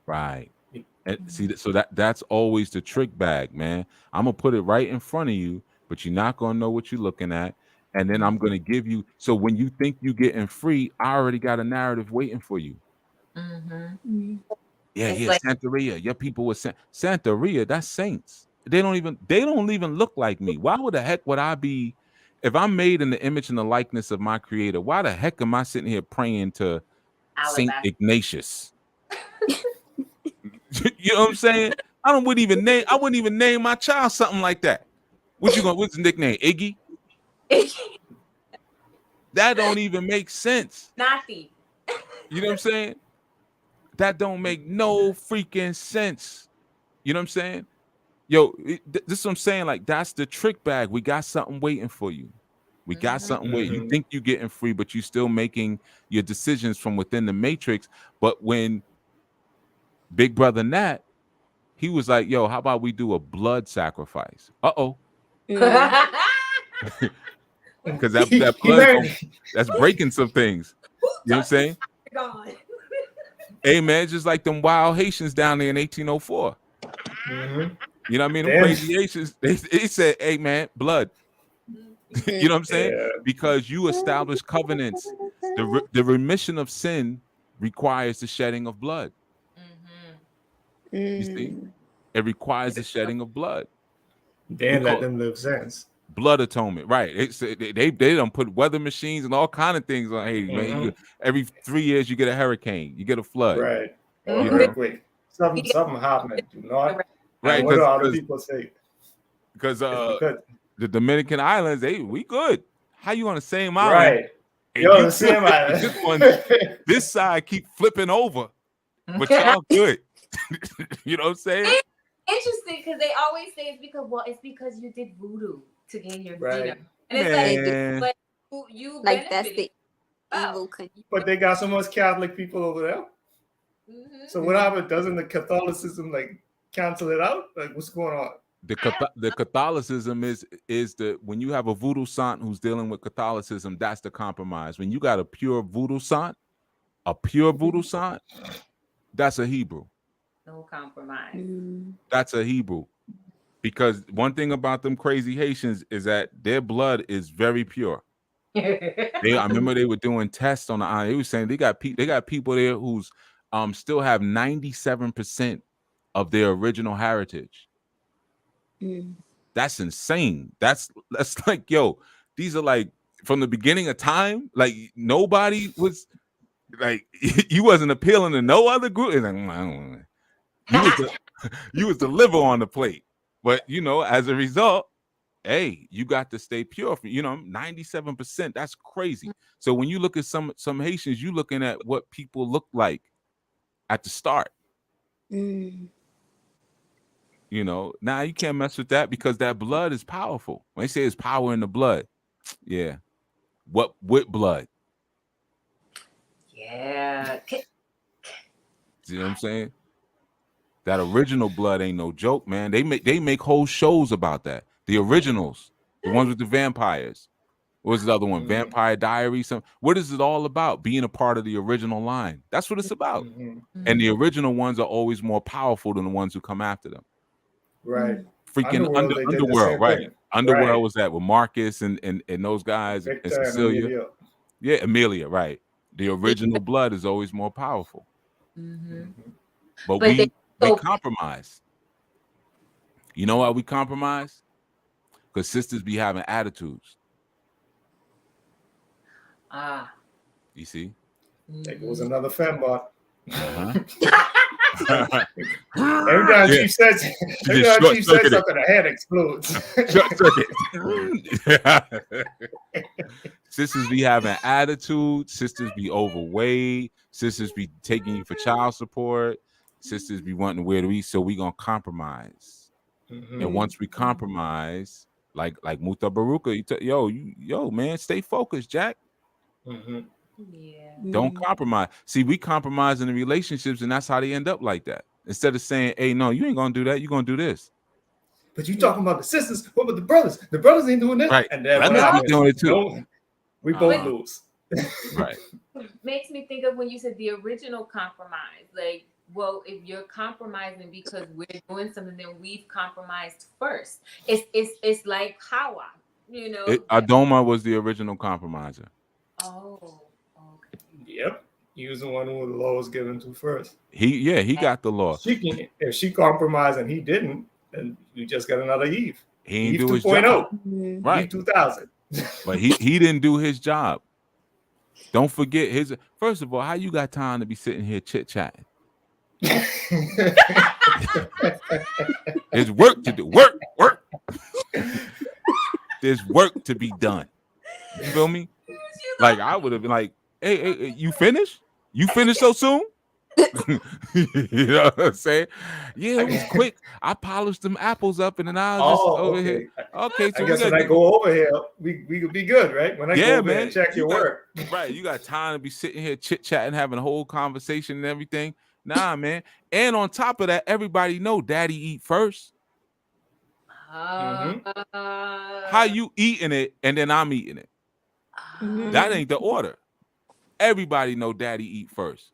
Right. And see, so that's always the trick bag, man. I'm gonna put it right in front of you, but you're not gonna know what you're looking at. And then I'm gonna give you. So when you think you're getting free, I already got a narrative waiting for you. Yeah, It's yeah, like- Santeria. Your people were Santeria. That's saints. They don't even look like me. Why would the heck would I be? If I'm made in the image and the likeness of my Creator, why the heck am I sitting here praying to Saint Ignatius? You know what I'm saying? I wouldn't even name my child something like that. What's the nickname? Iggy? That don't even make sense. Naughty. You know what I'm saying? That don't make no freaking sense. You know what I'm saying? Yo, this is what I'm saying. Like, that's the trick bag. We got something waiting for you. We got something waiting. You think you're getting free, but you're still making your decisions from within the matrix. But when Big Brother Nat, he was like, yo, how about we do a blood sacrifice? Uh-oh. Because that blood, that's breaking some things. You know what I'm saying? Hey, man, it's just like them wild Haitians down there in 1804. You know what I mean? Them crazy Haitians, they said, hey, man, blood. You know what I'm saying? Yeah. Because you establish covenants. The remission of sin requires the shedding of blood. You see? It requires the shedding of blood. Then let them live since. Blood atonement, right? They don't put weather machines and all kind of things on. Hey, man, every 3 years you get a hurricane, you get a flood, right? Or earthquake. Something happened. Do not. Right? What do other people say? Because the Dominican islands, we good. How you on the same island? Right. Yo, the same island. This side keep flipping over, but y'all good. You know what I'm saying? Interesting, because they always say it's because you did voodoo to gain your freedom. And it's like, but you like that's benefited. the evil country. But they got so much Catholic people over there. So what happened? Doesn't the Catholicism like cancel it out? Like what's going on? The Catholicism is the when you have a voodoo sant who's dealing with Catholicism, that's the compromise. When you got a pure voodoo sant, that's a Hebrew. No compromise. That's a Hebrew. Because one thing about them crazy Haitians is that their blood is very pure. I remember they were doing tests on the island. They were saying they got people there who's still have 97% of their original heritage. That's insane. That's like, yo, these are like from the beginning of time. Like nobody was like you wasn't appealing to no other group. It's like, you was the liver on the plate. But as a result, hey, you got to stay pure. 97%. That's crazy. So when you look at some Haitians, you looking at what people look like at the start. Now you can't mess with that because that blood is powerful. When they say it's power in the blood, yeah. What with blood? Yeah. See what I'm saying? That original blood ain't no joke, man. They make whole shows about that. The originals, the ones with the vampires. What was the other one? Vampire Diaries. What is it all about? Being a part of the original line. That's what it's about. And the original ones are always more powerful than the ones who come after them. Right. Freaking Underworld, right? Underworld was that with Marcus and those guys Victor and Cecilia. Emilio. Yeah, Amelia, right. The original blood is always more powerful. Mm-hmm. But But they we so compromise. You know why we compromise? Because sisters be having attitudes. You see? There goes another fembot. Uh-huh. Every time Yeah. Chief says, every just time short Chief says circuited. something, the head explodes. Short circuit. Sisters be having attitude. Sisters be overweight. Sisters be taking you for child support. Sisters be wanting to wear the so we gonna compromise. And once we compromise, like Muta Baruka, yo man, stay focused, Jack. yeah. Don't compromise. See, we compromise in the relationships, and that's how they end up like that. Instead of saying, "Hey, no, you ain't gonna do that. You're gonna do this." But you talking about the sisters? What about the brothers? The brothers ain't doing this, Right. and then Brothers what be happens? doing it too. We both But- lose. Right. Makes me think of when you said the original compromise. Like, well, if you're compromising because we're doing something, then we've compromised first. It's like Hawa, you know. Adoma was the original compromiser. Oh, okay. Yep. He was the one who the law was given to first. He got the law. If she compromised and he didn't, then you just got another Eve. He didn't Eve do his 2.0. job. Right. Eve 2000. But he didn't do his job. Don't forget his. First of all, how you got time to be sitting here chit chatting? There's work to do. Work. There's work to be done. You feel me? Like I would have been like, hey, you finished? You finished so soon? You know what I'm saying? Yeah, it was quick. I polished them apples up and then I was just over here. Okay, so I guess when I go over here, we could be good, right? When I go over here and check your work. Right. You got time to be sitting here chit-chatting, having a whole conversation and everything. Nah, man. And on top of that, everybody know daddy eat first. How you eating it and then I'm eating it? That ain't the order. Everybody know daddy eat first.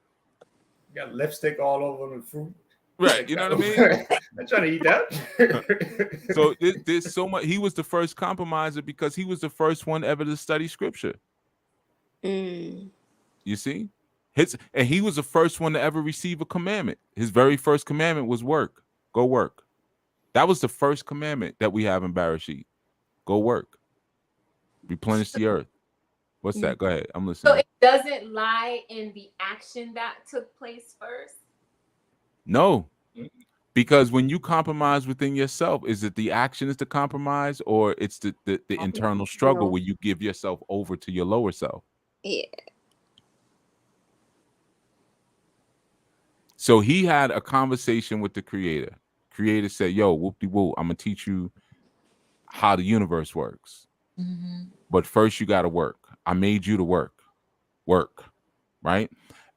Got lipstick all over the fruit. Right, you know what I mean? I'm trying to eat that. So there's so much. He was the first compromiser because he was the first one ever to study scripture. You see? And he was the first one to ever receive a commandment. His very first commandment was work. Go work. That was the first commandment that we have in Bereshit. Go work. Replenish the earth. What's that? Go ahead. I'm listening. So it doesn't lie in the action that took place first? No. Because when you compromise within yourself, is it the action is the compromise or it's the internal struggle where you give yourself over to your lower self? Yeah. So he had a conversation with the creator. Creator said, yo, whoop-de-woo, I'm going to teach you how the universe works. But first you got to work. I made you to work, right?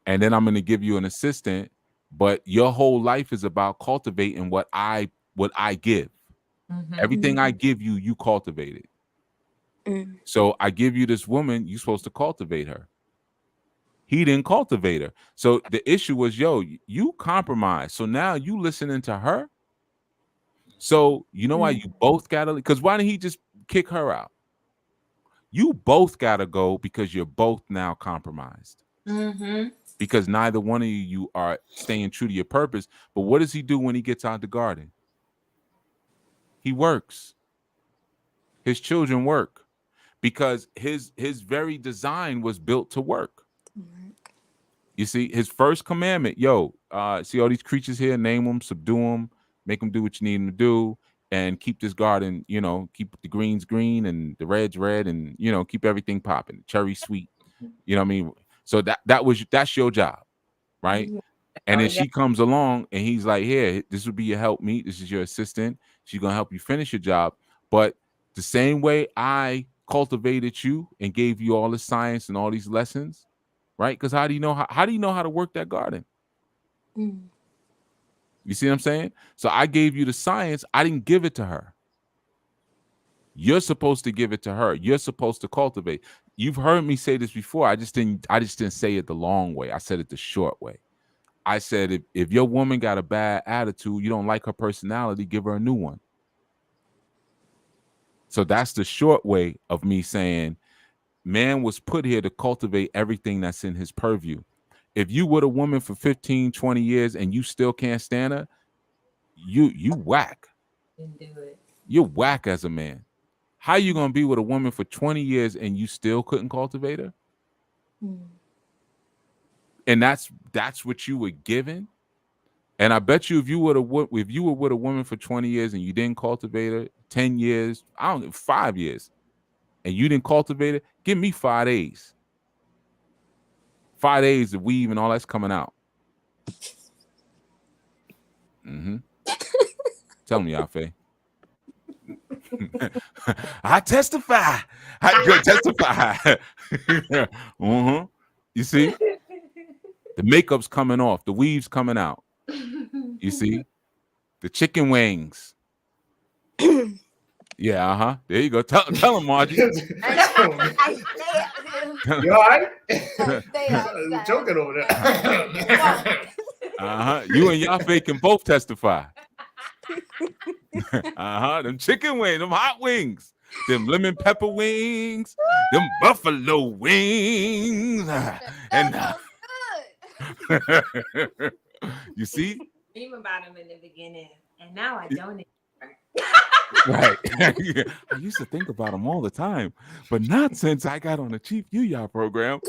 And then I'm going to give you an assistant, but your whole life is about cultivating what I give. Everything I give you, you cultivate it. So I give you this woman, you're supposed to cultivate her. He didn't cultivate her. So the issue was, yo, you compromise. So now you listening to her. So you know why you both got to, because why didn't he just kick her out? You both got to go because you're both now compromised. Because neither one of you are staying true to your purpose. But what does he do when he gets out the garden? He works. His children work because his very design was built to work. You see, his first commandment, see all these creatures here, name them, subdue them, make them do what you need them to do, and keep this garden, keep the greens green and the reds red, and keep everything popping, cherry sweet. You know what I mean? So that's your job, right? And then she comes along and he's like, here, this would be your helpmeet. This is your assistant. She's gonna help you finish your job. But the same way I cultivated you and gave you all the science and all these lessons, right? Because how do you know how to work that garden? You see what I'm saying? So I gave you the science. I didn't give it to her. You're supposed to give it to her. You're supposed to cultivate. You've heard me say this before. I just didn't say it the long way. I said it the short way. I said if your woman got a bad attitude, you don't like her personality, give her a new one. So that's the short way of me saying man was put here to cultivate everything that's in his purview. If you with a woman for 15, 20 years and you still can't stand her, you whack. Didn't do it. You're whack as a man. How you gonna be with a woman for 20 years and you still couldn't cultivate her? And that's what you were given. And I bet you if you were with a woman for 20 years and you didn't cultivate her, 10 years, I don't know, 5 years, and you didn't cultivate it, give me 5 days. 5 days of weave and all that's coming out. Tell me, Yaffe. I testify. I testify. You see? The makeup's coming off. The weave's coming out. You see? The chicken wings. Yeah, there you go. Tell him, Margie. I stay You all right? outside. Joking over there. You and Yaffe can both testify. Them chicken wings, them hot wings, them lemon pepper wings, them buffalo wings, and you see, Dream about him in the beginning, and now I don't anymore. right? I used to think about them all the time, but not since I got on the Chief Y'all program.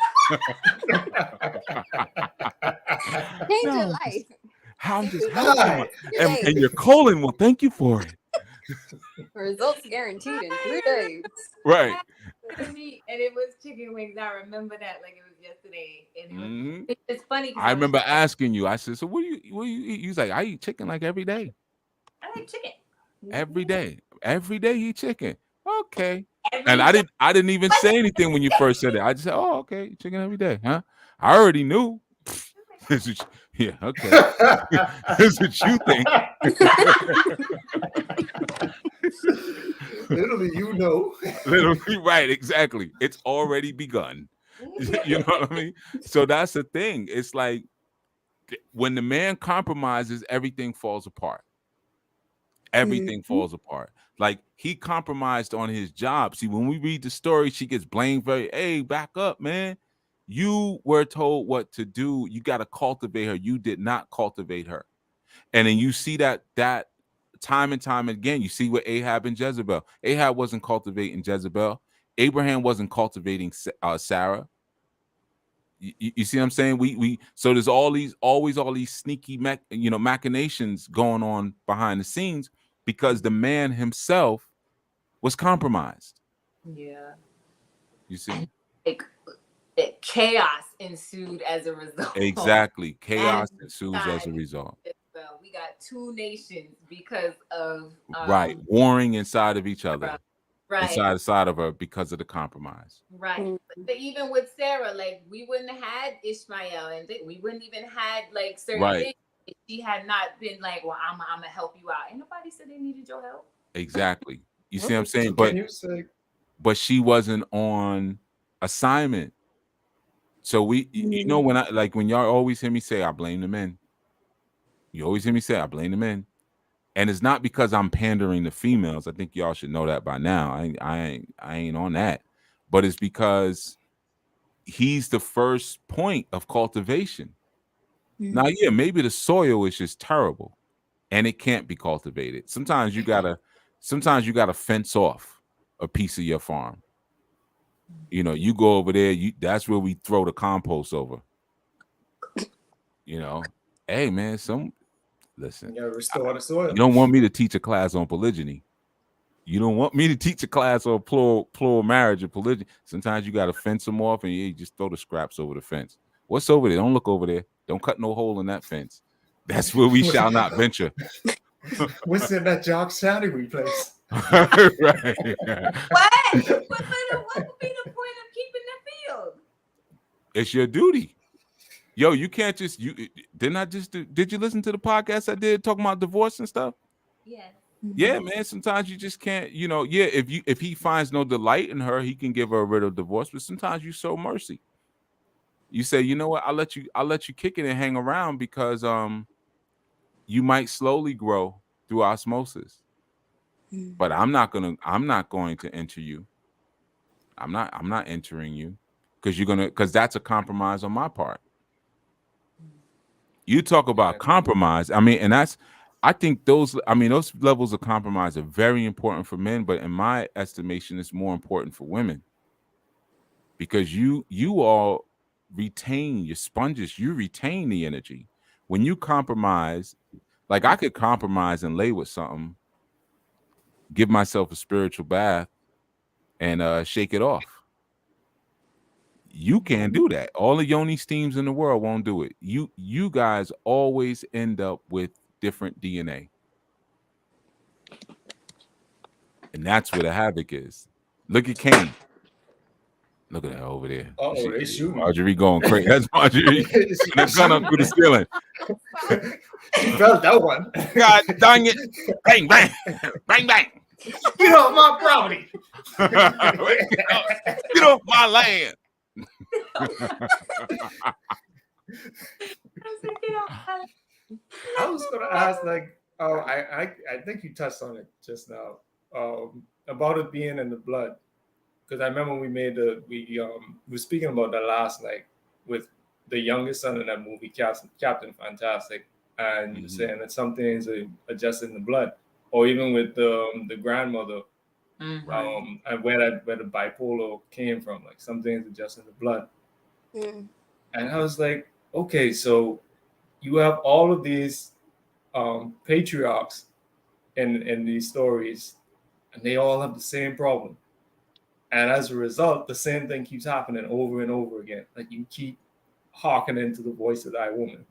Change your life. I'm just happy. And your colon will thank you for it. Results guaranteed in 3 days. Right. And it was chicken wings. I remember that like it was yesterday. And it's funny. I remember asking you. I said, "So what do you eat?" You was like, "I eat chicken like every day." I like chicken. Every day. Every day you eat chicken. Okay. Every And day. I didn't even say anything when you first said it. I just said, "Oh, okay, chicken every day, huh?" I already knew. Yeah, okay. That's what you think. Literally, you know. Literally, right, exactly. It's already begun. You know what I mean? So that's the thing. It's like when the man compromises, everything falls apart. Everything falls apart. Like he compromised on his job. See, when we read the story, she gets blamed for, hey, back up, man. You were told what to do. You got to cultivate her. You did not cultivate her. And then you see that time and time again. You see with Ahab and Jezebel. Ahab wasn't cultivating Jezebel. Abraham wasn't cultivating Sarah. You see what I'm saying? We so there's always all these sneaky machinations going on behind the scenes because the man himself was compromised. Yeah. You see? Chaos ensued as a result. Exactly. Chaos ensues as a result. Well, we got 2 nations because of right. Warring inside of each other. Right. Inside of her because of the compromise. Right. But even with Sarah, like we wouldn't have had Ishmael and we wouldn't even had like certain things if she had not been like, well, I'm gonna help you out. Ain't nobody said they needed your help. Exactly. You see what I'm saying? So but she wasn't on assignment. So you know, when y'all always hear me say I blame the men. You always hear me say I blame the men. And it's not because I'm pandering to females. I think y'all should know that by now. I ain't on that. But it's because he's the first point of cultivation. Now, yeah, maybe the soil is just terrible and it can't be cultivated. Sometimes you gotta fence off a piece of your farm. You know, you go over there, that's where we throw the compost over. You know, hey man, listen. You gotta restore the soil. You don't want me to teach a class on polygyny. You don't want me to teach a class on plural marriage and polygyny. Sometimes you got to fence them off and you just throw the scraps over the fence. What's over there? Don't look over there. Don't cut no hole in that fence. That's where we shall not venture. What's in that Jock Sounding replace? Right. What would be the point of keeping the field? It's your duty. Yo, you can't just did you listen to the podcast I did talking about divorce and stuff? Yes. Yeah, man. Sometimes you just can't, if he finds no delight in her, he can give her a writ of divorce. But sometimes you show mercy. You say, you know what, I'll let you kick it and hang around because you might slowly grow through osmosis. But I'm not going to enter you. I'm not entering you because that's a compromise on my part. You talk about compromise. I mean, and I think those levels of compromise are very important for men, but in my estimation, it's more important for women because you all retain your sponges, you retain the energy. When you compromise, like I could compromise and lay with something, give myself a spiritual bath, and shake it off. You can't do that. All the yoni steams in the world won't do it. You guys always end up with different DNA. And that's where the havoc is. Look at Kane. Look at her over there. Oh, they shooting. Marjorie going crazy. That's Marjorie. And a gun up through the ceiling. She felt that one. God dang it. Bang, bang. Bang, bang. Get off my property. Get off my land. I was gonna ask, like, oh, I think you touched on it just now, about it being in the blood, because I remember we were speaking about that last night with the youngest son in that movie, Captain Fantastic, and you're saying that some things are just in the blood, or even with the grandmother, and where the bipolar came from, like some things are just in the blood. And I was like, okay, so you have all of these patriarchs in these stories, and they all have the same problem. And as a result, the same thing keeps happening over and over again. Like you keep hearkening to the voice of that woman,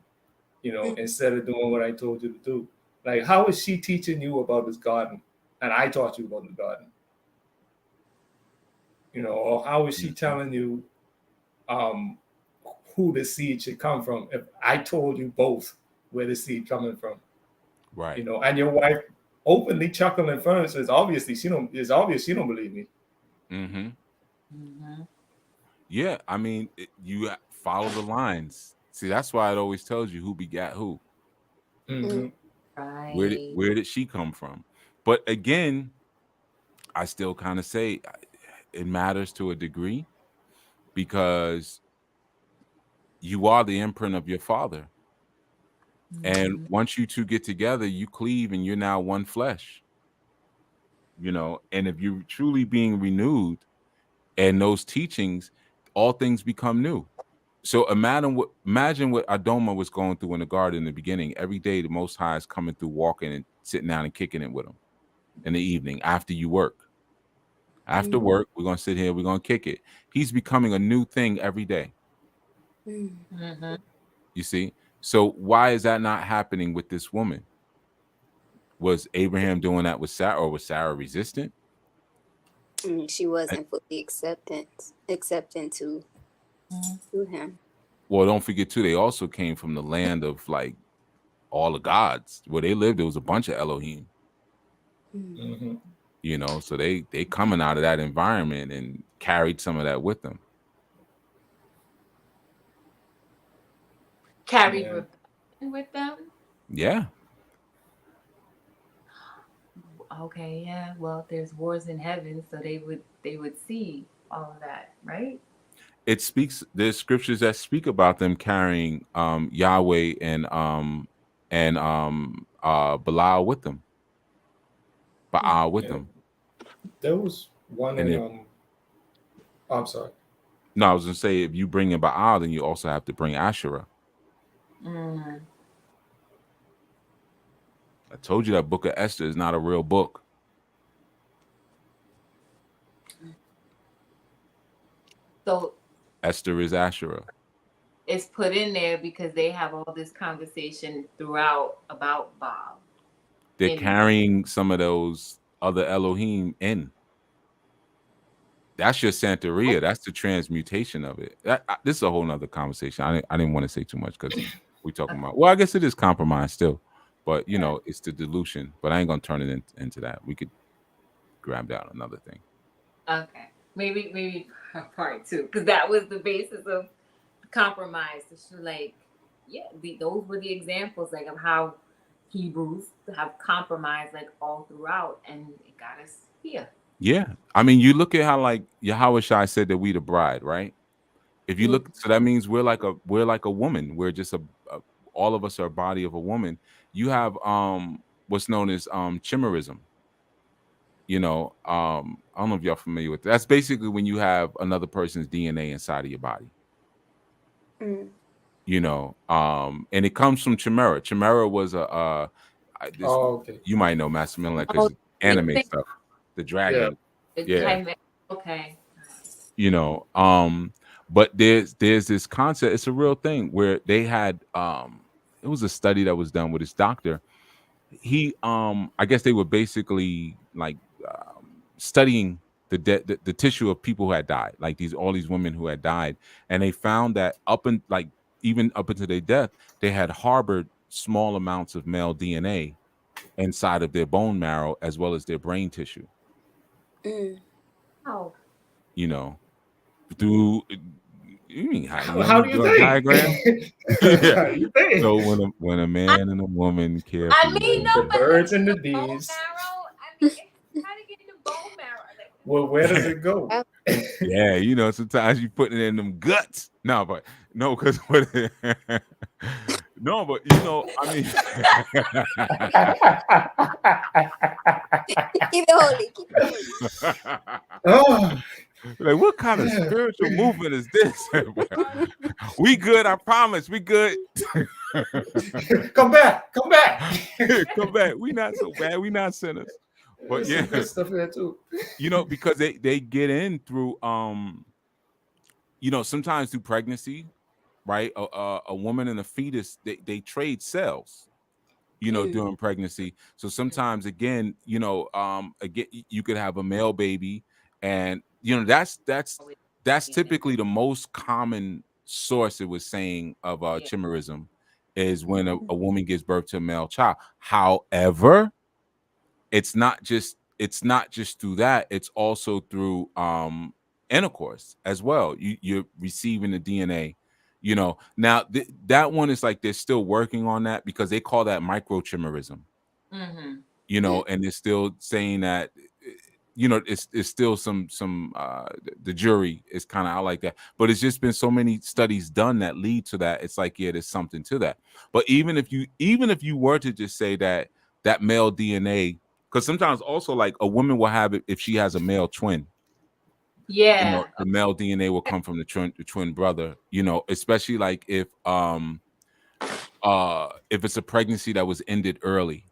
instead of doing what I told you to do. Like, how is she teaching you about this garden? And I taught you about the garden. Or how is she telling you who the seed should come from if I told you both where the seed coming from? Right. And your wife openly chuckling in front of us. It's obvious she don't believe me. Yeah, I mean, you follow the lines. See, that's why it always tells you who begat who. Right. Where did she come from? But again, I still kind of say it matters to a degree because you are the imprint of your father. And once you two get together, you cleave and you're now one flesh. And if you're truly being renewed and those teachings, all things become new. So imagine what Adoma was going through in the garden in the beginning. Every day the Most High is coming through, walking and sitting down and kicking it with him in the evening after you work. After work, we're going to sit here, we're going to kick it. He's becoming a new thing every day. You see? So why is that not happening with this woman? Was Abraham doing that with Sarah, or was Sarah resistant? She wasn't fully accepting to him. Well, don't forget too, they also came from the land of like all the gods. Where they lived, there was a bunch of Elohim. So they coming out of that environment and carried some of that with them. Carried with them? Yeah. Okay, yeah. Well, there's wars in heaven, so they would see all of that, right? It speaks. There's scriptures that speak about them carrying Yahweh and Belial with them. Baal with them. There was one I'm sorry. No, I was gonna say if you bring in Baal, then you also have to bring Asherah. I told you that book of Esther is not a real book. So Esther is Asherah. It's put in there because they have all this conversation throughout about Baal. They're carrying some of those other Elohim in. That's your Santeria. That's the transmutation of it. This is a whole nother conversation. I didn't want to say too much because we're talking about. Well, I guess it is compromise still, but it's the dilution. But I ain't gonna turn it into that. We could grab down another thing. Okay, maybe part two, because that was the basis of compromise. So like, those were the examples like of how Hebrews have compromised like all throughout, and it got us here. Yeah. I mean, you look at how like Yahweh Shai said that we the bride, right? If you look, so that means we're like a woman. We're just a all of us are a body of a woman. You have what's known as chimerism. I don't know if y'all familiar with that. That's basically when you have another person's DNA inside of your body. Mm. And it comes from chimera. Chimera was this Oh, okay. you might know Maximilian because Oh, the anime thing, stuff, the Yeah. dragon. the Yeah. chimera. Okay. you know um but there's this concept. It's a real thing where they had it was a study that was done with his doctor. He I guess they were basically like studying the tissue of people who had died, like all these women who had died, and they found that even up until their death, they had harbored small amounts of male DNA inside of their bone marrow as well as their brain tissue. Mm. Oh, you know through you mean how How do you do a think? diagram. Yeah. How do you think? So when a man and a woman care for I each mean, other. no, The but birds and the bone bees. marrow. I mean, how to get the bone marrow? Like, Well, where does it go? Yeah, sometimes you put it in them guts. No, but no, because no, but I mean, Keep it holy. Keep it holy. Oh, like what kind of spiritual movement is this? We good, I promise. We good. come back. Come back. Come back. We not so bad. We not sinners. But There's yeah, some good stuff here too. because they get in through sometimes through pregnancy, right? A woman and a fetus, they trade cells, Mm. during pregnancy. So sometimes again, you could have a male baby, and that's typically the most common source it was saying of yeah. chimerism is when a woman gives birth to a male child. However, it's not just through that, it's also through intercourse as well. You're receiving the DNA. Now that one is like they're still working on that because they call that microchimerism. Mm-hmm. And they're still saying that it's still some the jury is kind of out like that, but it's just been so many studies done that lead to that. It's like, yeah, there's something to that. But even if you were to just say that male DNA, because sometimes also like a woman will have it if she has a male twin. Yeah. The male DNA will come from the twin brother. Especially like if it's a pregnancy that was ended early.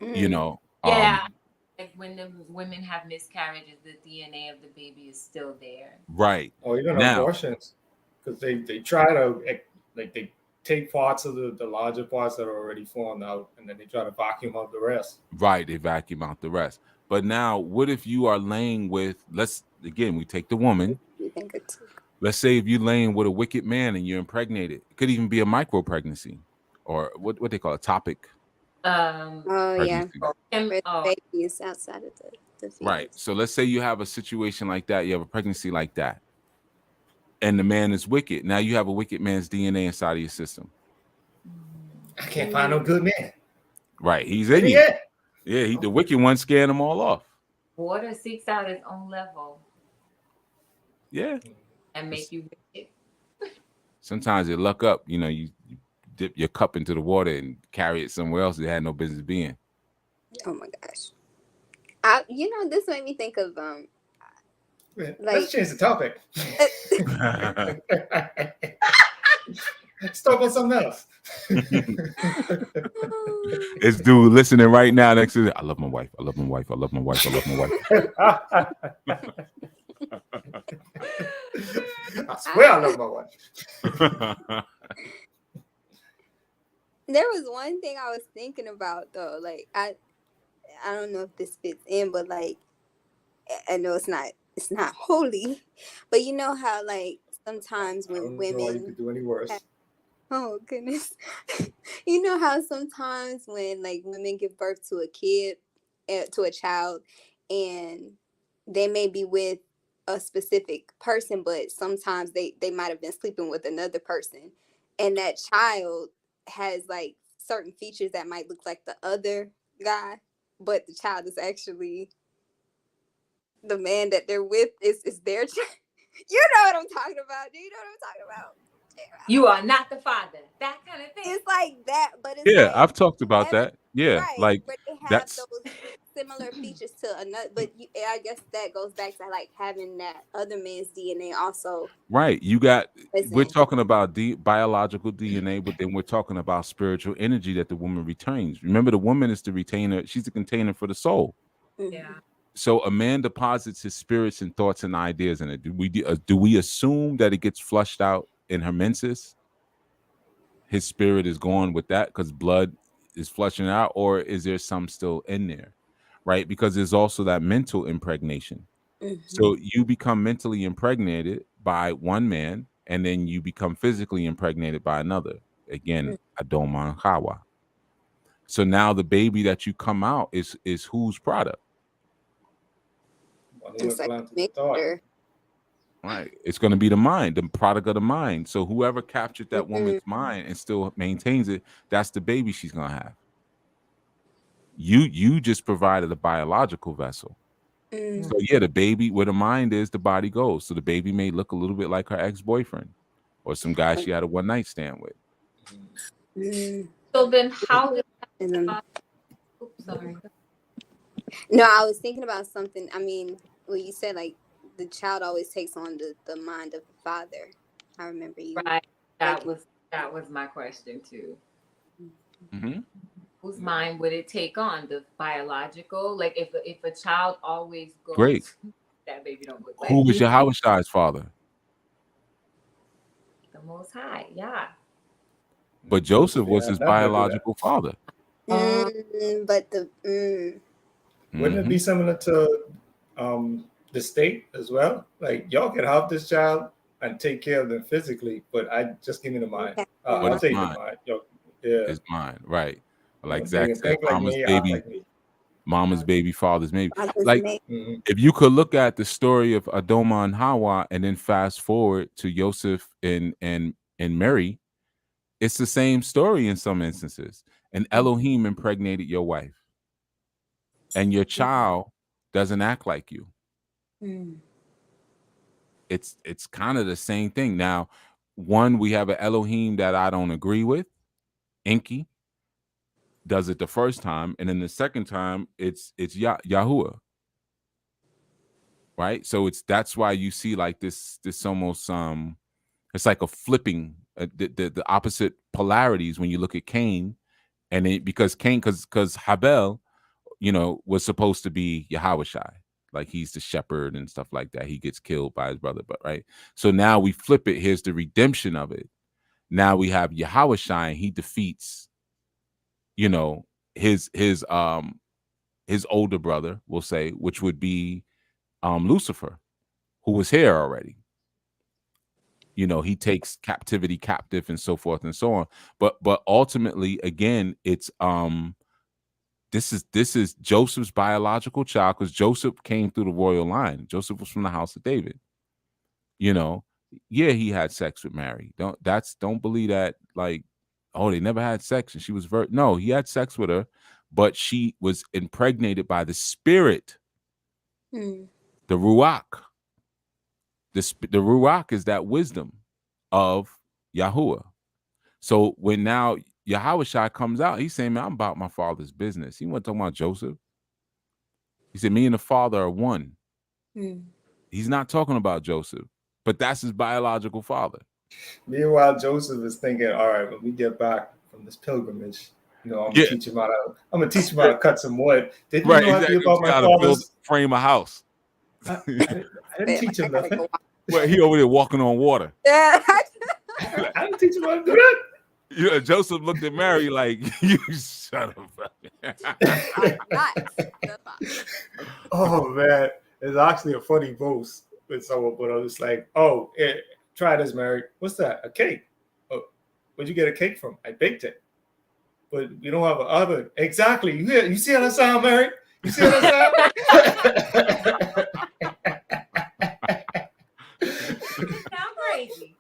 you Mm. know Yeah. Like when the women have miscarriages, the DNA of the baby is still there. right Or even now. abortions, because they try to like they take parts of the larger parts that are already formed out, and then they try to vacuum out the rest. Right, they vacuum out the rest. But now, what if you are laying with? We take the woman. You think it's Let's say if you're laying with a wicked man and you're impregnated. It could even be a micro pregnancy, or what they call a topic Um. oh yeah. pregnancy. Where Oh, the baby is outside of the Right. fetus. So let's say you have a situation like that. You have a pregnancy like that, and the man is wicked. Now you have a wicked man's DNA inside of your system. I can't find no good man. Right. He's Where in he you. at? Yeah. The wicked one scaring them all off. water seeks out its own level Yeah. and make you wicked. Sometimes you luck up. You dip your cup into the water and carry it somewhere else it had no business being. Oh my gosh. This made me think of Man, like let's change the topic. Let's talk about something else. It's dude listening right now next to it. I love my wife. I love my wife. I love my wife. I love my wife. I swear I love my wife. there was one thing I was thinking about though. Like I don't know if this fits in, but like I know it's not holy, but you know how like sometimes I when don't know how you women could do any worse. oh goodness. You know how sometimes when like women give birth to a kid, to a child, and they may be with a specific person, but sometimes they might have been sleeping with another person, and that child has like certain features that might look like the other guy, but the child is actually the man that they're with is their child. You know what I'm talking about. Do you know what I'm talking about? You are not the father. That kind of thing. It's like that, but it's Yeah, like I've talked about every, that. Yeah, right, like where they have that's those similar features to another. But I guess that goes back to like having that other man's DNA also right. We're present. talking about biological DNA, but then we're talking about spiritual energy that the woman retains. Remember, the woman is the retainer; she's the container for the soul. Yeah. So a man deposits his spirits and thoughts and ideas in it. Do we assume that it gets flushed out in her menses? His spirit is gone with that because blood is flushing out, or is there some still in there? Right? Because there's also that mental impregnation. So you become mentally impregnated by one man, and then you become physically impregnated by another. Again, Adoma and Hawa. So now the baby that you come out is whose product? It's like a mixture. Right. It's going to be the mind, the product of the mind. So whoever captured that woman's mind and still maintains it, that's the baby she's going to have. You just provided a biological vessel. So yeah, the baby, where the mind is, the body goes. So the baby may look a little bit like her ex-boyfriend or some guy she had a one-night stand with. So then how does that, oops, sorry. No, I was thinking about something. I mean, well, you said like the child always takes on the mind of the father. I remember you. Right. That was my question too. Whose mind would it take on? The biological? Like if a child always goes, Great. That baby don't look like Who was Yahweh's father? the Most High. Yeah. But Joseph was his biological father. But wouldn't it be similar to the state as well? Like y'all could have this child and take care of them physically, but I just give me the mind. I'll take the mind. It's mine, right? Like Zach said, think like mama's me, baby, like me. mama's baby, father's maybe. Father's Like maybe. if you could look at the story of Adoma and Hawa and then fast forward to Joseph and Mary, it's the same story in some instances. And Elohim impregnated your wife, and your child doesn't act like you. It's kind of the same thing. Now, one, we have an Elohim that I don't agree with. Enki does it the first time, and then the second time it's Yahuwah. Right? So that's why you see like this almost it's like a flipping the opposite polarities when you look at Cain, and because Habel, was supposed to be Yahushai, like he's the shepherd and stuff like that. He gets killed by his brother, but right. So now we flip it. Here's the redemption of it. Now we have Yahushai, and he defeats, his older brother, we'll say, which would be Lucifer, who was here already. He takes captivity captive and so forth and so on. But ultimately, again, it's this is Joseph's biological child, because Joseph came through the royal line. Joseph was from the house of David. Yeah, he had sex with Mary. Don't believe that, like, oh, they never had sex and she was no, he had sex with her, but she was impregnated by the spirit, the Ruach. The Ruach is that wisdom of Yahuwah. So when now Yahushua comes out, he's saying, man, I'm about my father's business. He wasn't talking about Joseph. He said, me and the father are one. He's not talking about Joseph, but that's his biological father. Meanwhile, Joseph is thinking, all right, when we get back from this pilgrimage, I'm gonna teach him how to cut some wood. Didn't you know anything about my father's frame a house? I didn't teach him nothing. Well, he over there walking on water. Yeah. I didn't teach him how to do that. Joseph looked at Mary like, you son of Oh man, it's actually a funny boast with someone, but I was like, oh, try this, Mary. What's that? A cake. Oh, where'd you get a cake from? I baked it. But we don't have an oven. Exactly. You see how that sound, Mary? You see how that sound? Sound crazy.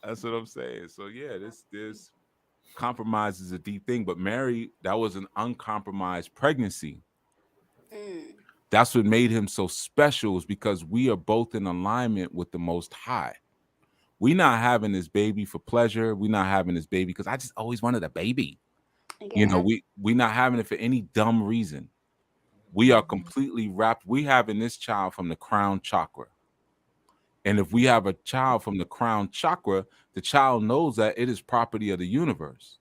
That's what I'm saying. So yeah, this compromise is a deep thing. But Mary, that was an uncompromised pregnancy. That's what made him so special, is because we are both in alignment with the Most High. We not having this baby for pleasure. We not having this baby because I just always wanted a baby. You know, we not having it for any dumb reason. We are completely wrapped. We having this child from the crown chakra. And if we have a child from the crown chakra, the child knows that it is property of the universe.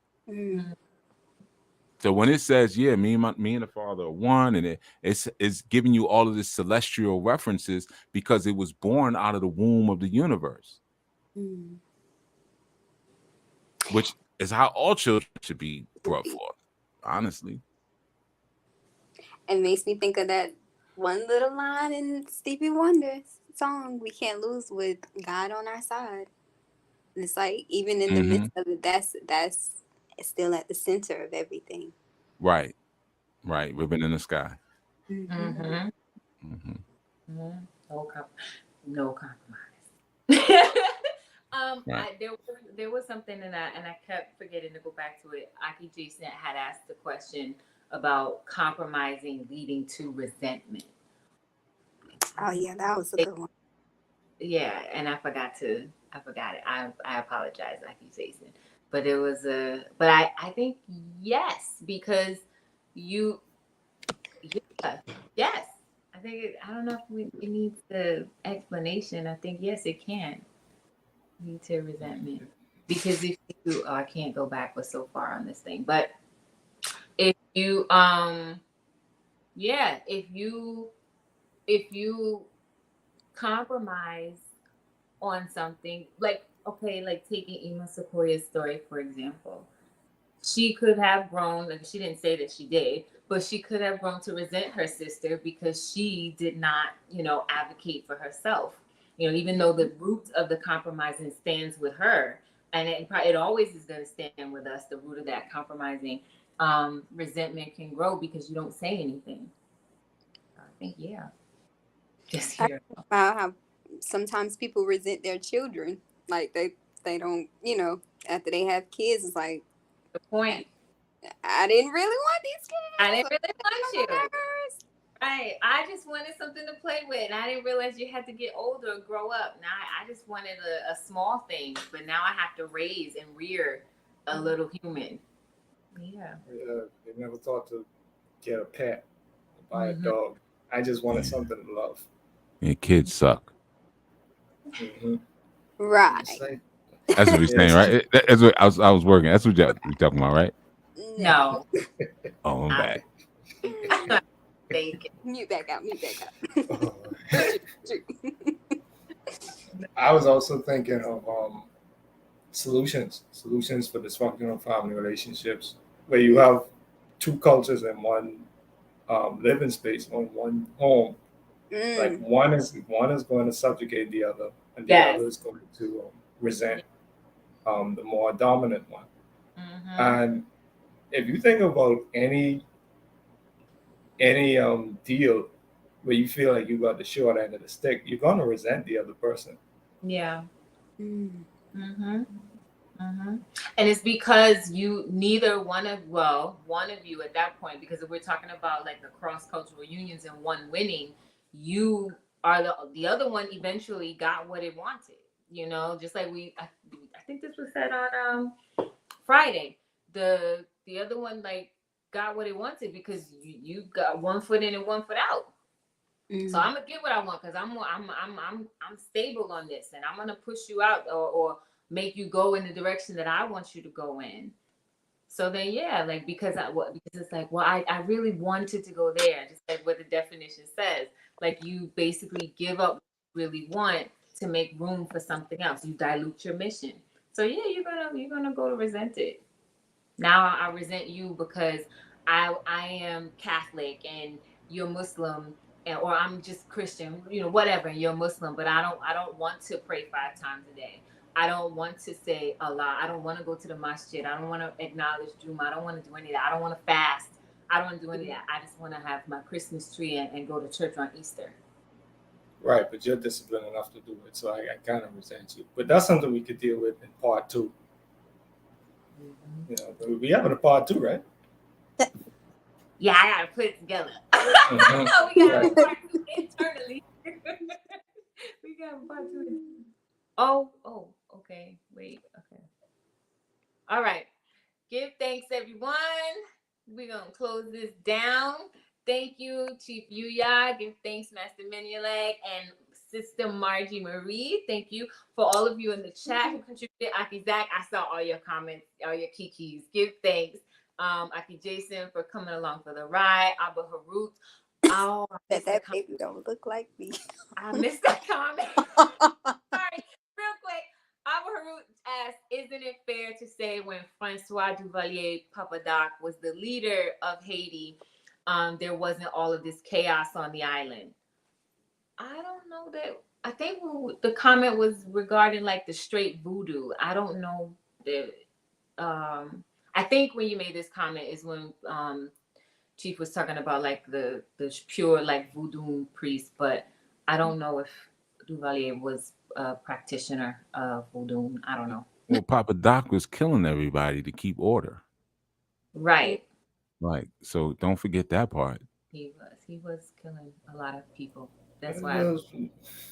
So when it says, yeah, me and the Father are one, and it's giving you all of this celestial references because it was born out of the womb of the universe, which is how all children should be brought forth, honestly. It makes me think of that one little line in Stevie Wonder's song, "We Can't Lose with God on Our Side." And it's like, even in the midst of it, that's still at the center of everything. Right. Ribbon in the sky. No compromise. Right. There was something and I kept forgetting to go back to it. Aki Jason had asked the question about compromising leading to resentment. Oh yeah, that was a good one. Yeah, and I forgot it. I apologize, Aki Jason. But it was but I think yes, because yes. I think I don't know if it needs the explanation. I think yes, it can lead to resentment. Because if you I can't go back but so far on this thing. But if you if you compromise on something, like taking Ema Sequoia's story for example, she could have grown, like she didn't say that she did, but she could have grown to resent her sister because she did not, advocate for herself. Even though the root of the compromising stands with her, and it always is going to stand with us. The root of that compromising resentment can grow because you don't say anything. I think just here about how sometimes people resent their children, like they don't, after they have kids, it's like, the point. I didn't really want these kids. I didn't really want you. Right. I just wanted something to play with. And I didn't realize you had to get older and grow up. Now I just wanted a small thing, but now I have to raise and rear a little human. Yeah. They never thought to get a pet, buy a dog. I just wanted something to love. Yeah, kids suck. Right. That's what you're saying, right? That's what I was working. That's what you're talking about, right? No. Oh, I'm back. Mute back out. I was also thinking of solutions for dysfunctional family relationships, where you have two cultures in one living space, on one home. Like one is going to subjugate the other, and the other is going to resent the more dominant one. And if you think about any deal where you feel like you got the short end of the stick, you're going to resent the other person. Yeah. And it's because one of you at that point, because if we're talking about like the cross-cultural unions and one winning, you are the other one eventually got what it wanted, just like I think this was said on Friday. The other one got what it wanted because you got 1 foot in and 1 foot out. So I'm gonna get what I want because I'm stable on this, and I'm gonna push you out or make you go in the direction that I want you to go in. So then because it's like, well, I really wanted to go there, just like what the definition says. Like you basically give up what you really want to make room for something else. You dilute your mission. So you're gonna go to resent it. Now I resent you because I am Catholic and you're Muslim, or I'm just Christian, whatever. And you're Muslim, but I don't want to pray 5 times a day. I don't want to say Allah. I don't want to go to the masjid. I don't want to acknowledge Juma. I don't want to do any of that. I don't want to fast. I don't want to do any of that. I just want to have my Christmas tree and go to church on Easter. Right, but you're disciplined enough to do it, so I kind of resent you. But that's something we could deal with in part 2. We having a part 2, right? Yeah, I gotta put it together. We got a part two internally. We got a part two. Oh, okay. Wait, okay. All right. Give thanks, everyone. We're going to close this down. Thank you, Chief Yuya. Give thanks, Master Menulek and Sister Margie Marie. Thank you for all of you in the chat who contributed. Aki Zach, I saw all your comments, all your kikis. Give thanks. Aki Jason for coming along for the ride. Abba Harut. Oh, that baby don't look like me. I missed that comment. Sorry, real quick. Abba Harut asked, isn't it fair to say when Francois Duvalier Papadoc was the leader of Haiti, there wasn't all of this chaos on the island? I don't know that. I think the comment was regarding like the straight voodoo. I don't know that. I think when you made this comment is when Chief was talking about like the pure like voodoo priest, but I don't know if Duvalier was a practitioner of voodoo. I don't know. Well, Papa Doc was killing everybody to keep order. Right. Right. So don't forget that part. He was killing a lot of people. That's why a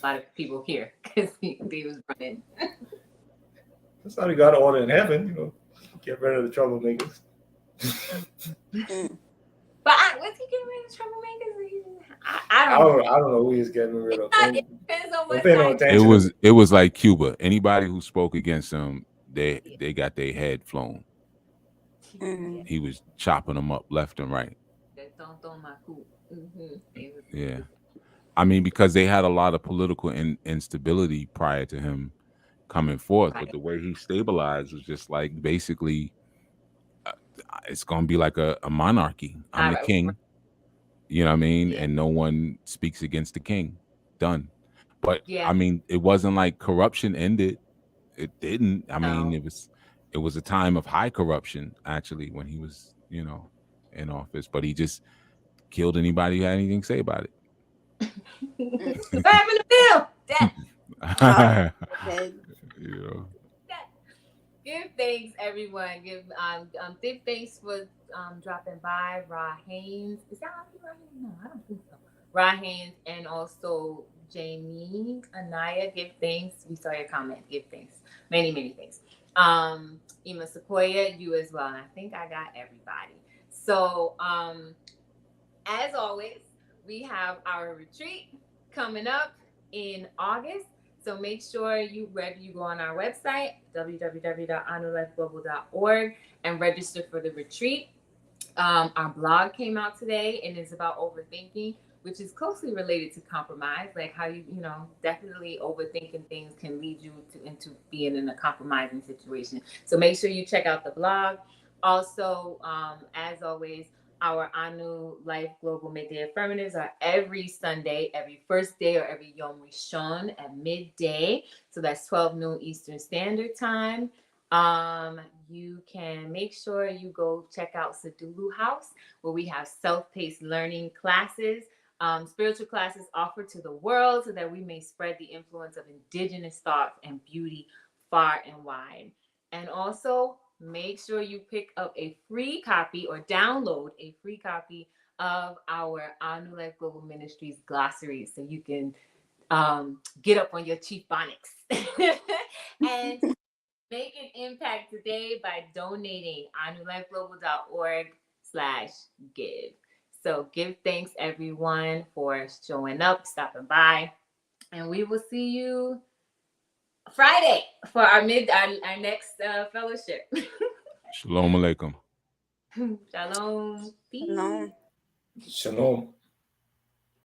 lot of people here, because he was running. That's how he got order in heaven, you know. Get rid of the troublemakers. But was he getting rid of troublemakers? I don't know who he's getting rid of. It depends on what side. It was like Cuba. Anybody who spoke against him, they got their head flown. He was chopping them up left and right. Yeah. I mean, because they had a lot of political instability prior to him coming forth, but the way he stabilized was just like basically it's going to be like a monarchy. I'm the king, you know what I mean? And no one speaks against the king. Done. But I mean, it wasn't like corruption ended. It didn't. I mean, it was a time of high corruption actually when he was, you know, in office, but he just killed anybody who had anything to say about it. What happened to Bill? Death. You know. Give thanks, everyone. Give thanks for dropping by. Ra Haynes. Is that how you write it? No, I don't think so. Ra Haynes and also Jamie Anaya. Give thanks. We saw your comment. Give thanks. Many, many thanks. Ima Sequoia, you as well. And I think I got everybody. So as always, we have our retreat coming up in August. So make sure you go on our website, www.honolifeglobal.org, and register for the retreat. Our blog came out today, and it's about overthinking, which is closely related to compromise, like how you definitely overthinking things can lead you into being in a compromising situation. So make sure you check out the blog. Also, as always, our Anu Life Global Midday Affirmatives are every Sunday, every first day or every Yom Rishon at midday. So that's 12 noon Eastern Standard Time. You can make sure you go check out Sadulu House, where we have self-paced learning classes, spiritual classes offered to the world so that we may spread the influence of indigenous thoughts and beauty far and wide. And also, make sure you pick up a free copy or download a free copy of our Anu Life Global Ministries glossary so you can get up on your chief phonics and make an impact today by donating anulifeglobal.org/give. So give thanks, everyone, for showing up, stopping by, and we will see you Friday for our next fellowship. Shalom alaikum. Shalom. Shalom. Shalom.